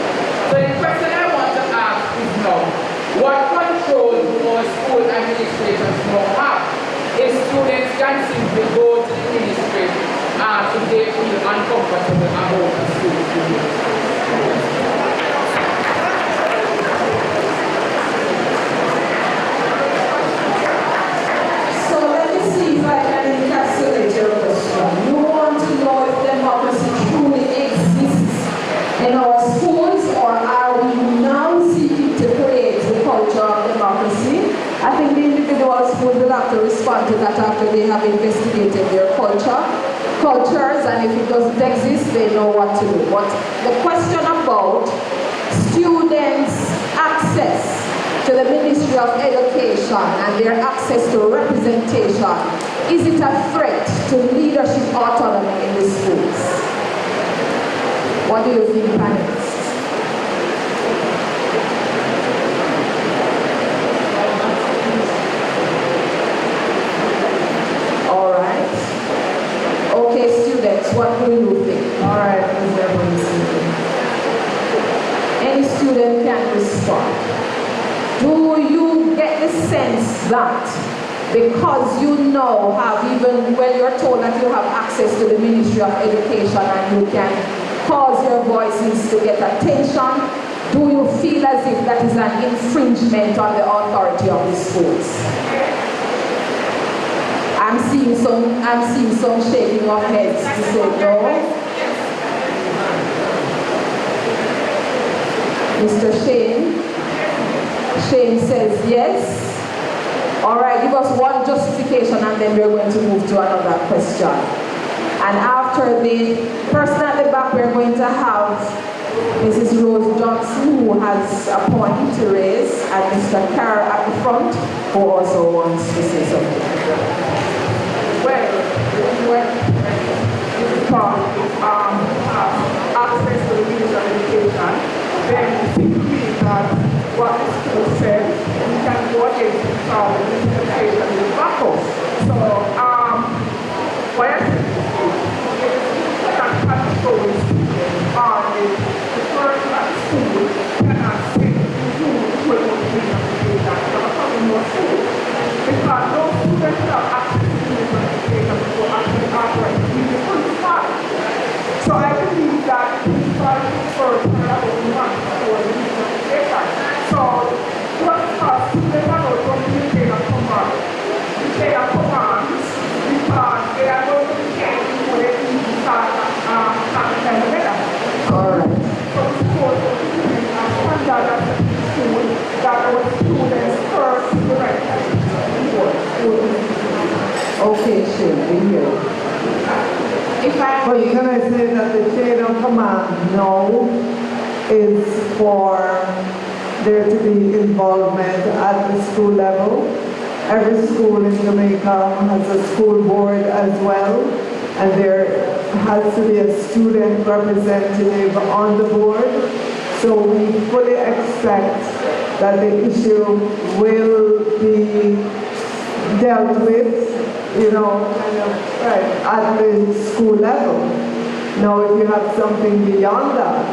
Speaker 5: So the question I want to ask is now, what control do our school administrators now have? If students can simply go to the ministry if they feel uncomfortable about the school.
Speaker 1: So let me see if I can encapsulate your question. You want to know if democracy truly exists in our schools, or are we now seeking to create the culture of democracy? I think the individual schools will have to respond to that after they have investigated their cultures, and if it doesn't exist, they know what to do. But the question about students' access to the Ministry of Education and their access to representation, is it a threat to leadership autonomy in the schools? What do you think, panelists? All right. Okay, students, what do you think? All right, any student can respond. Do you get the sense that because you know even when you're told that you have access to the Ministry of Education and you can cause your voices to get attention, do you feel as if that is an infringement on the authority of the schools? I'm seeing some shaking of heads to say no. Mr. Shane says yes. All right, give us one justification and then we're going to move to another question. And after the person at the back, we're going to have Mrs. Rose Johnson, who has a point to raise, and Mr. Carr at the front, who also wants to say something.
Speaker 4: Well, access to the Ministry of Education, then it means that what the school said, we can go against the interpretation in the backup. So, what I think that control is the person at school cannot say who will go to the education from more school. Because those students have access to the education before actually operate in the full time. So I believe that principal first about one for the education. So what students are not going to be paid a command. They are commands because they are going to be paid for the start together.
Speaker 1: All right.
Speaker 4: So the school will be doing a standard at the school that our students first direct.
Speaker 1: Okay, Shane, we hear you.
Speaker 4: But can I say that the chain of command now is for there to be involvement at the school level. Every school in Jamaica has a school board as well, and there has to be a student representative on the board. So we fully expect that the issue will be dealt with, at the school level. Now, if you have something beyond that,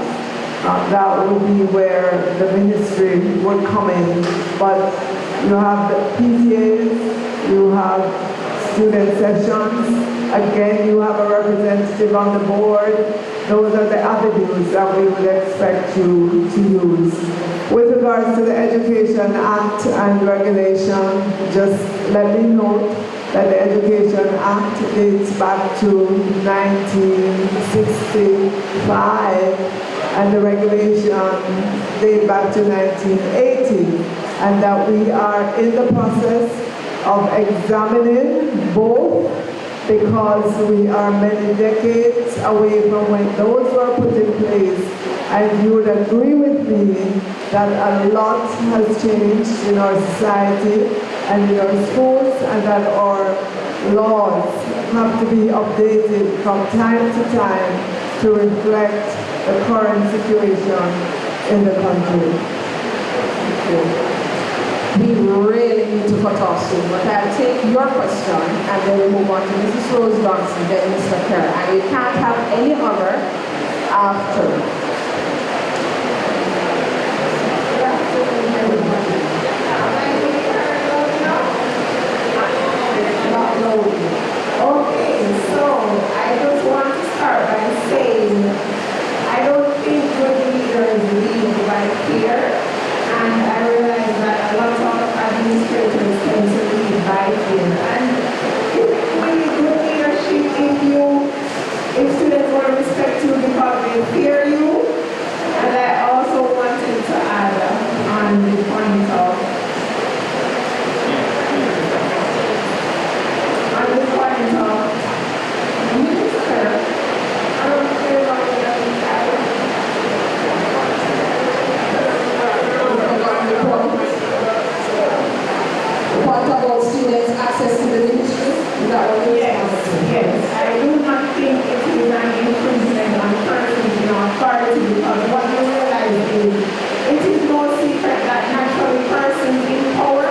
Speaker 4: that would be where the ministry would come in. But you have the PTAs, you have student sessions, again, you have a representative on the board. Those are the avenues that we would expect you to use. With regards to the Education Act and regulation, just let me note that the Education Act dates back to 1965 and the regulation date back to 1980, and that we are in the process of examining both, because we are many decades away from when those were put in place. And you would agree with me that a lot has changed in our society and in our schools, and that our laws have to be updated from time to time to reflect the current situation in the country.
Speaker 1: We really need to cut off soon, but I'll take your question and then we move on to Mrs. Rose Johnson, then Mr. Kerr, and we can't have any other after.
Speaker 2: Okay, so I just want to start by saying I don't think good leaders lead by fear, and I realize that a lot of administrators tend to lead by fear. And it's really good leadership if students want to respect you because they fear you. And I also wanted to add on the point of minister, I don't care about the
Speaker 1: What about students' access to the ministry? Is that what you're
Speaker 2: Yes. I do not think it is an infringement on persons in authority, because what you realize is it is no secret that naturally persons in power,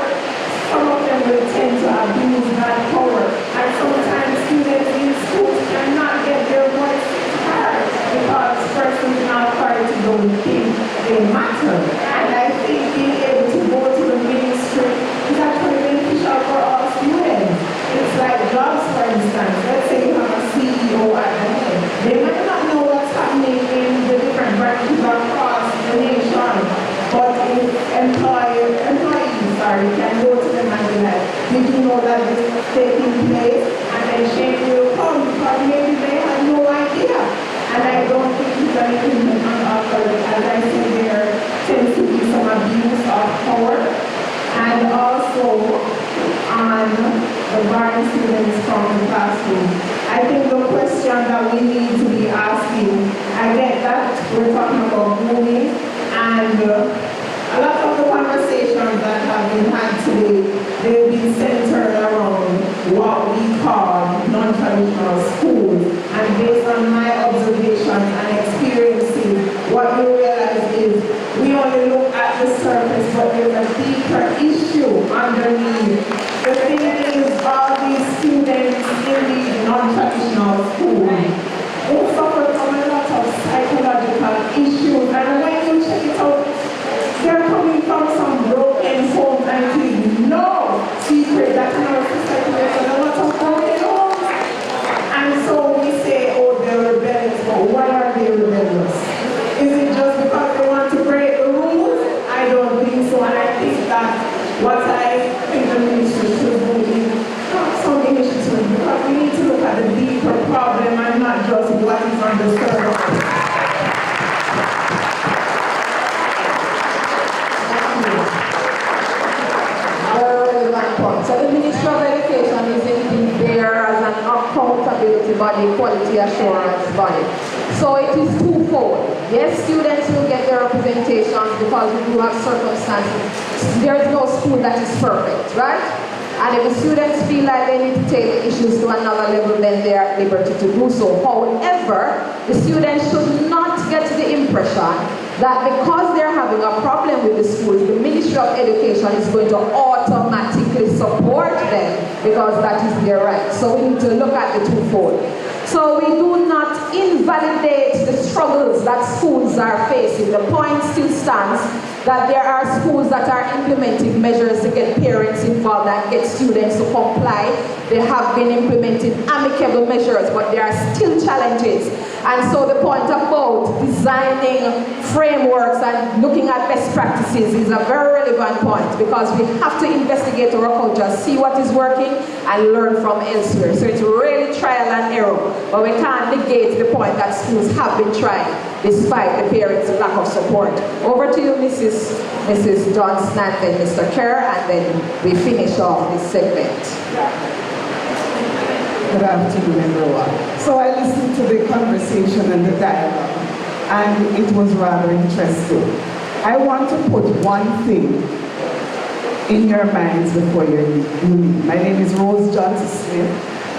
Speaker 2: some of them will tend to abuse that power. And sometimes students in schools cannot get their voice heard because persons in authority don't think they matter. And I think being able to go to the ministry is actually beneficial for all students. It's like jobs, for instance. Let's say you have a CEO at the head. They might not know what's happening in the different branches across the nation, but if employees can go to them and be like, did you know that this is taking place? And then shame will come because maybe they have no idea. And I don't think it's anything on authority. As I said, there tends to be some abuse of power. And also on the barring students from the classroom. I think the question that we need to be asking, I get that we're talking about grooming, and a lot of the conversations that have been had today, they've been centered around what we call non-traditional schools. And based on my observations and experiences, what we realize is we only look at the surface, but there's a deeper issue underneath. The thing is, all these students in these non-traditional schools, they suffer from a lot of psychological issues. And when you check it out, they're coming from some broken homes, and it is no secret that in our society there's a lot of broken homes. And so we say, oh, they're rebellious, but why are they rebellious? Is it just because they want to break the rules? I don't think so, and I think that what I think the ministry should do is some initiatives, because we need to look at the deeper problem and not just what is on the surface.
Speaker 1: So the Ministry of Education is indeed there as an accountability body, quality assurance body. So it is twofold. Yes, students will get their representations because we do have circumstances. There is no school that is perfect, right? And if the students feel like they need to take the issues to another level, then they are at liberty to do so. However, the students should not get the impression that because they're having a problem with the schools, the Ministry of Education is going to automatically support them because that is their right. So we need to look at the twofold. So we do not invalidate the struggles that schools are facing. The point still stands that there are schools that are implementing measures to get parents involved and get students to comply. They have been implementing amicable measures, but there are still challenges. And so the point about designing frameworks and looking at best practices is a very relevant point, because we have to investigate our culture, see what is working, and learn from elsewhere. So it's really trial and error, but we can't negate the point that schools have been trying despite the parents' lack of support. Over to you, Mrs. Johnson, and then Mr. Kerr, and then we finish off this segment.
Speaker 16: Good afternoon, everyone. So I listened to the conversation and the dialogue, and it was rather interesting. I want to put one thing in your minds before you leave. My name is Rose Johnson Smith,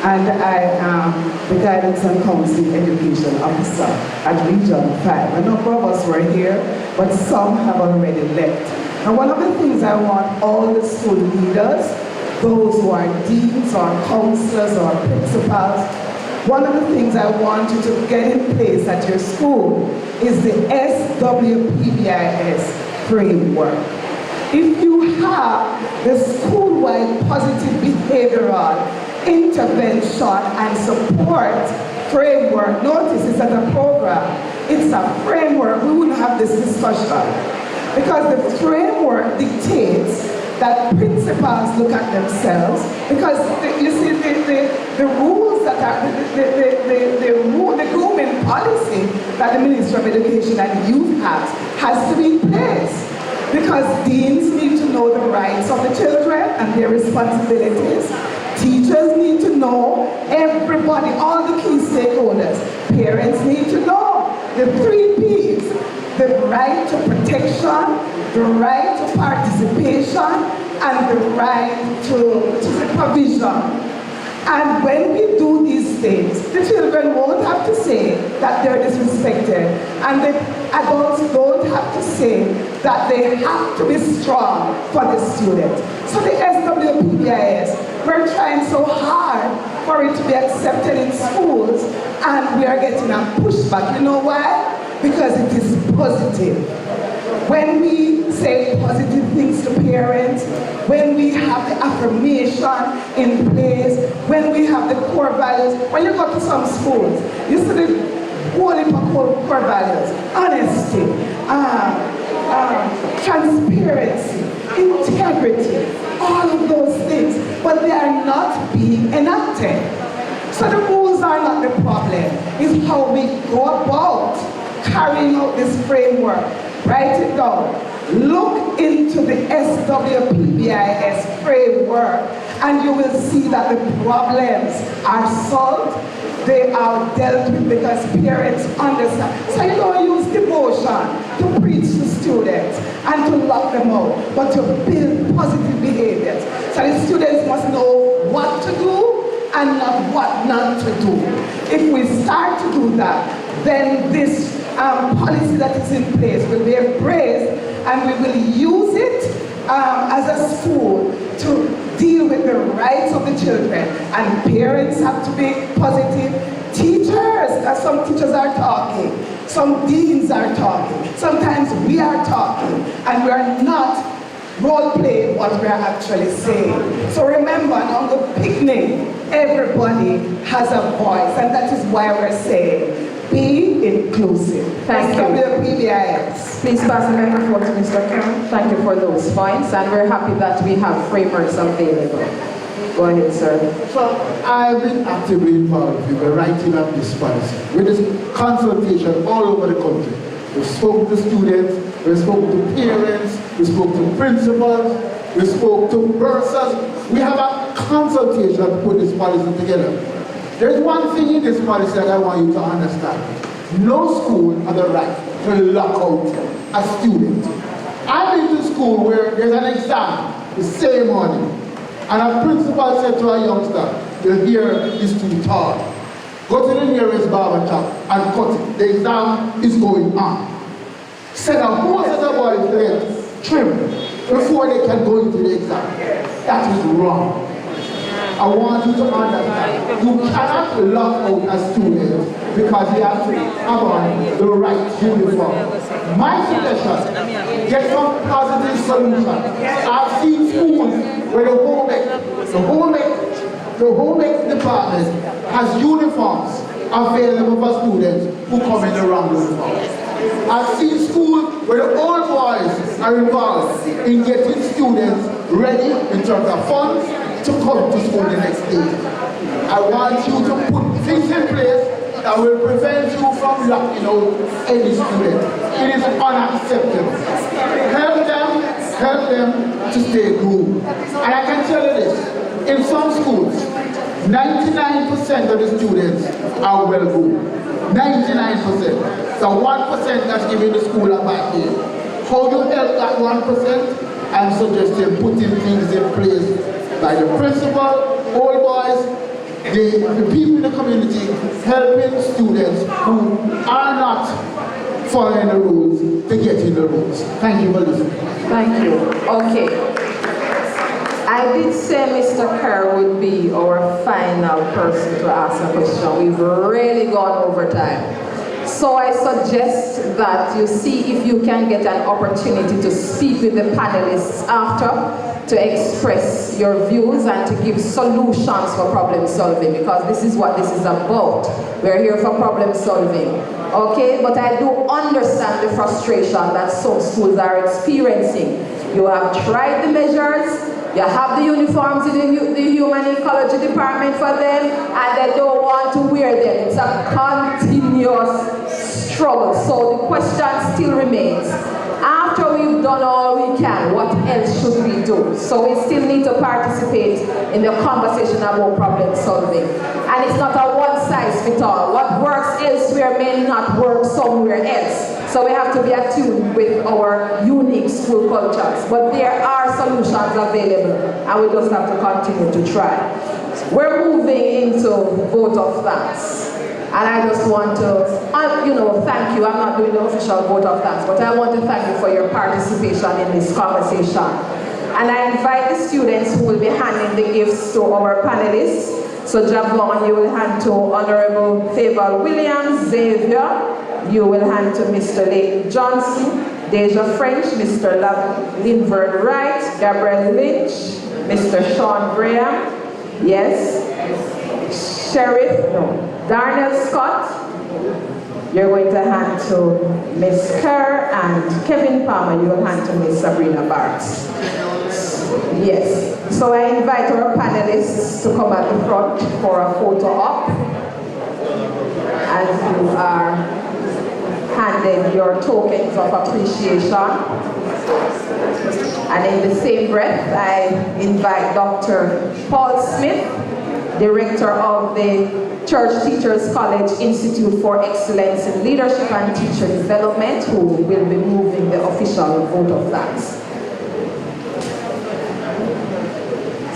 Speaker 16: and I am the Guidance and Counseling Education Officer at Region 5. A number of us were here, but some have already left. Now, one of the things I want all the school leaders, those who are deans or counselors or principals, one of the things I want you to get in place at your school is the SWPBIS framework. If you have the school-wide positive behavioral intervention and support framework, notice it's not a program, it's a framework, we wouldn't have this discussion. Because the framework dictates that principals look at themselves, because you see the rules that are, the grooming policy that the Ministry of Education and Youth has to be in place. Because deans need to know the rights of the children and their responsibilities. Teachers need to know, everybody, all the key stakeholders. Parents need to know the 3 Ps, the right to protection, the right to participation, and the right to supervision. And when we do these things, the children won't have to say that they're disrespected, and the adults don't have to say that they have to be strong for the student. So the SWPBIS, we're trying so hard for it to be accepted in schools, and we are getting a pushback. You know why? Because it is positive. When we say positive things to parents, when we have the affirmation in place, when we have the core values, when you go to some schools, you see the whole heap of core values: honesty, transparency, integrity, all of those things, but they are not being enacted. So the rules are not the problem, it's how we go about carrying out this framework. Write it down. Look into the SWPBIS framework, and you will see that the problems are solved, they are dealt with, because parents understand. So you don't use devotion to preach to students and to lock them out, but to build positive behaviors. So the students must know what to do and not what not to do. If we start to do that, then this policy that is in place will be embraced, and we will use it as a school to deal with the rights of the children. And parents have to be positive. Teachers, as some teachers are talking, some deans are talking, sometimes we are talking, and we are not role-playing what we are actually saying. So remember, on the picnic, everybody has a voice, and that is why we're saying, be inclusive.
Speaker 1: Thank you.
Speaker 16: SWPBIS.
Speaker 1: Please pass the microphone to Mr. Kern. Thank you for those points, and we're happy that we have frameworks available. Go ahead, sir.
Speaker 17: So I've been actively involved in the writing of this policy, with this consultation all over the country. We've spoken to students, we've spoken to parents, we spoke to principals, we spoke to bursars. We have a consultation to put this policy together. There's one thing in this policy that I want you to understand. No school has the right to lock out a student. I've been to school where there's an exam the same morning, and a principal said to a youngster, your hair is too tall. Go to the nearest barber shop and cut it. The exam is going on. Send a whole set of boys to get trimmed before they can go into the exam. That is wrong. I want you to understand, you cannot lock out a student because he has on the right uniform. My suggestion, get some positive solution. I've seen schools where the home ec department has uniforms available for students who come in the wrong uniform. I've seen schools where the old boys are involved in getting students ready in terms of funds to come to school the next day. I want you to put things in place that will prevent you from locking out any student. It is unacceptable. Help them to stay groomed. And I can tell you this, in some schools, 99% of the students are well groomed. 99%. The 1% that's giving the school a bad name. How you help that 1%? I'm suggesting putting things in place by the principal, old boys, the people in the community, helping students who are not following the rules to get in the rules. Thank you for listening.
Speaker 1: Thank you. Okay. I did say Mr. Kerr would be our final person to ask a question. We've really gone over time. So I suggest that you see if you can get an opportunity to speak with the panelists after, to express your views and to give solutions for problem solving, because this is what this is about. We're here for problem solving. Okay, but I do understand the frustration that some schools are experiencing. You have tried the measures, you have the uniforms in the human ecology department for them, and they don't want to wear them. It's a continuous struggle. So the question still remains, after we've done all we can, what else should we do? So we still need to participate in the conversation about problem solving. And it's not a one-size-fits-all. What works elsewhere may not work somewhere else. So we have to be attuned with our unique school cultures. But there are solutions available, and we just have to continue to try. We're moving into vote of thanks. And I just want to, thank you. I'm not doing the official vote of thanks, but I want to thank you for your participation in this conversation. And I invite the students who will be handing the gifts to our panelists. So Javon, you will hand to Honourable Fayval Williams. Xavier, you will hand to Mr. Leighton Johnson. Deja French, Mr. Linford Wright, Gabriel Lynch, Mr. Sean Graham, yes, Darnell Scott, you're going to hand to Miss Kerr, and Kevin Palmer, you will hand to Miss Sabrina Barks. Yes, so I invite our panelists to come at the front for a photo op, as you are handed your tokens of appreciation. And in the same breath, I invite Dr. Paul Smith, Director of the Church Teachers College Institute for Excellence in Leadership and Teacher Development, who will be moving the official vote of thanks.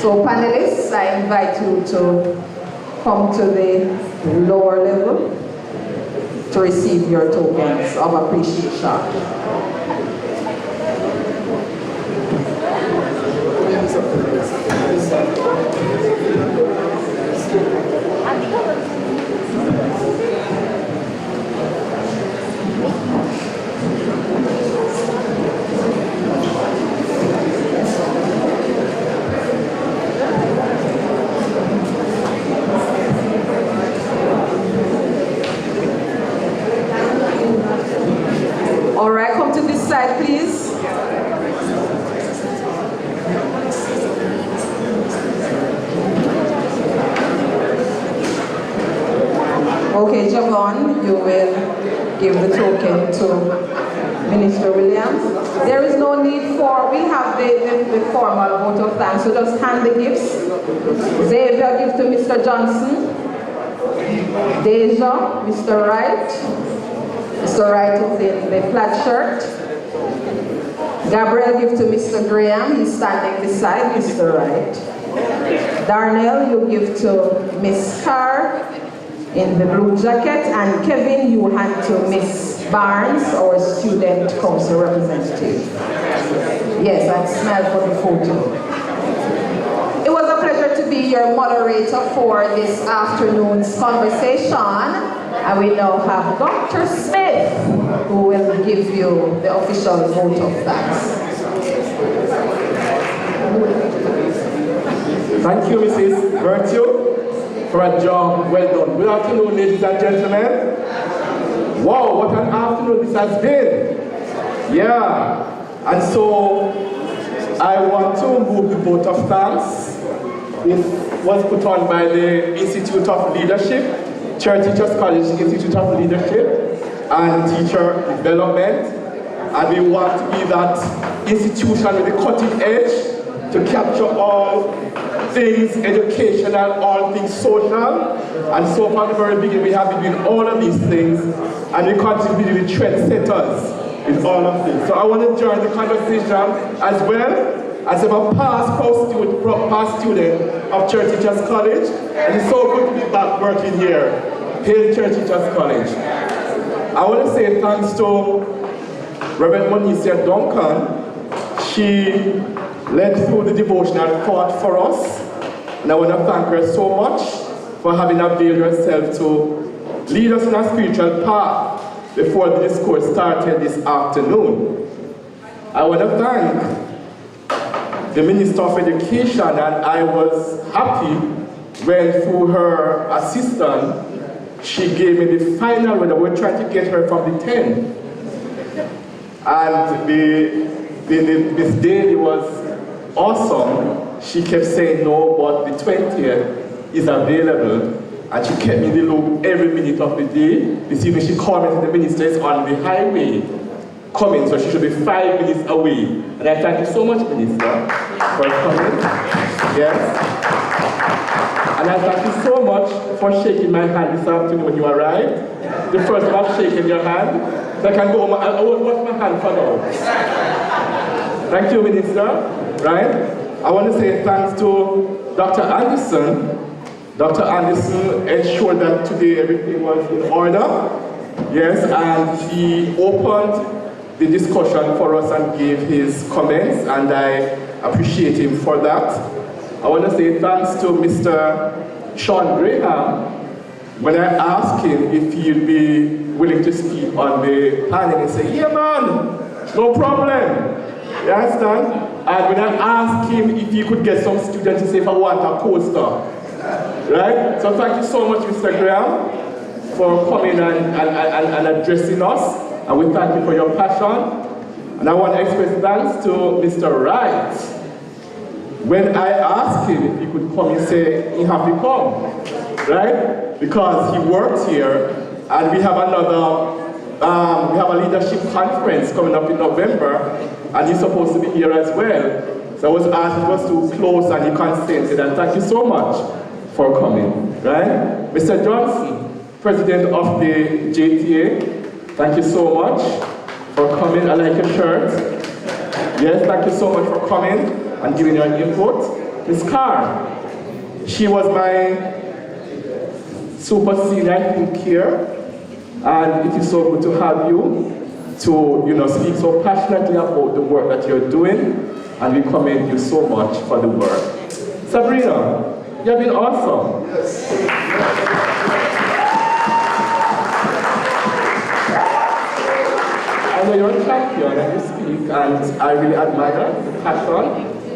Speaker 1: So panelists, I invite you to come to the lower level to receive your tokens of appreciation. All right, come to this side, please. Okay, Javon, you will give the token to Minister Williams. There is no need for, we'll have the formal vote of thanks, so just hand the gifts. Xavier, give to Mr. Johnson. Deja, Mr. Wright. Mr. Wright is in the plaid shirt. Gabriel, give to Mr. Graham, he's standing beside Mr. Wright. Darnell, you give to Miss Carr in the blue jacket, and Kevin, you hand to Miss Barnes, our student council representative. Yes, and smile for the photo. It was a pleasure to be be your moderator for this afternoon's conversation. And we now have Dr. Smith, who will give you the official vote of thanks.
Speaker 18: Thank you, Mrs. Virtue, for a job well done. Good afternoon, ladies and gentlemen. Wow, what an afternoon this has been. Yeah, and so I want to move the vote of thanks. This was put on by the Institute of Leadership, Church Teachers College Institute of Leadership and Teacher Development. And we want to be that institution with the cutting edge to capture all things educational, all things social. And so from the very beginning, we have been doing all of these things, and we continue to be the trendsetters in all of this. So I want to join the conversation as well as a past student of Church Teachers College. And it's so good to be back working here at Church Teachers College. I want to say thanks to Reverend Monicia Duncan. She led through the devotional thought for us, and I want to thank her so much for having availed herself to lead us in a spiritual path before the discourse started this afternoon. I want to thank the Minister of Education, and I was happy when through her assistant she gave me the final when we were trying to get her from the 10. And this day was awesome. She kept saying no, but the 20th is available, and she kept me in the loop every minute of the day. This evening she called me and the minister is on the highway coming, so she should be 5 minutes away. And I thank you so much, Minister, for coming. Yes. And I thank you so much for shaking my hand this afternoon when you arrived. The first time I've shaken your hand, so I can go home. I won't wash my hand for now. Thank you, Minister. Right? I want to say thanks to Dr. Anderson. Dr. Anderson ensured that today everything was in order. Yes, and he opened the discussion for us and gave his comments, and I appreciate him for that. I want to say thanks to Mr. Sean Graham. When I asked him if he'd be willing to speak on the panel, he said, yeah man, no problem. You understand? And when I asked him if he could get some students to say if I want a coaster. Right? So thank you so much, Mr. Graham, for coming and addressing us. And we thank you for your passion. And I want to express thanks to Mr. Wright. When I asked him if he could come, he said he had to come. Right? Because he works here, and we have we have a leadership conference coming up in November, and he's supposed to be here as well. So I was asked if it was too close, and he consented, and thank you so much for coming. Right? Mr. Johnson, President of the JTA, thank you so much for coming. I like your shirt. Yes, thank you so much for coming and giving your input. Ms. Carr, she was my super senior, I think, here. And it is so good to have you to speak so passionately about the work that you're doing. And we commend you so much for the work. Sabrina, you have been awesome. I know you're a champion and you speak, and I really admire the passion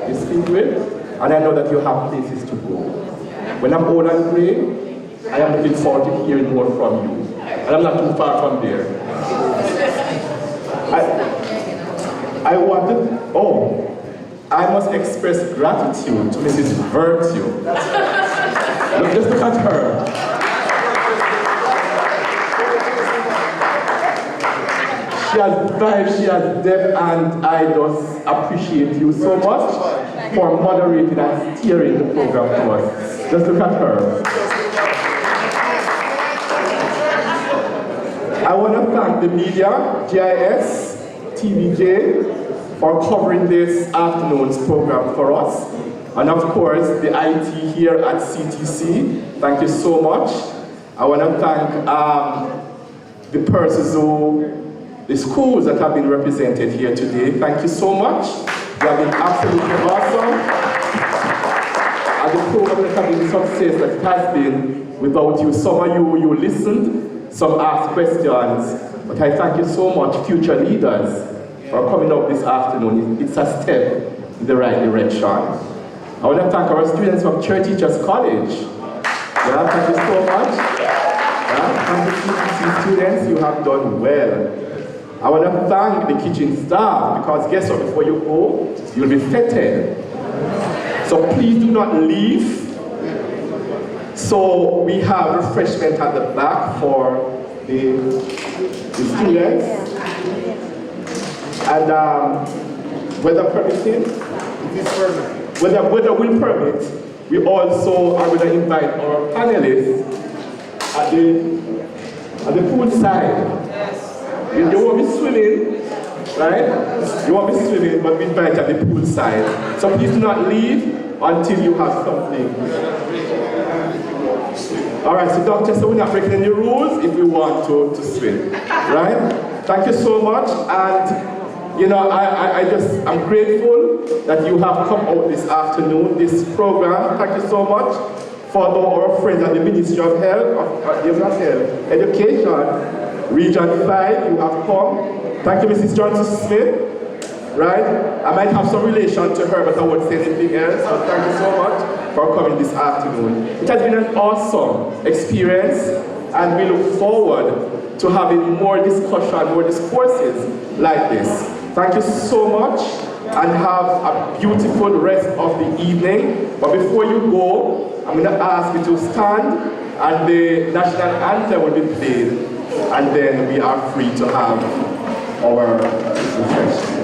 Speaker 18: you speak with, and I know that you have places to go. When I'm old and gray, I am looking forward to hearing more from you, and I'm not too far from there. I must express gratitude to Mrs. Virtue. Just look at her. She has vibe, she has depth, and I just appreciate you so much for moderating and steering the program to us. Just look at her. I want to thank the media, GIS, TVJ, for covering this afternoon's program for us. And of course, the IT here at CTC, thank you so much. I want to thank the persons the schools that have been represented here today. Thank you so much. You have been absolutely awesome. And the program would have been the success that it has been without you. Some of you listened, some asked questions, but I thank you so much, future leaders, for coming up this afternoon. It's a step in the right direction. I want to thank our students from Church Teachers College. Yeah, thank you so much. Yeah, thank you CTC students, you have done well. I want to thank the kitchen staff, because guess what, before you go, you'll be fed. So please do not leave. So we have refreshment at the back for the students. And weather permitting, weather will permit, we also are going to invite our panelists at the pool side. You won't be swimming, right? You won't be swimming, but we invite at the pool side. So please do not leave until you have something. All right, so doctor, so we're not breaking any rules if we want to swim, right? Thank you so much, and you know, I'm grateful that you have come out this afternoon, this program. Thank you so much for our friends at the Ministry of Health, Education, Region 5, you have come. Thank you, Mrs. Johnson-Smith, right? I might have some relation to her, but I won't say anything else, but thank you so much for coming this afternoon. It has been an awesome experience, and we look forward to having more discussion, more discourses like this. Thank you so much, and have a beautiful rest of the evening. But before you go, I'm going to ask you to stand, and the national anthem will be played, and then we are free to have our refreshment.